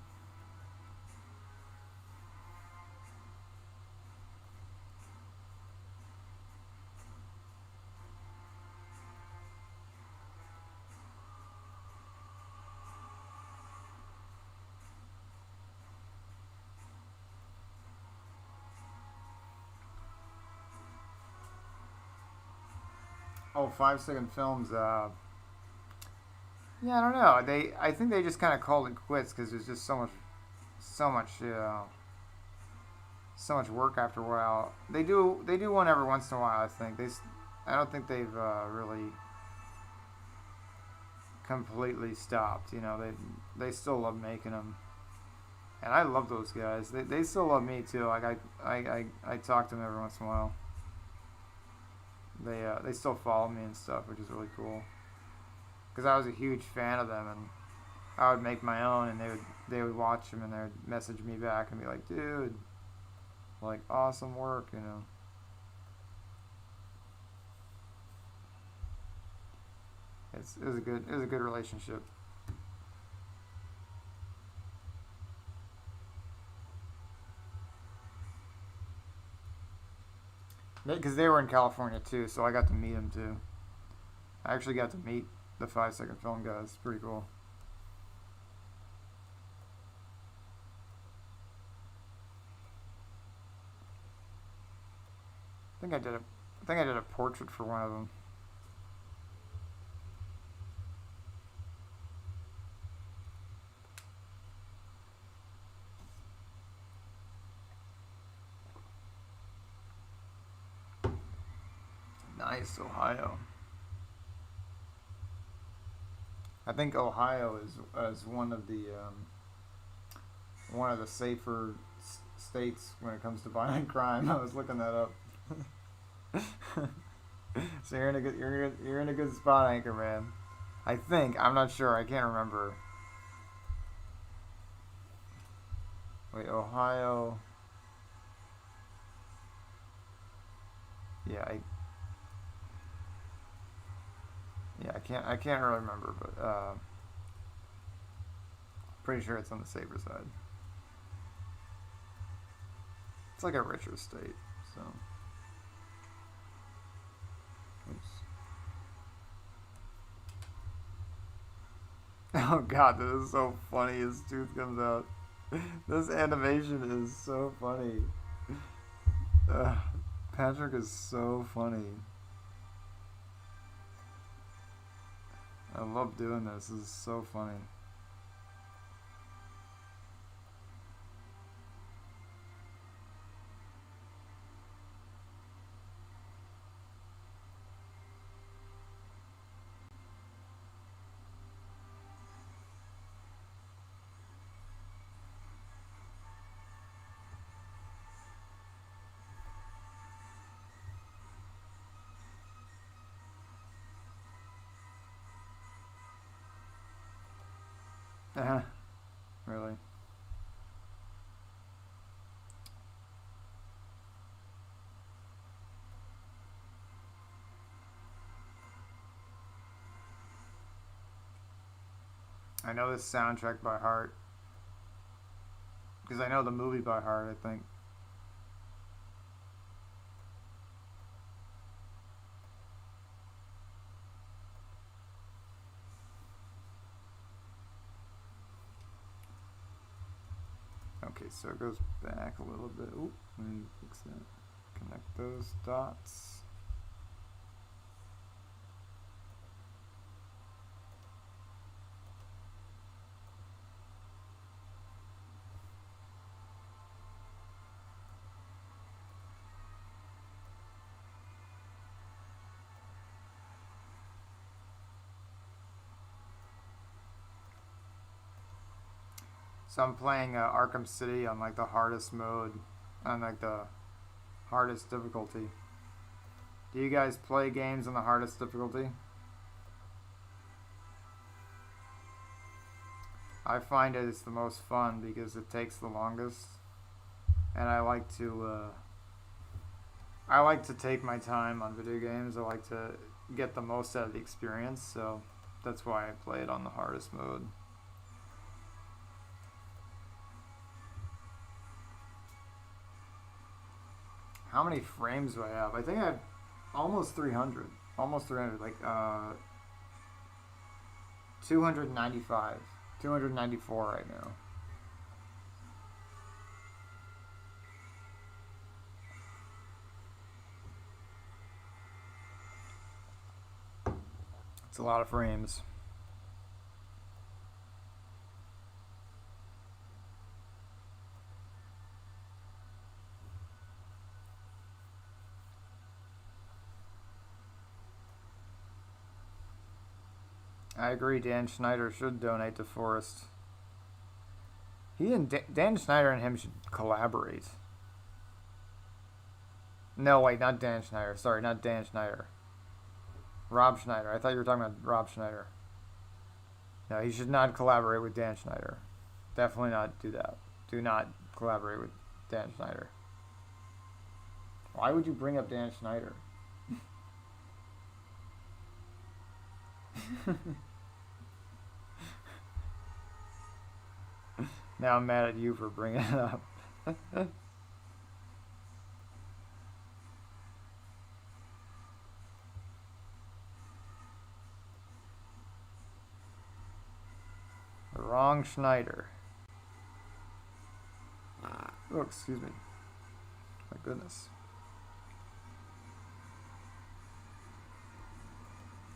Oh, 5 second films. Yeah, I don't know. I think they just kind of called it quits because there's just so much, so much work after a while. They do one every once in a while. I think I don't think they've really completely stopped. They still love making them, and I love those guys. They still love me too. Like I talk to them every once in a while. They still follow me and stuff, which is really cool. Because I was a huge fan of them, and I would make my own, and they would watch them, and they would message me back and be like, "Dude, like, awesome work." It was a good relationship. Because they were in California too, so I got to meet them too. I actually got to meet the 5 second film guys. It's pretty cool. I think I did a portrait for one of them. Nice, Ohio. I think Ohio is one of the safer states when it comes to violent crime. I was looking that up. So you're in a good spot, Anchorman. I think I'm not sure. I can't remember. Wait, Ohio. Yeah, I can't really remember, but pretty sure it's on the safer side. It's like a richer state, so. Oops. Oh god, this is so funny. His tooth comes out. This animation is so funny. Uh, Patrick is so funny. I love doing this. This is so funny. Really? I know this soundtrack by heart. Because I know the movie by heart, I think. Okay, so it goes back a little bit. Oop, let me fix that. Connect those dots. So I'm playing Arkham City on like the hardest mode, on like the hardest difficulty. Do you guys play games on the hardest difficulty? I find it is the most fun because it takes the longest, and I like to take my time on video games. I like to get the most out of the experience, so that's why I play it on the hardest mode. How many frames do I have? I think I have almost 300. Almost 300. Like, 295. 294 right now. It's a lot of frames. I agree. Dan Schneider should donate to Forrest. He and Dan Schneider and him should collaborate. No, wait, not Dan Schneider. Sorry, not Dan Schneider. Rob Schneider. I thought you were talking about Rob Schneider. No, he should not collaborate with Dan Schneider. Definitely not do that. Do not collaborate with Dan Schneider. Why would you bring up Dan Schneider? Now I'm mad at you for bringing it up. The wrong Schneider. Oh, excuse me. My goodness.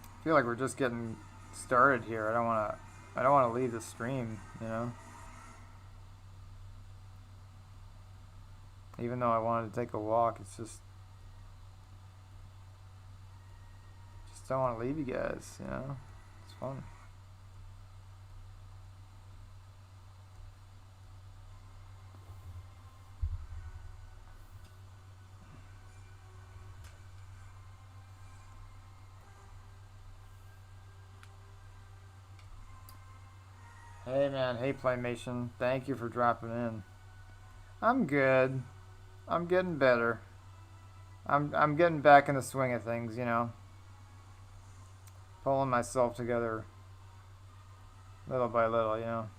I feel like we're just getting started here. I don't wanna leave the stream, you know? Even though I wanted to take a walk, it's just don't want to leave you guys, you know? It's fun. Hey man, hey Playmation, thank you for dropping in. I'm good. I'm getting better. I'm getting back in the swing of things, you know. Pulling myself together little by little, you know.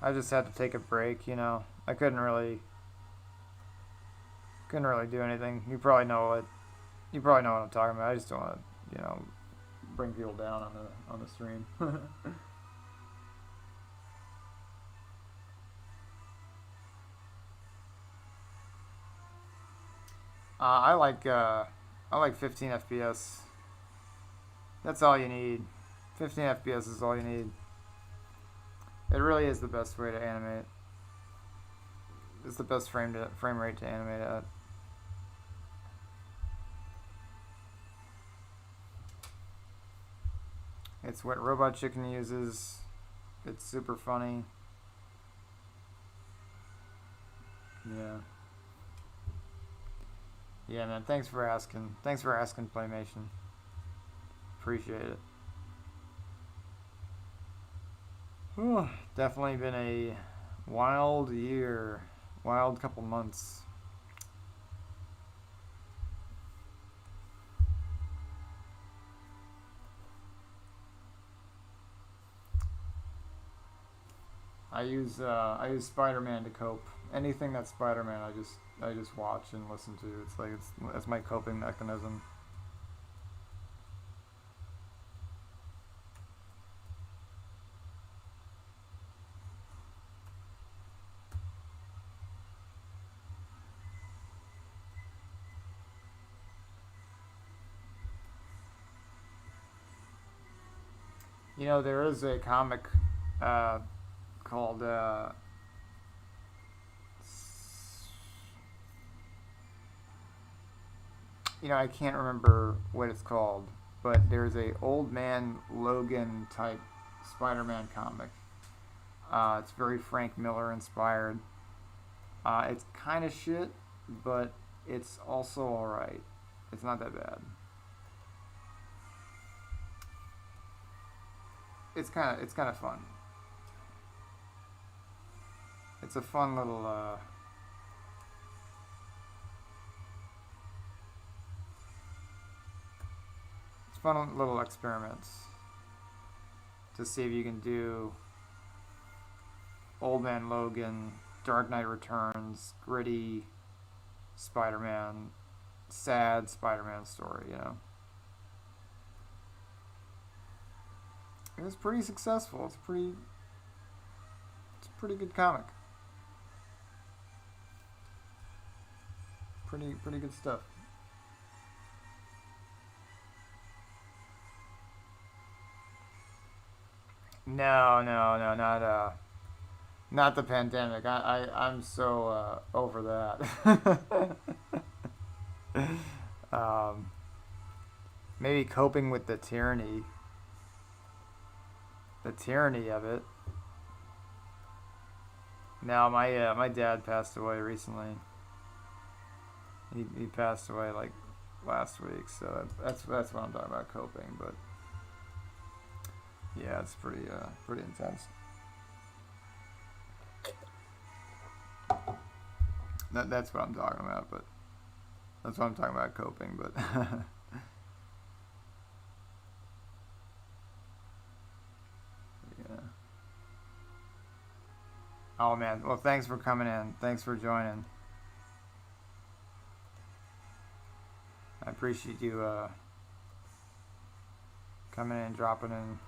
I just had to take a break, you know. I couldn't really do anything. You probably know what I'm talking about. I just don't want to, you know, bring people down on the stream. I like 15 FPS. That's all you need. 15 FPS is all you need. It really is the best way to animate. It's the best frame rate to animate at. It's what Robot Chicken uses. It's super funny. Yeah. Yeah, man. Thanks for asking. Thanks for asking, Playmation. Appreciate it. Whew, definitely been a wild year, wild couple months. I use Spider-Man to cope. Anything that's Spider-Man, I just watch and listen to. It's like that's my coping mechanism. You know, there is a comic uh, called I can't remember what it's called, but there's a old man Logan type Spider-Man comic. It's very Frank Miller inspired. It's kind of shit, but it's also all right. It's not that bad. It's kind of fun. It's a fun little it's fun little experiments to see if you can do Old Man Logan, Dark Knight Returns, gritty Spider-Man, sad Spider-Man story. It was pretty successful. It's a pretty good comic. Pretty good stuff. No, no, no, not the pandemic. I'm so over that. um, Maybe coping with the tyranny of it. Now my dad passed away recently. He passed away like last week, so that's what I'm talking about coping. But yeah, it's pretty intense. That's what I'm talking about. But that's what I'm talking about coping. But yeah. Oh man. Well, thanks for coming in. Thanks for joining. I appreciate you coming in and dropping in.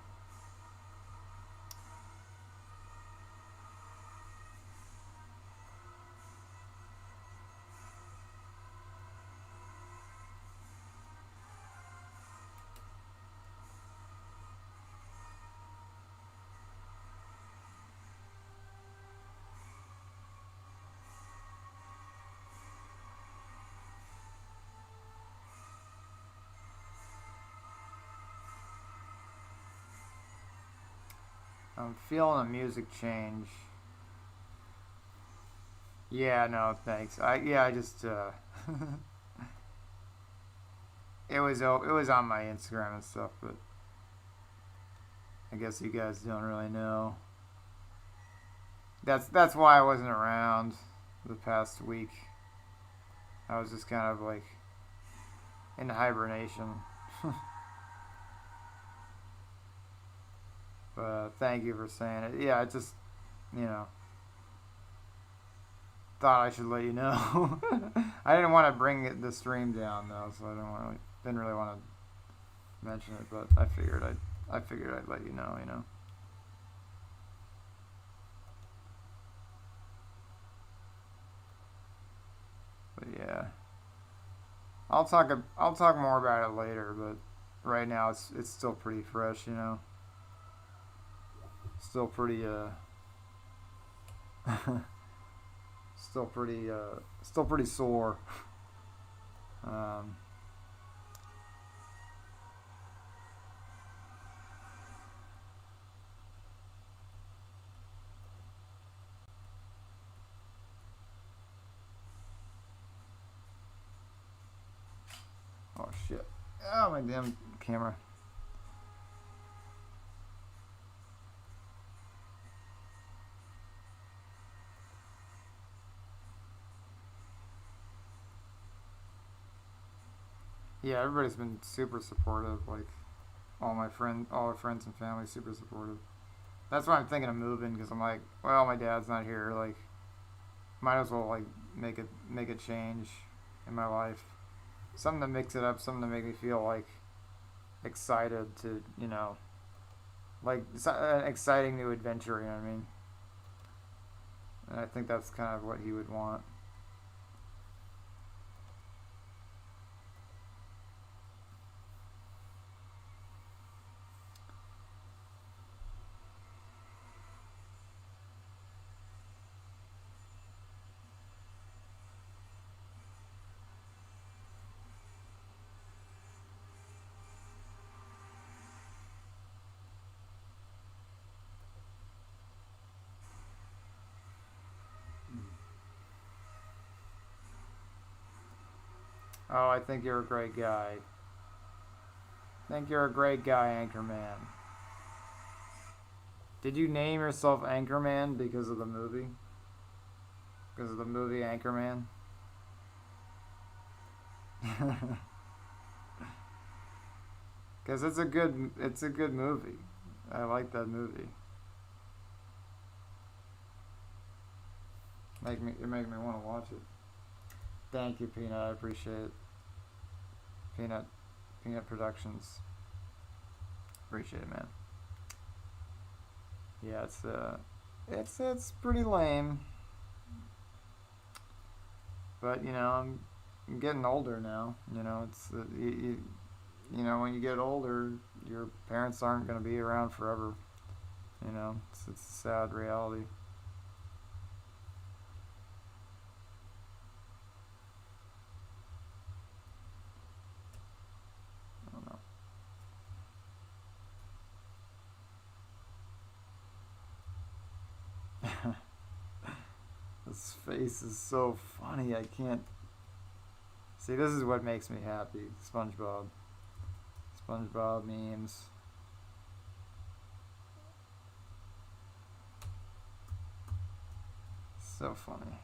I'm feeling a music change. Yeah, no, thanks. I just it was on my Instagram and stuff, but I guess you guys don't really know. That's why I wasn't around the past week. I was just kind of like in hibernation. But thank you for saying it. Yeah, I just you know thought I should let you know. I didn't want to bring the stream down though, so didn't really want to mention it. But I figured I'd let you know. But yeah, I'll talk more about it later. But right now it's still pretty fresh. Still pretty still pretty sore. Um, Oh, my damn camera. Yeah, everybody's been super supportive. Like all our friends and family, super supportive. That's why I'm thinking of moving because I'm like, well, my dad's not here. Like, might as well like make a change in my life. Something to mix it up. Something to make me feel like excited to like an exciting new adventure. You know what I mean? And I think that's kind of what he would want. Oh, I think you're a great guy. I think you're a great guy, Anchorman. Did you name yourself Anchorman because of the movie? Because of the movie Anchorman? Because it's a good movie. I like that movie. You're making me want to watch it. Thank you, Peanut. I appreciate it. Peanut, Peanut Productions. Appreciate it, man. Yeah, it's pretty lame, but I'm getting older now. It's when you get older, your parents aren't going to be around forever. It's a sad reality. I don't know. This face is so funny. I can't see. This is what makes me happy. SpongeBob memes. So funny.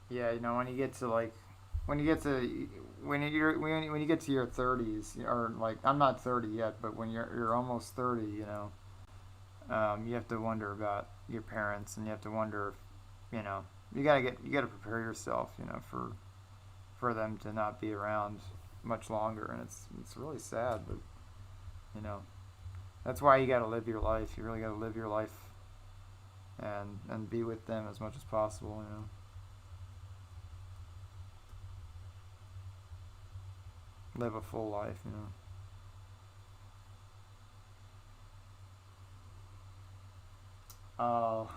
Yeah, when you get to like when you get to when you get to your 30s, or like I'm not 30 yet, but when you're almost 30, you have to wonder about your parents, and you have to wonder if, you gotta prepare yourself, for them to not be around much longer, and it's really sad, but you know that's why you gotta live your life. You really gotta live your life and be with them as much as possible. Live a full life. Oh,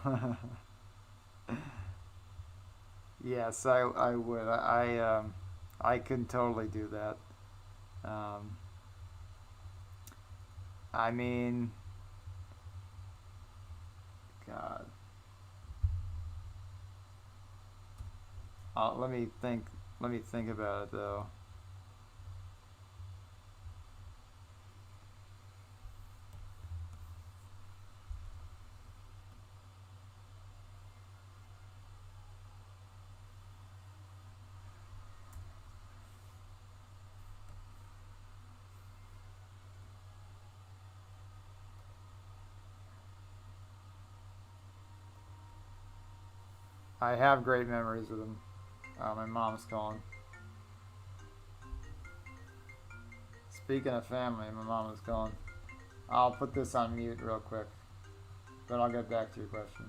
yes, I would. I can totally do that. Um, I mean, God. Let me think. Let me think about it though. I have great memories with him. My mom's calling. speaking of family, my mom is calling. I'll put this on mute real quick, but I'll get back to your question.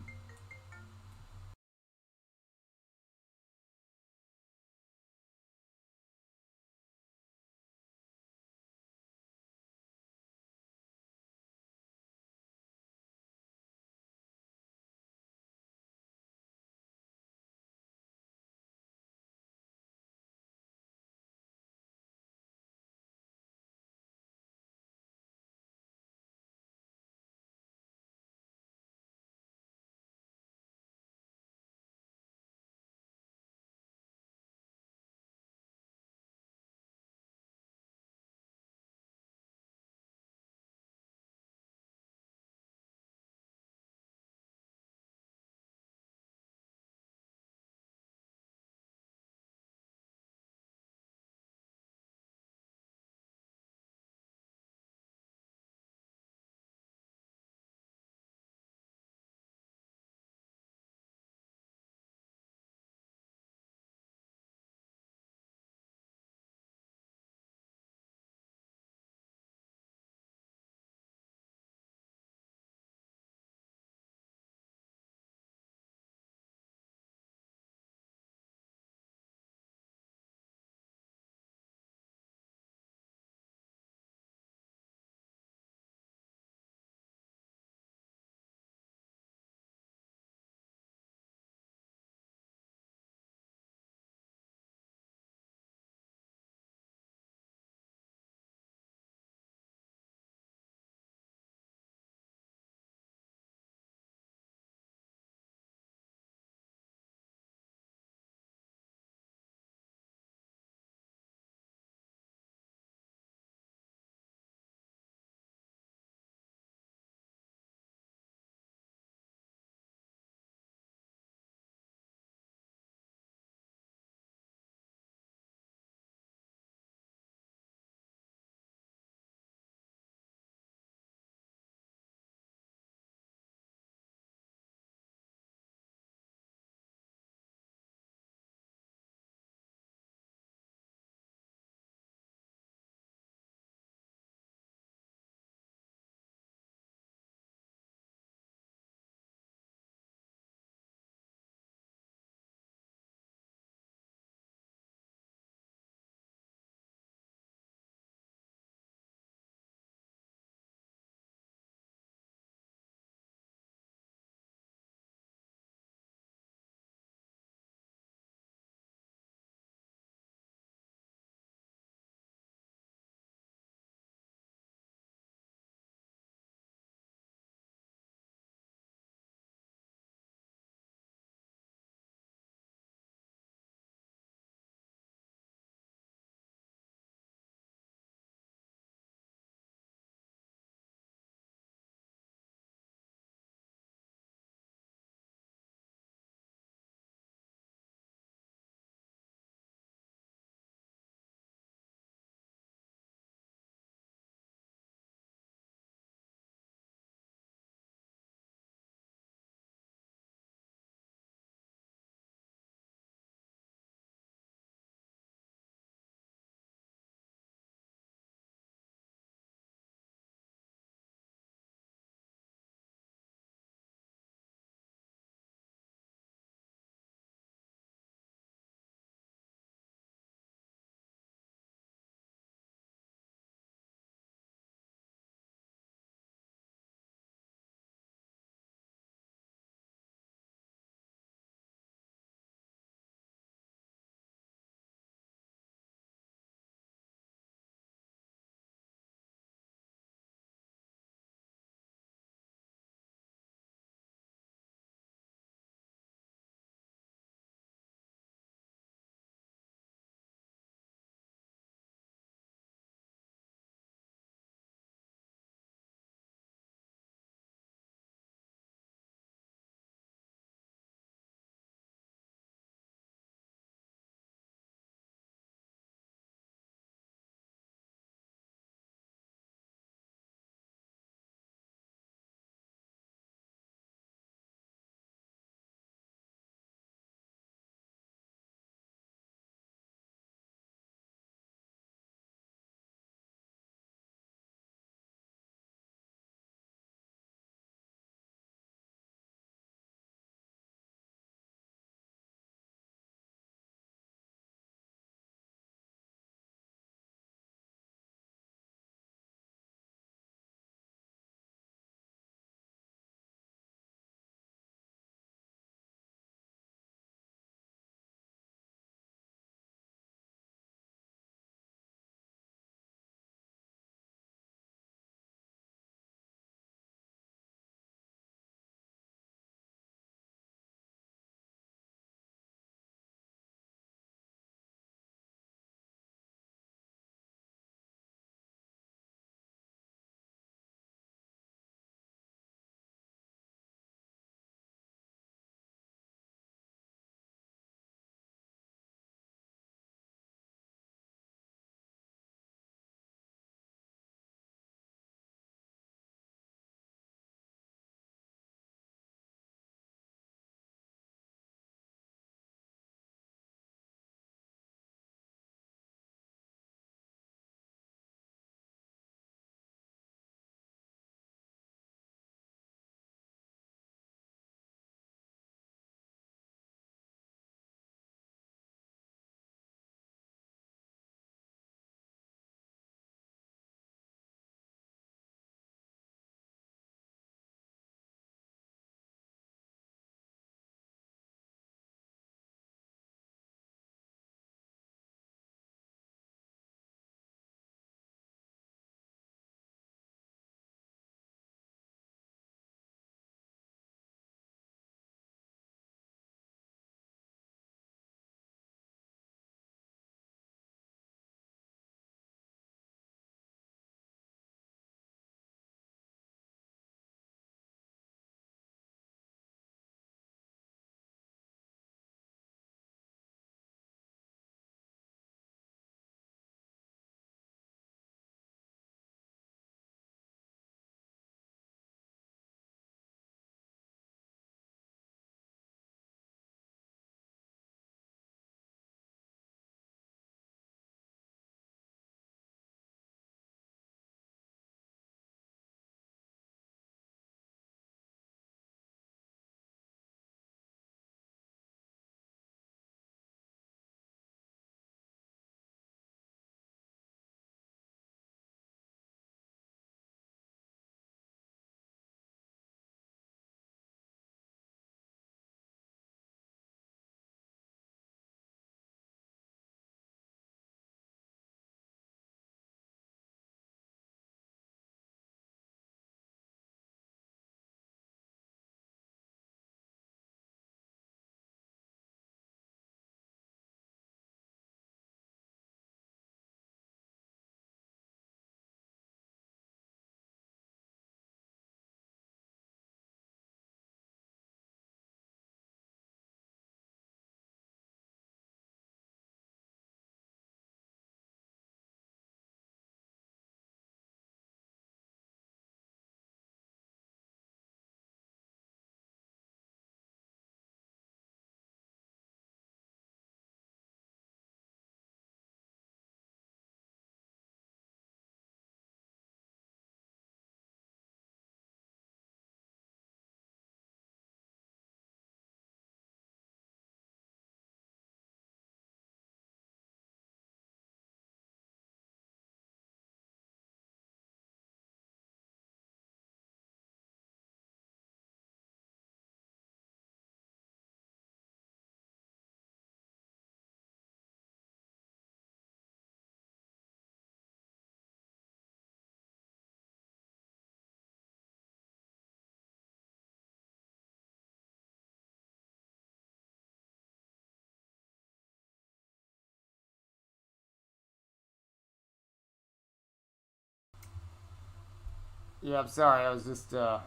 Yeah, I'm sorry. I was just talking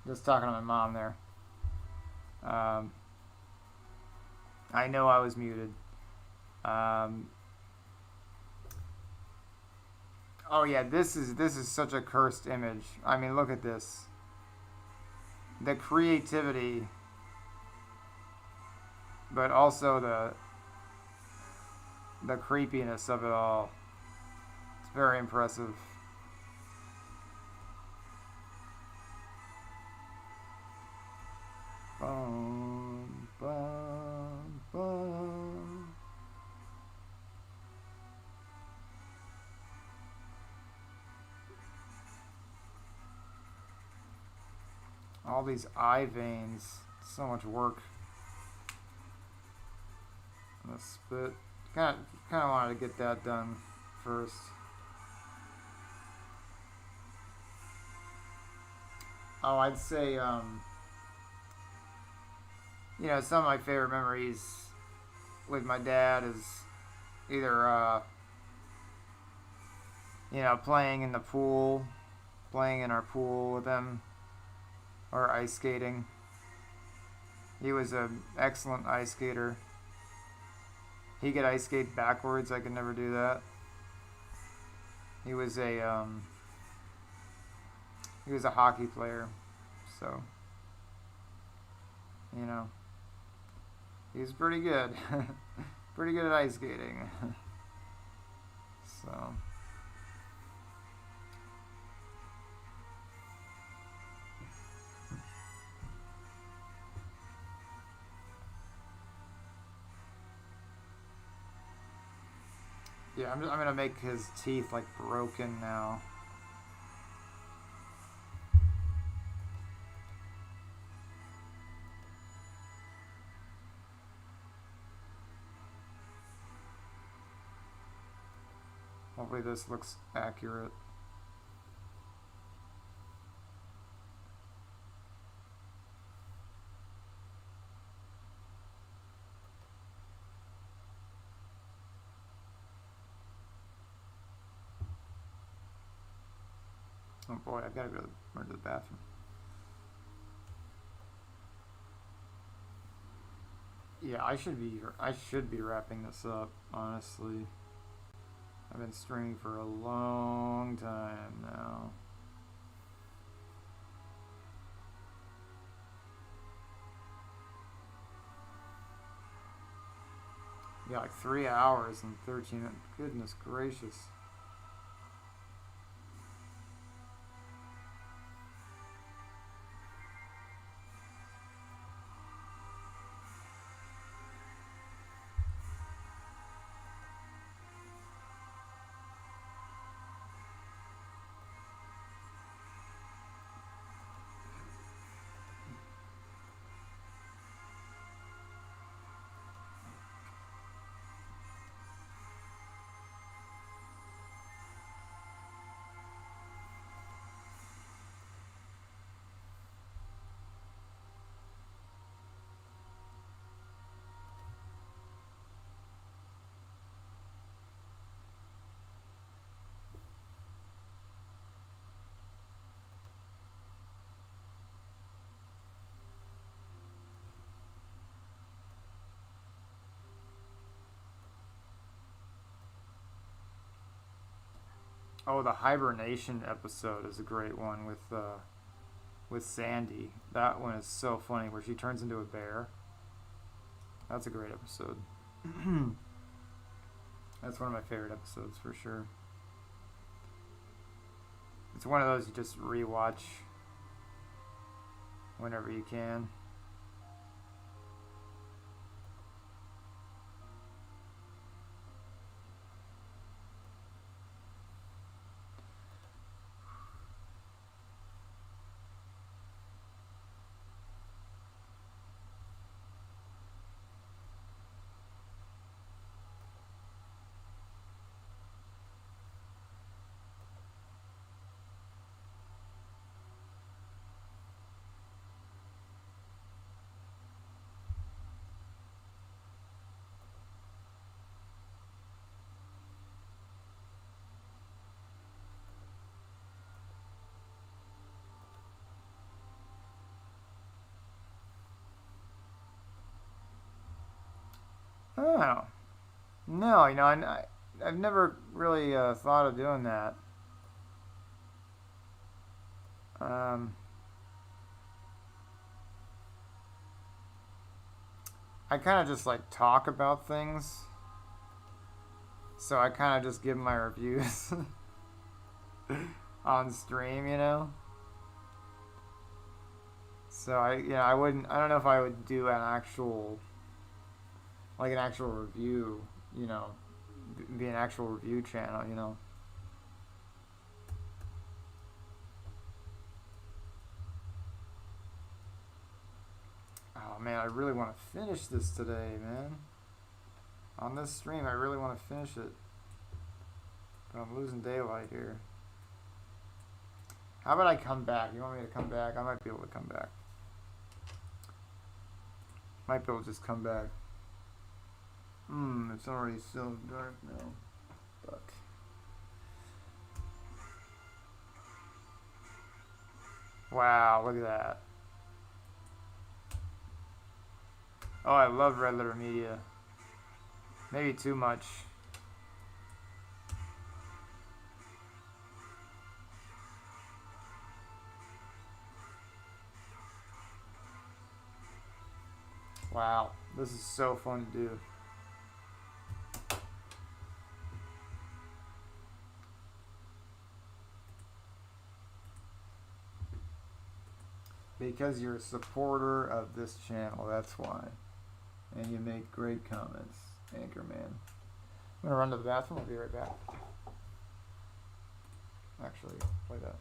to my mom there. Um, I know I was muted. Um, oh yeah, this is such a cursed image. I mean, look at this. The creativity, but also the creepiness of it all. It's very impressive. Bum, bum, bum. All these eye veins. So much work. And the spit. Kind of wanted to get that done first. Oh, I'd say, some of my favorite memories with my dad is either, playing in the pool, playing in our pool with him, or ice skating. He was an excellent ice skater. He could ice skate backwards. I could never do that. He was a hockey player, so you know he's pretty good, pretty good at ice skating. So yeah, I'm gonna make his teeth like broken now. Hopefully this looks accurate. Oh boy, I gotta go to the bathroom. Yeah, I should be wrapping this up, honestly. I've been streaming for a long time now. Yeah, like 3 hours and 13 minutes. Goodness gracious. Oh, the hibernation episode is a great one with Sandy. That one is so funny, where she turns into a bear. That's a great episode. That's one of my favorite episodes for sure. It's one of those you just rewatch whenever you can. Oh. No, you know, I've never really thought of doing that. Um, I kind of just like talk about things, so I kind of just give my reviews on stream, you know. So I wouldn't. I don't know if I would do an actual, like an actual review, you know, be an actual review channel, you know. Oh man, I really want to finish this today, man. On this stream, I really want to finish it. But I'm losing daylight here. How about I come back? You want me to come back? I might be able to come back. Might be able to just come back. It's already so dark now. Fuck. Wow, look at that. Oh, I love Red Letter Media. Maybe too much. Wow, this is so fun to do. Because you're a supporter of this channel, that's why. And you make great comments, Anchorman. I'm gonna run to the bathroom, I'll be right back. Actually, play that.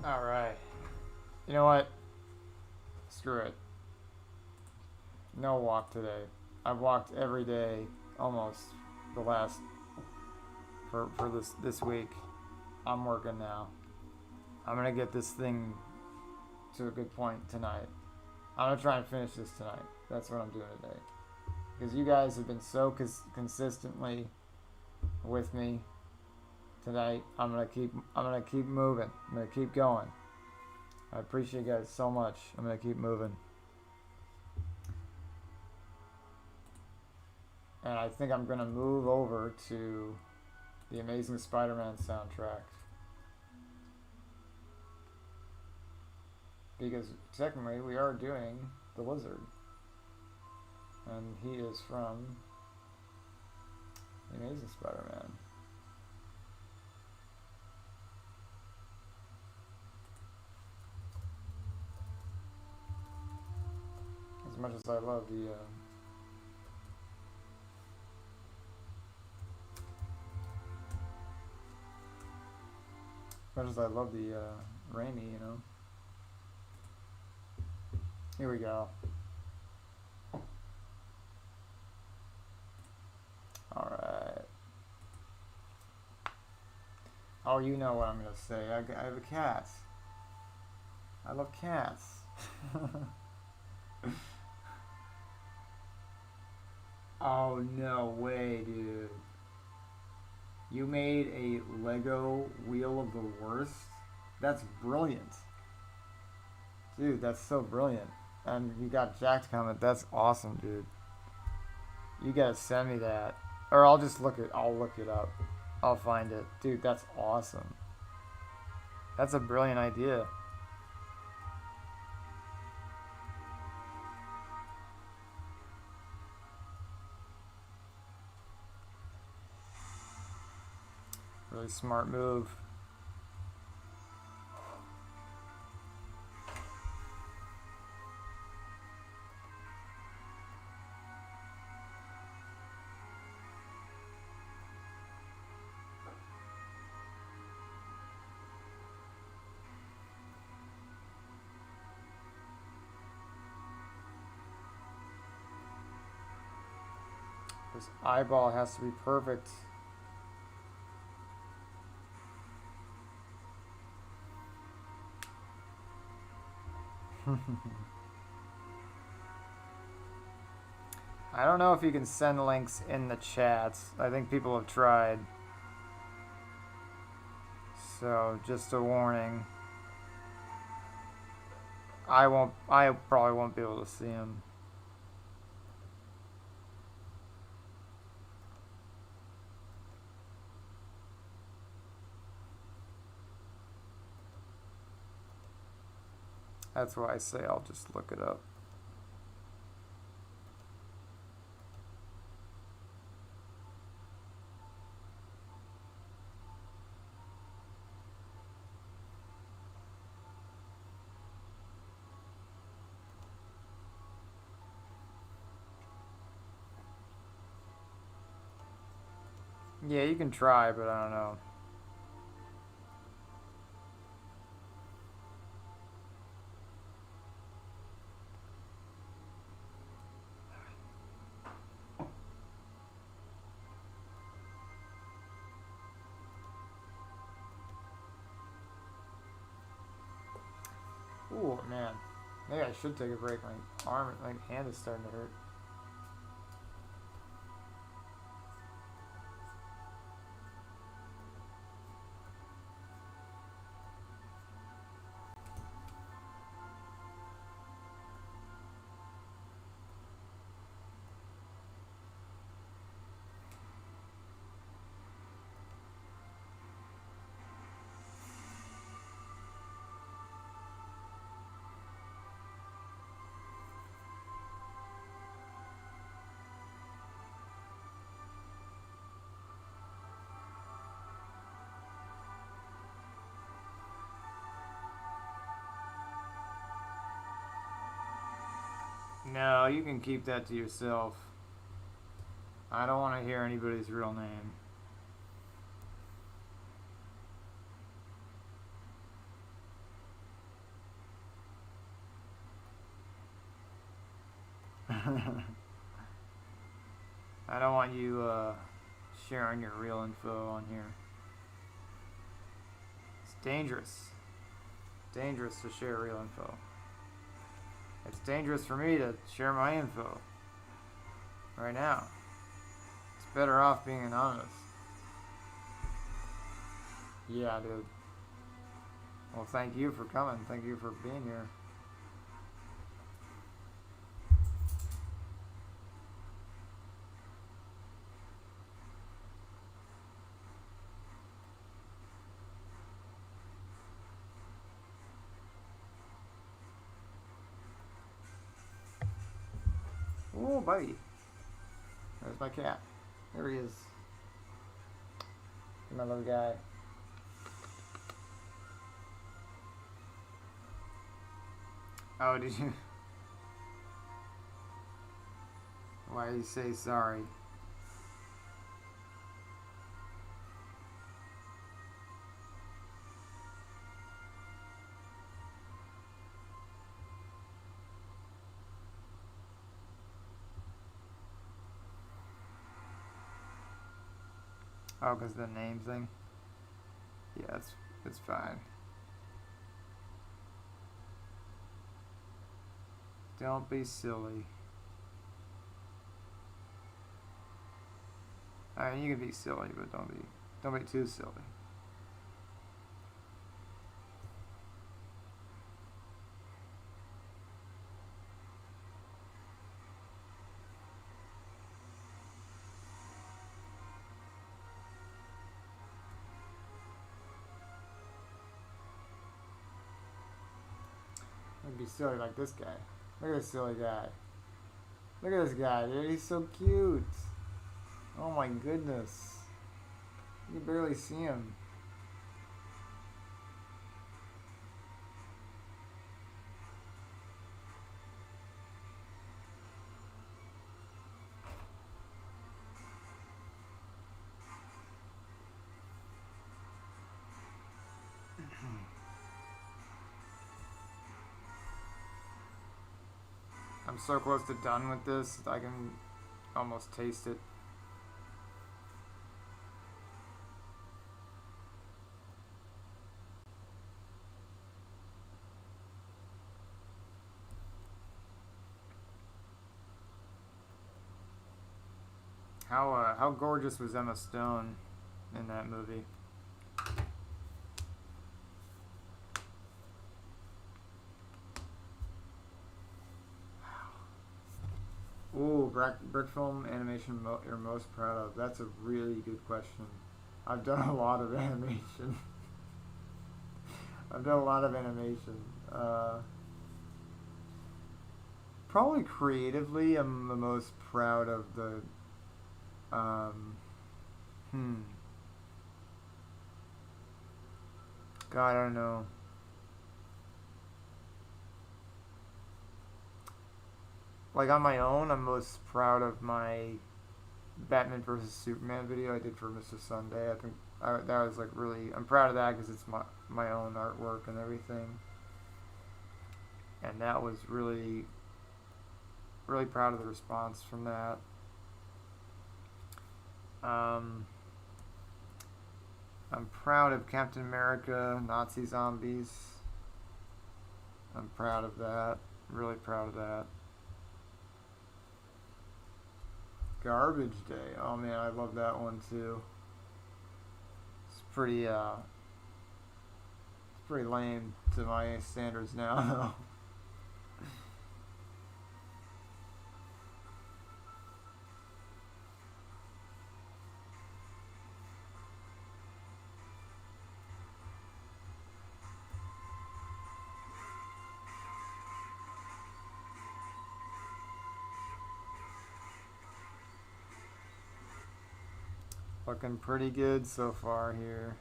Alright. You know what? Screw it. No walk today. I've walked every day almost the last for this week. I'm working now. I'm gonna get this thing to a good point tonight. I'm gonna try and finish this tonight. That's what I'm doing today. Because you guys have been so consistently with me tonight. I'm gonna keep moving. I'm gonna keep going. I appreciate you guys so much. I'm gonna keep moving. And I think I'm gonna move over to the Amazing Spider-Man soundtrack. Because technically we are doing The Lizard. And he is from The Amazing Spider-Man. As much as I love the Raimi, you know. Here we go. Alright. Oh, you know what I'm gonna say. I have a cat. I love cats. Oh, no way, dude. You made a Lego Wheel of the Worst? That's brilliant. Dude, that's so brilliant. And you got Jack to comment. That's awesome, dude. You gotta send me that. Or I'll look it up. I'll find it. Dude, that's awesome. That's a brilliant idea. Really smart move. This eyeball has to be perfect. I don't know if you can send links in the chats. I think people have tried. So, just a warning. I probably won't be able to see them. That's why I say I'll just look it up. Yeah, you can try, but I don't know. Ooh, man. Maybe I should take a break. My hand is starting to hurt. No, you can keep that to yourself. I don't want to hear anybody's real name. I don't want you sharing your real info on here. It's dangerous. Dangerous to share real info. It's dangerous for me to share my info right now. It's better off being anonymous. Yeah, dude. Well, thank you for coming. Thank you for being here. Oh, buddy. There's my cat. There he is. My little guy. Oh, did you? Why did you say sorry? Oh, because the name thing? Yeah, it's fine. Don't be silly. I mean, you can be silly, but don't be too silly. Don't be silly like this guy. Look at this silly guy. Look at this guy, dude. He's so cute. Oh my goodness. You can barely see him. I'm so close to done with this. I can almost taste it. How gorgeous was Emma Stone in that movie? Ooh, brick film animation you're most proud of. That's a really good question. I've done a lot of animation. I've done a lot of animation. Probably creatively, I'm the most proud of the. Um, hmm. God, I don't know. Like on my own, I'm most proud of my Batman versus Superman video I did for Mr. Sunday. I think that was like really. I'm proud of that because it's my own artwork and everything. And that was really proud of the response from that. I'm proud of Captain America, Nazi Zombies. I'm proud of that. Really proud of that. Garbage Day. Oh man, I love that one too. It's pretty lame to my standards now though. Looking pretty good so far here.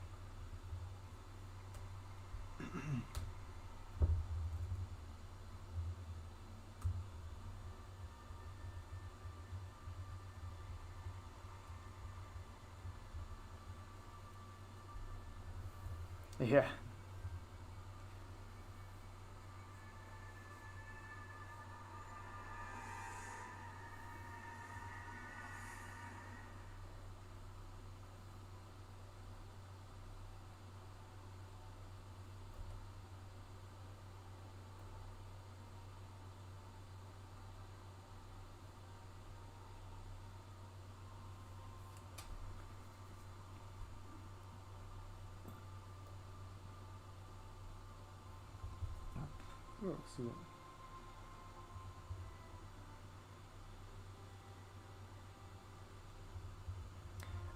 Yeah. Oh, see it.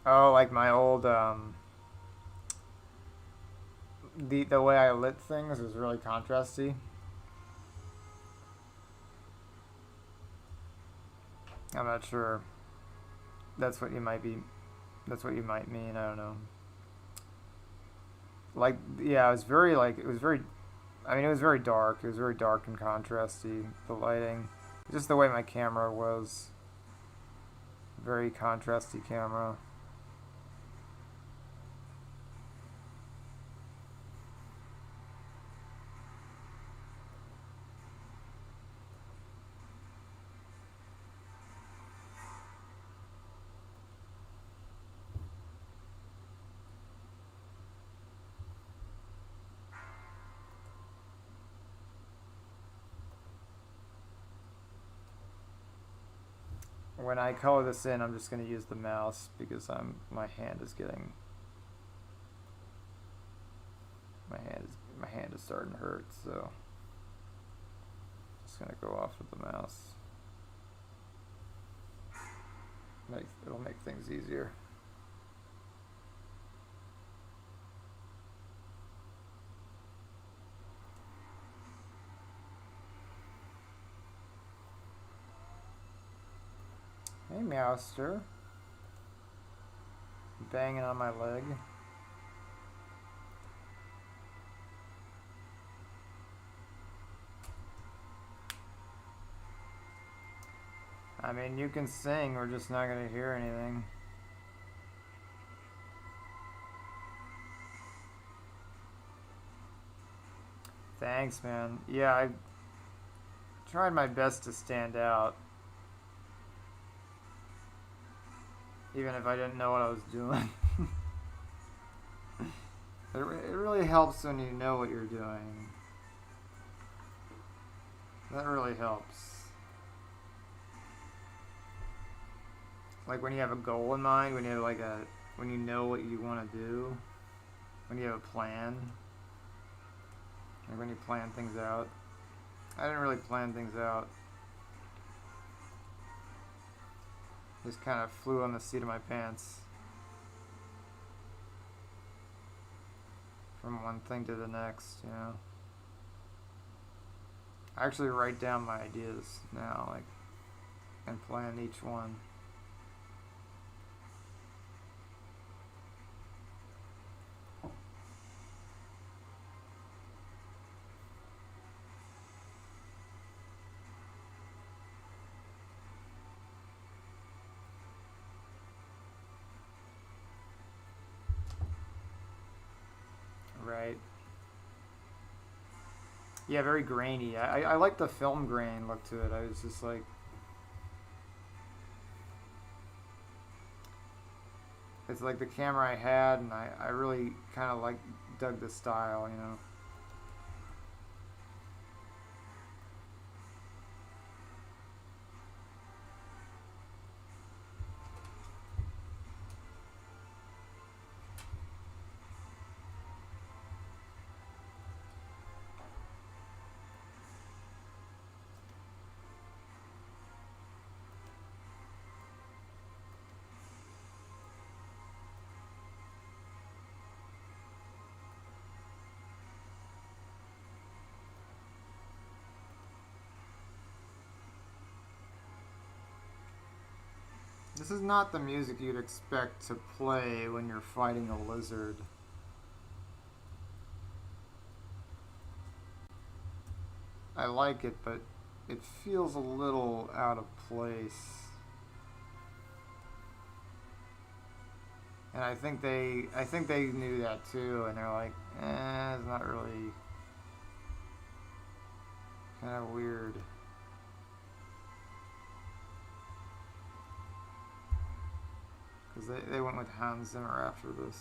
Oh, like my old the way I lit things was really contrasty. I'm not sure. That's what you might be. That's what you might mean. I don't know. Like, yeah, it was very like it was very. I mean, it was very dark. It was very dark and contrasty. The lighting, just the way my camera was. Very contrasty camera. when I color this in, I'm just going to use the mouse because my hand is getting my hand is starting to hurt, so just going to go off with the mouse. It'll make things easier. Hey, Meowster. Banging on my leg. I mean, you can sing, we're just not going to hear anything. Thanks, man. Yeah, I tried my best to stand out. Even if I didn't know what I was doing. It really helps when you know what you're doing. That really helps. Like when you have a goal in mind, when you have when you know what you want to do, when you have a plan, like when you plan things out. I didn't really plan things out. Just kind of flew on the seat of my pants. From one thing to the next, you know. I actually write down my ideas now, like, and plan each one. Right. Yeah, very grainy. I like the film grain look to it. I was just like... It's like the camera I had, and I really kind of dug the style, you know. This is not the music you'd expect to play when you're fighting a lizard. I like it, but it feels a little out of place. And I think they knew that too, and they're like, it's not really, kind of weird. Because they went with Hans Zimmer after this.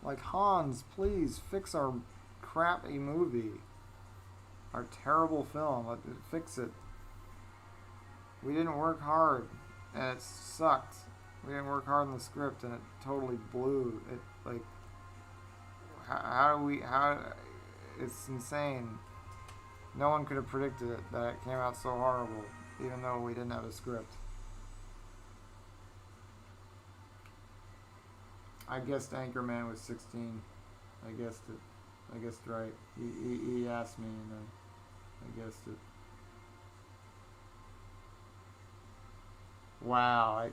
Like, Hans, please fix our crappy movie. Our terrible film. Fix it. We didn't work hard, and it sucked. We didn't work hard on the script, and it totally blew. It, like, it's insane. No one could have predicted it, that it came out so horrible. Even though we didn't have a script. I guessed Anchorman was 16. I guessed it. I guessed right. He asked me, and I guessed it. Wow.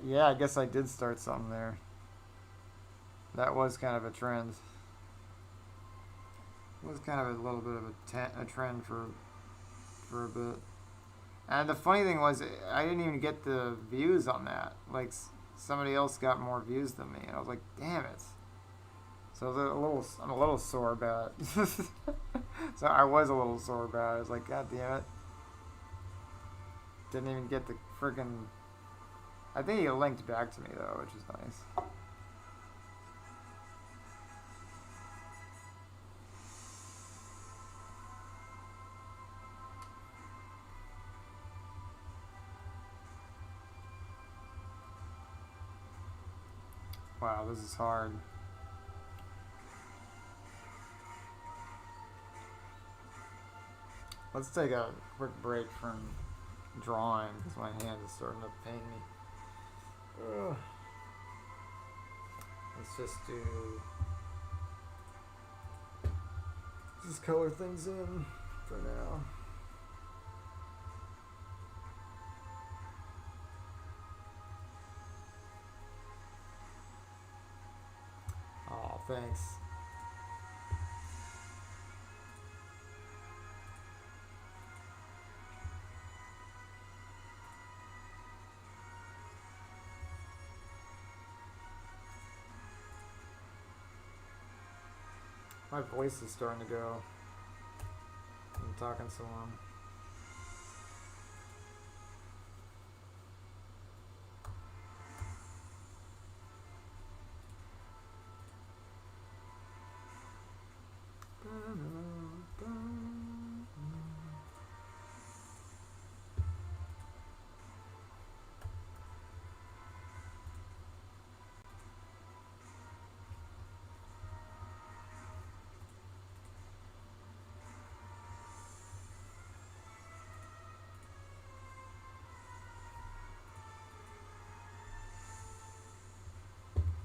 Yeah, I guess I did start something there. That was kind of a trend. It was kind of a little bit of a trend for a bit. And the funny thing was, I didn't even get the views on that. Like, somebody else got more views than me, and I was like, damn it. So I'm a little sore about it. So I was a little sore about it. I was like, God damn it. Didn't even get the friggin'... I think he linked back to me, though, which is nice. Wow, this is hard. Let's take a quick break from drawing because my hand is starting to pain me. Ugh. Let's just color things in for now. Oh, thanks. My voice is starting to go. I'm talking so long.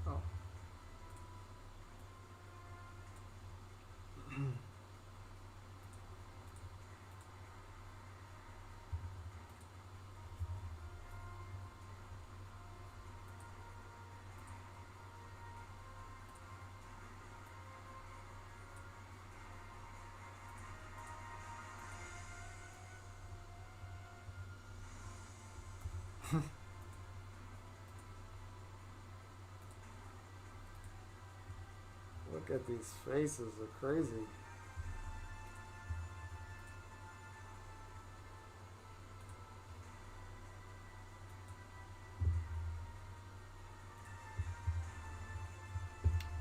Oh. Look at these faces, they're crazy.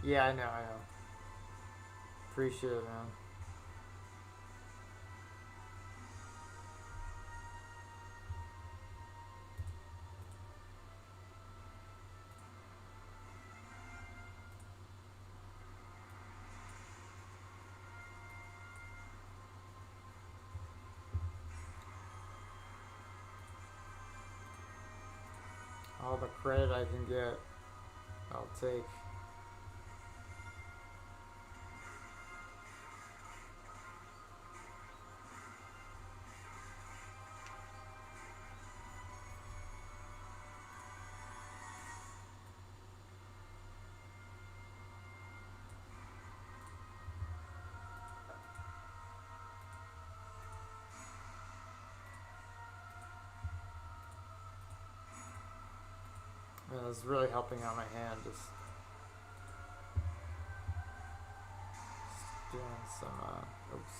Yeah, I know. Appreciate it, man. All the credit I can get, I'll take. And it's really helping out my hand, just doing some, oops.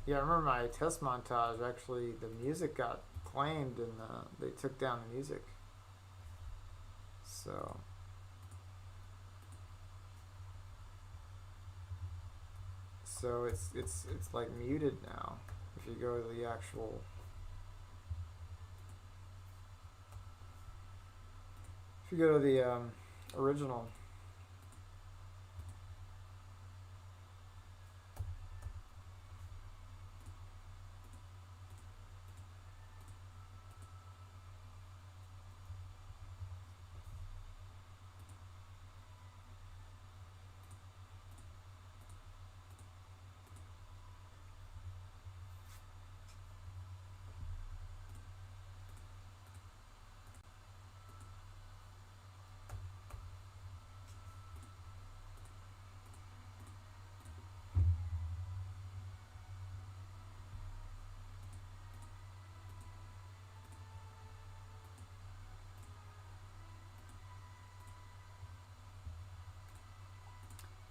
Yeah, I remember my test montage, actually, the music got claimed and they took down the music. So it's like muted now. If you go to the actual, if you go to the original.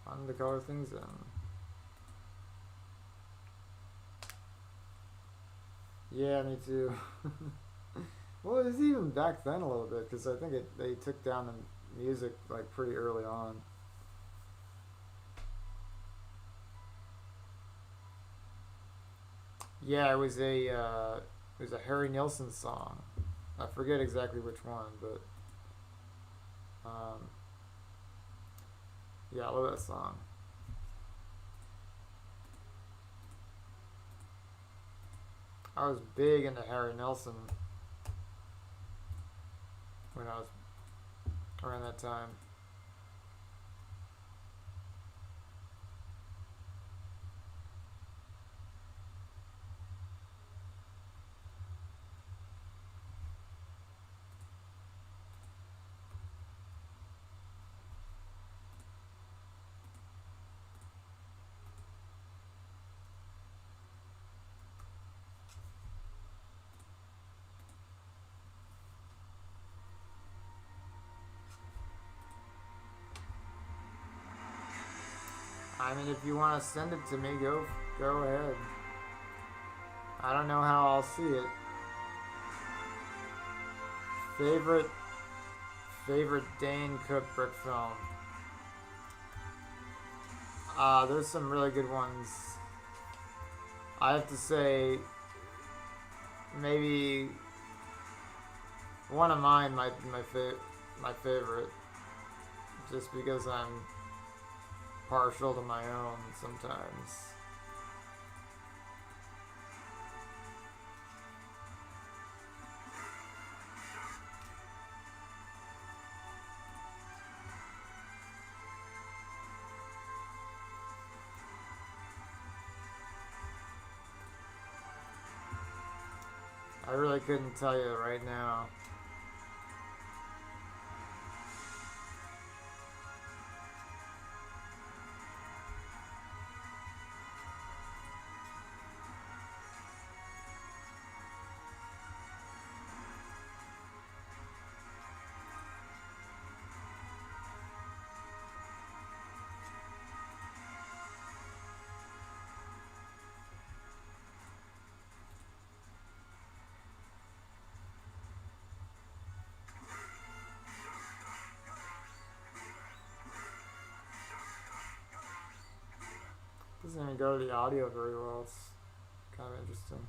On the color things in. Yeah, me too. Well, it was even back then a little bit because I think they took down the music like pretty early on. Yeah, it was a Harry Nilsson song. I forget exactly which one, but um, yeah, I love that song. I was big into Harry Nilsson when I was around that time. I mean, if you want to send it to me, go ahead. I don't know how I'll see it. Favorite favorite Dane Cook brick film. There's some really good ones. I have to say, maybe one of mine might be my favorite, just because I'm partial to my own sometimes. I really couldn't tell you right now. Doesn't even go to the audio very well. It's kind of interesting.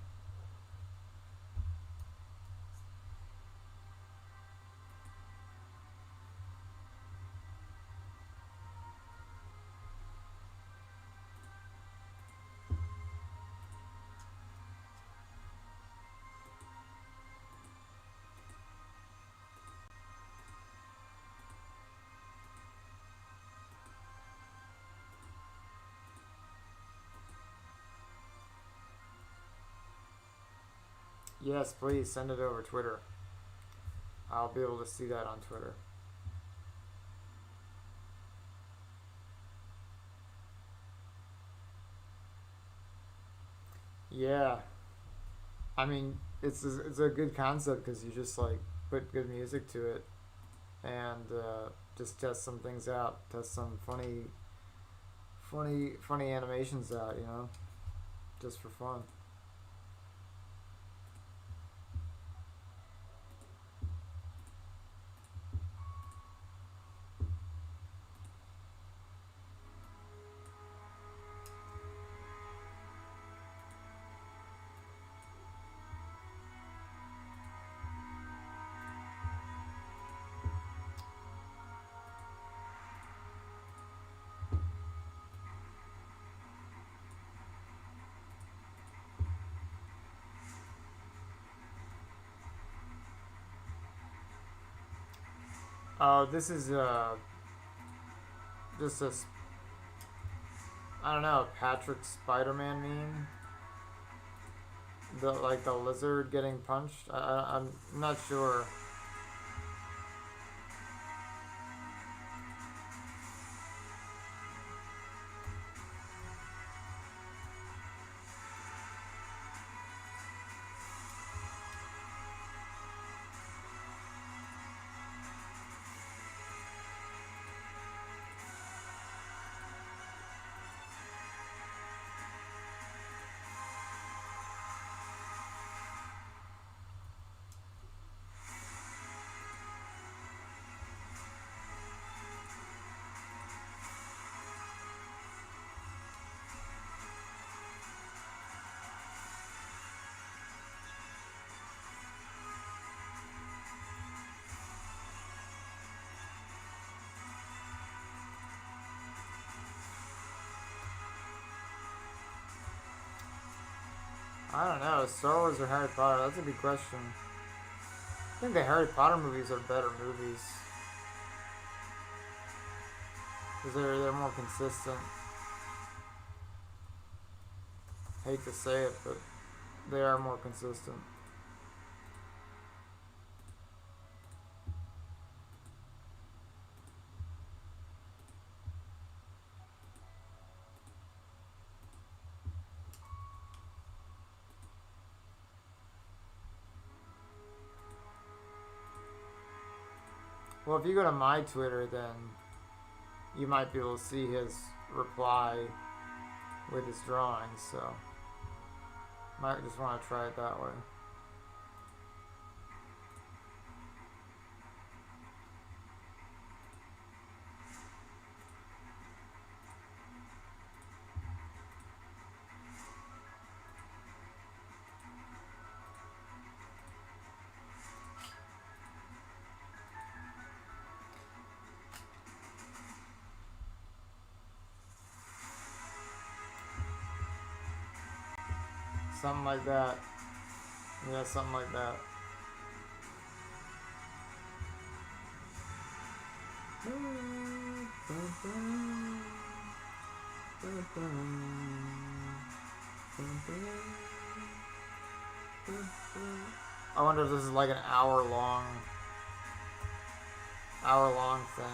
Yes, please send it over Twitter. I'll be able to see that on Twitter. Yeah, I mean it's a good concept because you just like put good music to it and just test some things out, test some funny animations out, just for fun. Oh, this is just a I don't know, Patrick Spider-Man meme. The lizard getting punched. I'm not sure. I don't know. Star Wars or Harry Potter? That's a good question. I think the Harry Potter movies are better movies. Because they're more consistent. Hate to say it, but they are more consistent. Well, if you go to my Twitter, then you might be able to see his reply with his drawings, so might just want to try it that way. Something like that. Yeah, something like that. I wonder if this is like an hour long thing.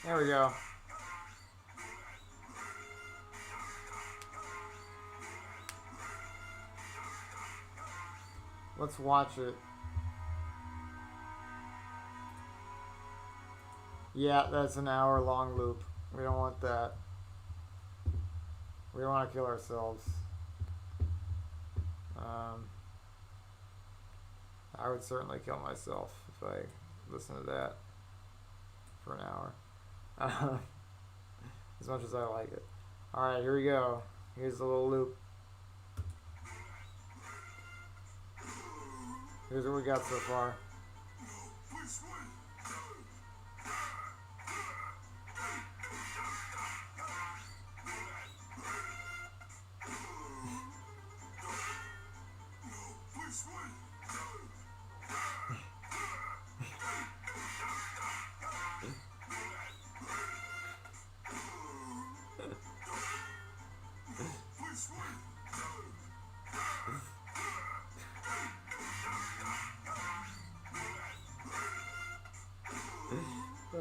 There we go. Let's watch it. Yeah, that's an hour long loop. We don't want that. We don't want to kill ourselves. I would certainly kill myself if I listened to that for an hour. As much as I like it. Alright, here we go. Here's the little loop. Here's what we got so far.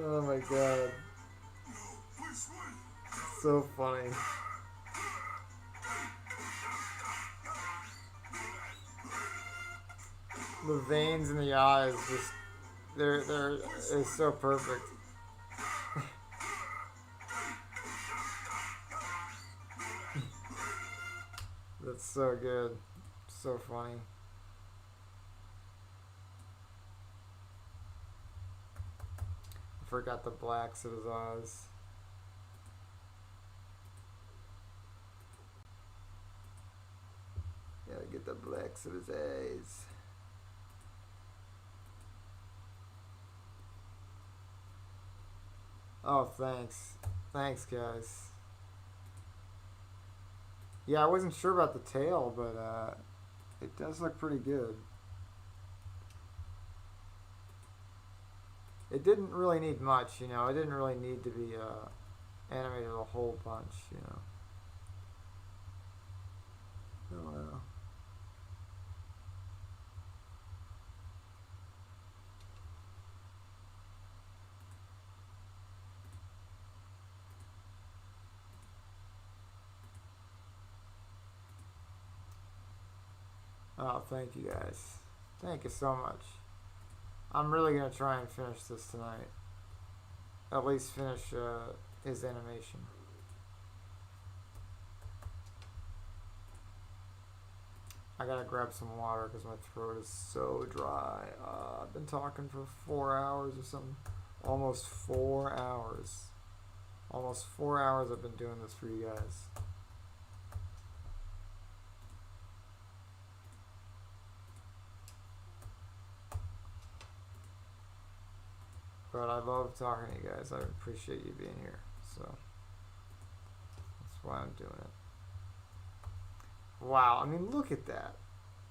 Oh my god. So funny. The veins in the eyes just they're it's so perfect. That's so good. So funny. I forgot the blacks of his eyes. Gotta get the blacks of his eyes. Oh, thanks. Thanks, guys. Yeah, I wasn't sure about the tail, but it does look pretty good. It didn't really need much, you know. It didn't really need to be animated a whole bunch, you know. Oh well. Oh, thank you guys. Thank you so much. I'm really gonna try and finish this tonight. At least finish his animation. I gotta grab some water because my throat is so dry. I've been talking for 4 hours or something. Almost 4 hours. Almost 4 hours I've been doing this for you guys. But I love talking to you guys. I appreciate you being here. So that's why I'm doing it. Wow, I mean, look at that.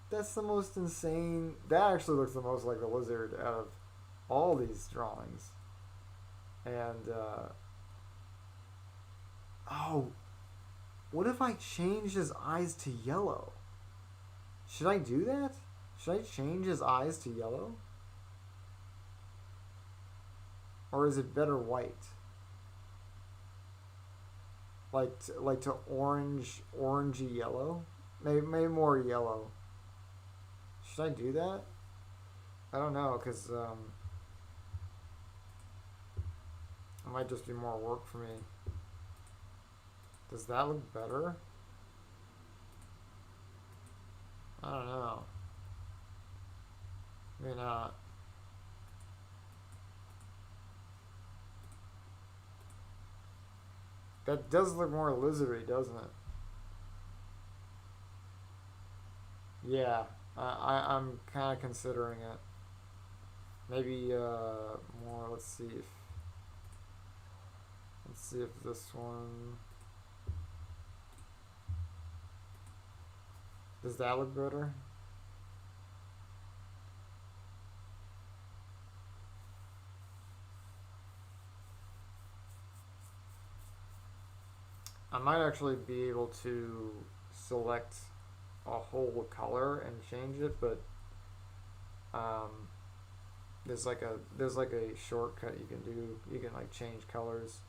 That's the most insane. That actually looks the most like the lizard out of all these drawings. And, oh, what if I change his eyes to yellow? Should I do that? Should I change his eyes to yellow? Or is it better white? Like to orangey yellow? Maybe more yellow. Should I do that? I don't know, because it might just be more work for me. Does that look better? I don't know. Maybe not. That does look more lizardy, doesn't it? Yeah, I'm kind of considering it. Maybe more. Let's see if this one, does that look better? I might actually be able to select a whole color and change it, but there's like a shortcut you can do. You can like change colors,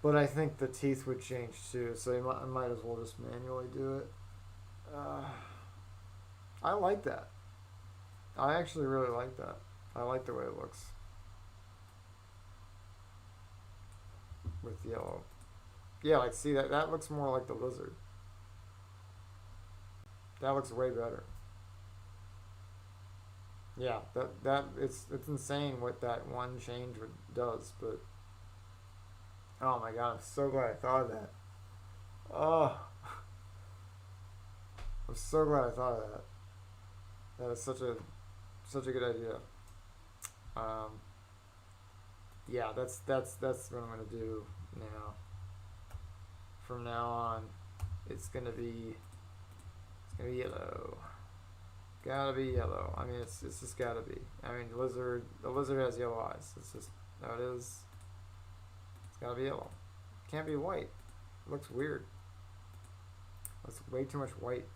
but I think the teeth would change too, so I might as well just manually do it. I like that. I actually really like that. I like the way it looks with yellow. Yeah, like see that looks more like the lizard. That looks way better. Yeah, that it's insane what that one change does, but oh my god, I'm so glad I thought of that. Oh, I'm so glad I thought of that. That is such a good idea. Um, yeah, that's what I'm gonna do now. From now on, it's gonna be yellow. Gotta be yellow. I mean, it's just gotta be. I mean, the lizard has yellow eyes. It's just how it is. It's gotta be yellow. Can't be white. It looks weird. That's way too much white.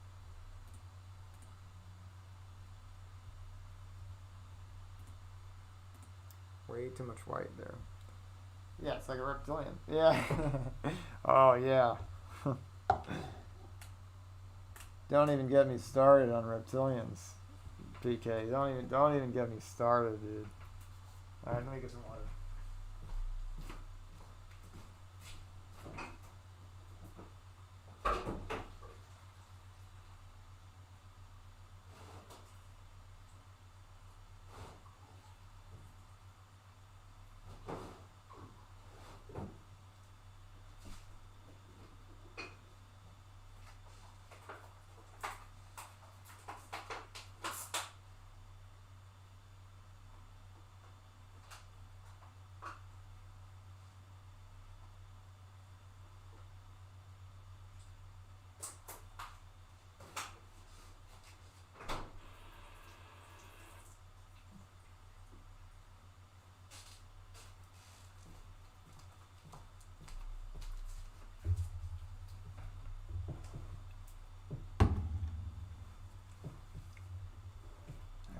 Way too much white there. Yeah, it's like a reptilian. Yeah. Oh yeah. Don't even get me started on reptilians, PK. Don't even get me started, dude. All right, let me get some water.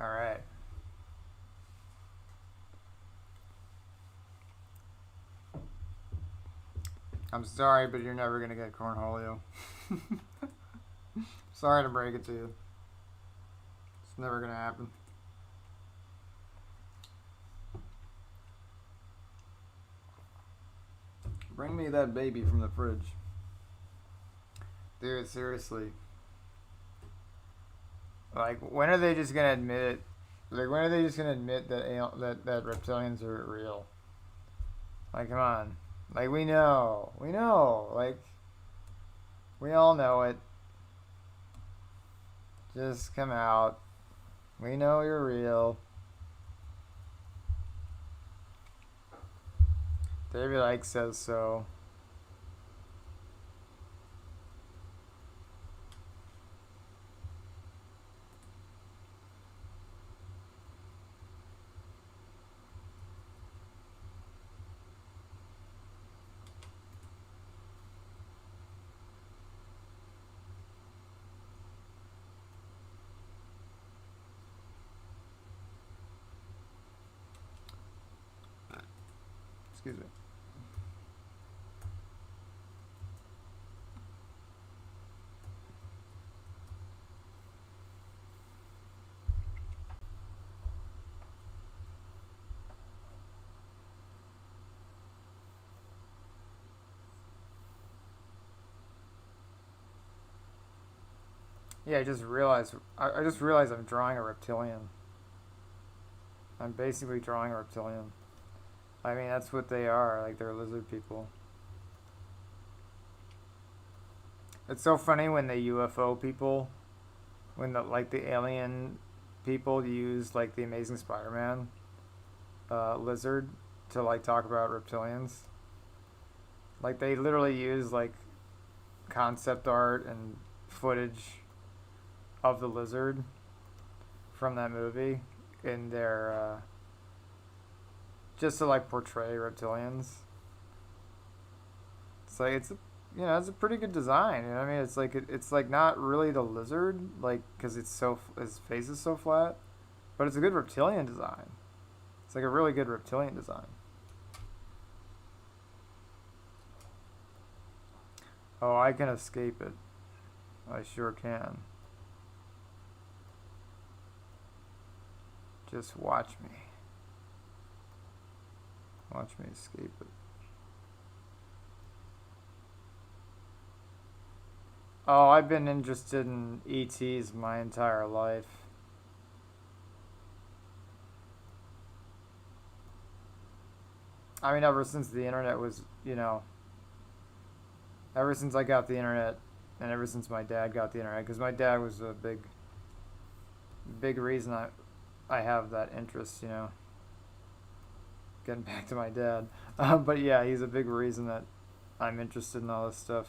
All right. I'm sorry, but you're never gonna get cornholio. Sorry to break it to you. It's never gonna happen. Bring me that baby from the fridge. Dude, seriously. Like, when are they just gonna admit it? Like, when are they just gonna admit that reptilians are real? Like, come on. Like, we know. We know. Like, we all know it. Just come out. We know you're real. David Icke says so. Excuse me. Yeah, I just realized. I just realized I'm drawing a reptilian. I'm basically drawing a reptilian. I mean, that's what they are. Like, they're lizard people. It's so funny when the UFO people, when the alien people use like the Amazing Spider-Man lizard to like talk about reptilians. Like, they literally use like concept art and footage of the lizard from that movie in their just to like portray reptilians. It's like it's a pretty good design. You know what I mean? It's like it's like not really the lizard, like, because his face is so flat, but it's a good reptilian design. It's like a really good reptilian design. Oh, I can escape it. I sure can. Just watch me. Watch me escape it. Oh, I've been interested in ETs my entire life. I mean, ever since the internet was, ever since I got the internet, and ever since my dad got the internet, because my dad was a big reason I have that interest. Getting back to my dad. But yeah, he's a big reason that I'm interested in all this stuff.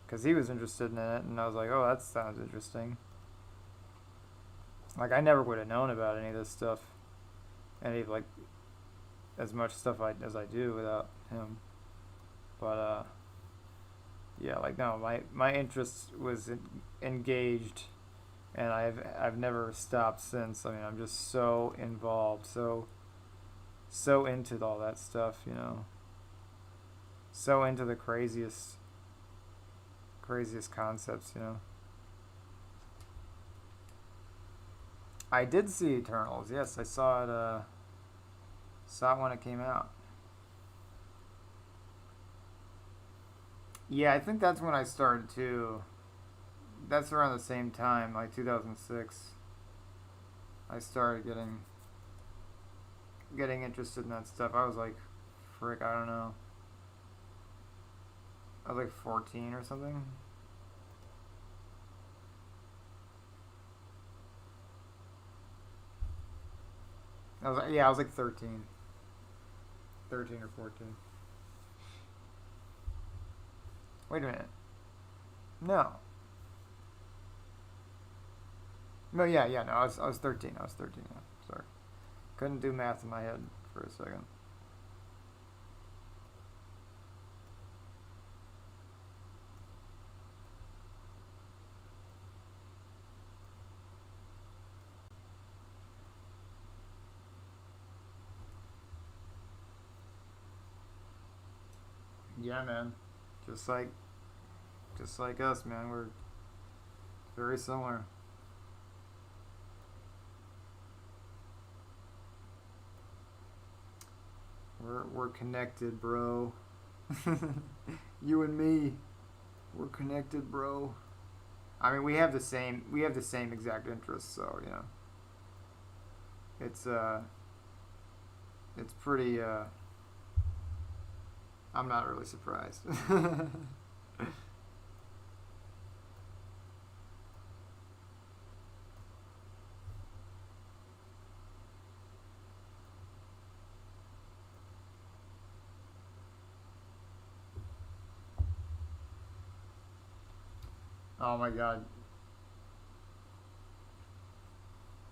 Because he was interested in it, and I was like, oh, that sounds interesting. Like, I never would have known about any of this stuff. Any, like, as much stuff as I do without him. But, yeah, like, no, my interest was engaged, and I've never stopped since. I mean, I'm just so involved, so into all that stuff. So into the craziest concepts. I did see Eternals. Yes, I saw it. Saw it when it came out. Yeah, I think that's when I started too. That's around the same time, like 2006. I started getting interested in that stuff. I was like, frick, I don't know. I was like 14 or something. I was like 13. 13 or 14. Wait a minute. No. No, yeah, no, I was 13. I was 13, yeah. Sorry. Couldn't do math in my head for a second. Yeah, man. Just like just like us, man. We're very similar. We're connected, bro. You and me, we're connected, bro. I mean, we have the same exact interests, so you know, it's pretty. I'm not really surprised. Oh my god.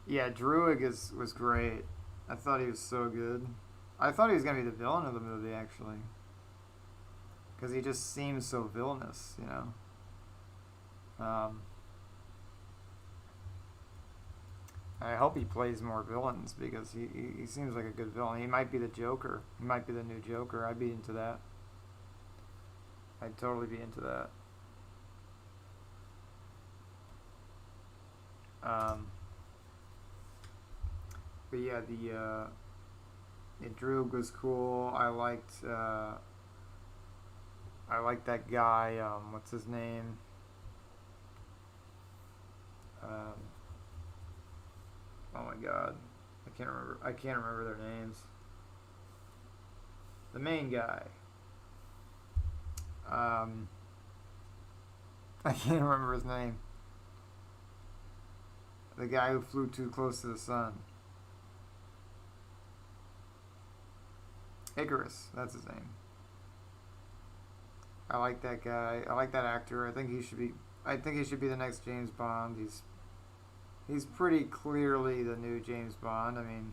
Yeah, Druig was great. I thought he was so good. I thought he was gonna be the villain of the movie actually, because he just seems so villainous, you know. Um, I hope he plays more villains because he seems like a good villain. He might be the Joker. He might be the new Joker. I'd be into that. I'd totally be into that. Um, but yeah, the Droog was cool. I liked that guy. What's his name? Um, oh my god, I can't remember. I can't remember their names. The main guy. Um, I can't remember his name. The guy who flew too close to the sun. Icarus, that's his name. I like that guy. I like that actor. I think he should be. I think he should be the next James Bond. He's pretty clearly the new James Bond. I mean,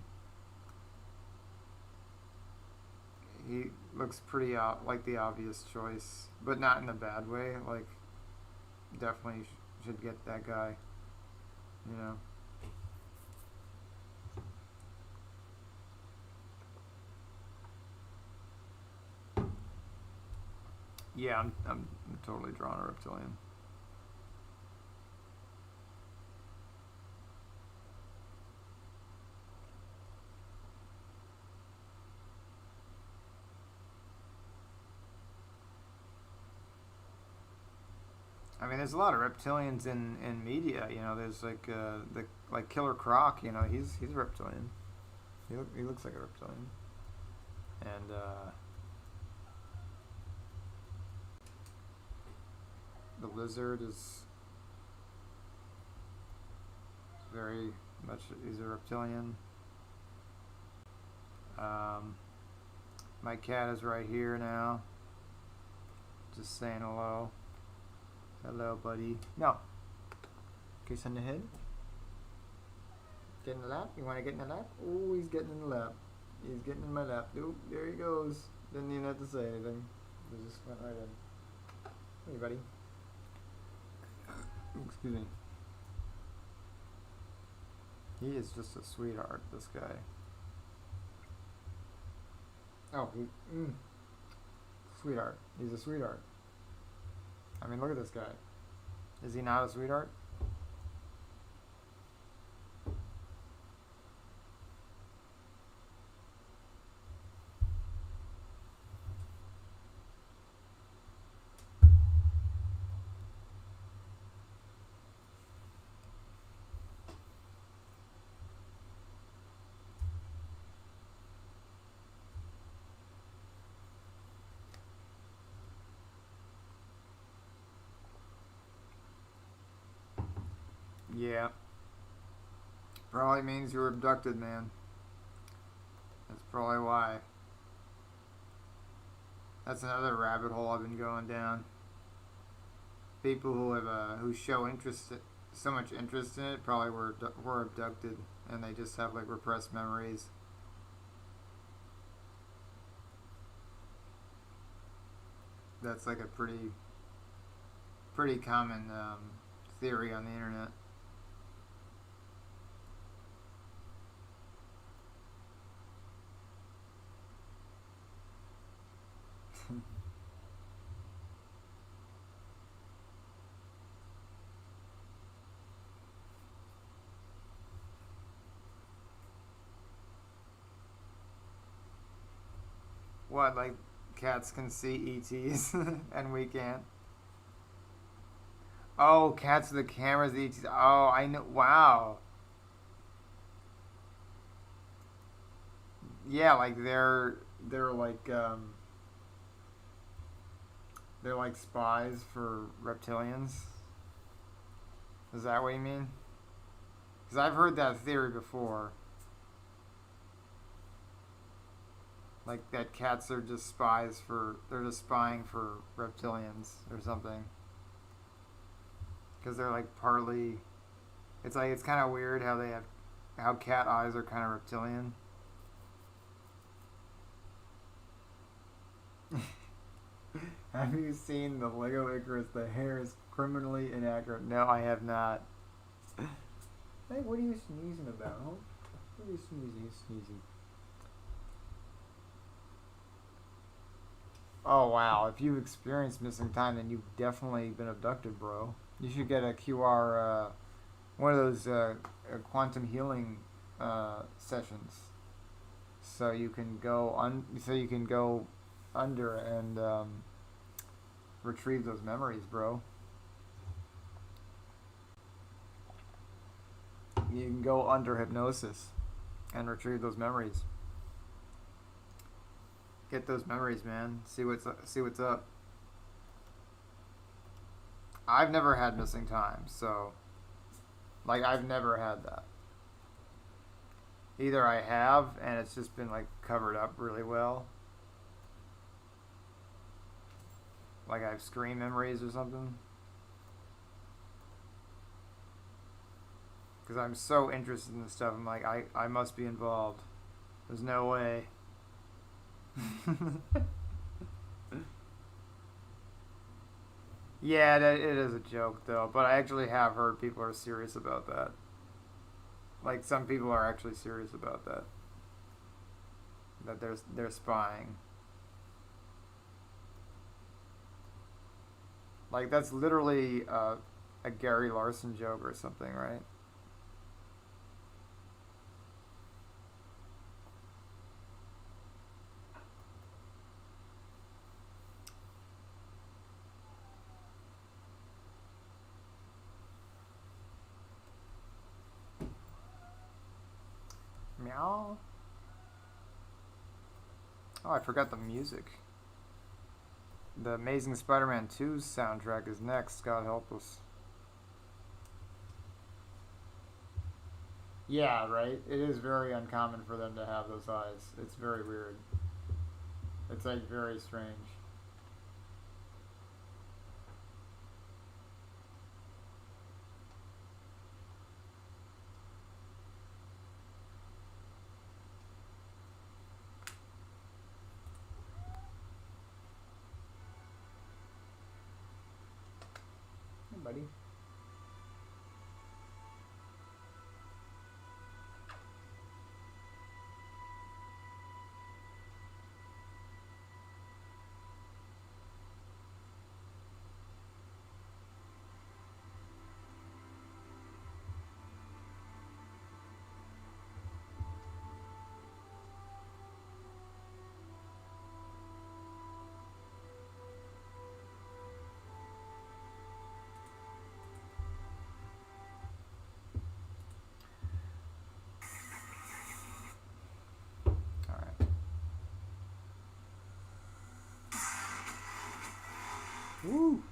he looks pretty like the obvious choice, but not in a bad way. Like, definitely should get that guy. You know. Yeah, I'm totally drawn a reptilian. I mean, there's a lot of reptilians in media. You know, there's like Killer Croc. You know, he's a reptilian. He looks like a reptilian, and the lizard is very much he's a reptilian. Um, my cat is right here now, just saying hello. Hello, buddy. No. Kiss on the head. Get in the lap. You want to get in the lap? Oh, he's getting in the lap. He's getting in my lap. Oop, there he goes. Didn't even have to say anything. He just went right in. Hey, buddy. Excuse me. He is just a sweetheart, this guy. Oh, sweetheart. He's a sweetheart. I mean, look at this guy. Is he not a sweetheart? Yeah. Probably means you were abducted, man. That's probably why. That's another rabbit hole I've been going down. People who show so much interest in it, probably were abducted, and they just have like repressed memories. That's like a pretty common theory on the internet. What, like cats can see ETs and we can't? Oh, cats with the cameras, the ETs. Oh, I know. Wow. Yeah, like they're like they're like spies for reptilians. Is that what you mean? Because I've heard that theory before. Like that cats are just spies for they're just spying for reptilians or something. Because they're like partly. It's like it's kind of weird how they have how cat eyes are kind of reptilian. Have you seen the Lego Icarus? The hair is criminally inaccurate. No, I have not. Hey, what are you sneezing about? Huh? What are you sneezing? You're sneezing. Oh wow! If you've experienced missing time, then you've definitely been abducted, bro. You should get a QR, one of those quantum healing sessions, so you can go under and retrieve those memories, bro. You can go under hypnosis and retrieve those memories. Get those memories, man. See what's up. I've never had missing time, so like I've never had that. Either I have and it's just been like covered up really well, like I have screen memories or something. Because I'm so interested in this stuff, I'm like I must be involved. There's no way. Yeah, it is a joke though, but I actually have heard people are serious about that. Like some people are actually serious about that. That they're spying. Like that's literally a Gary Larson joke or something, right? Meow. Oh, I forgot the music. The Amazing Spider-Man 2's soundtrack is next. God help us. Yeah, right. It is very uncommon for them to have those eyes. It's very weird. It's like very strange. Hey, buddy. All right. Woo.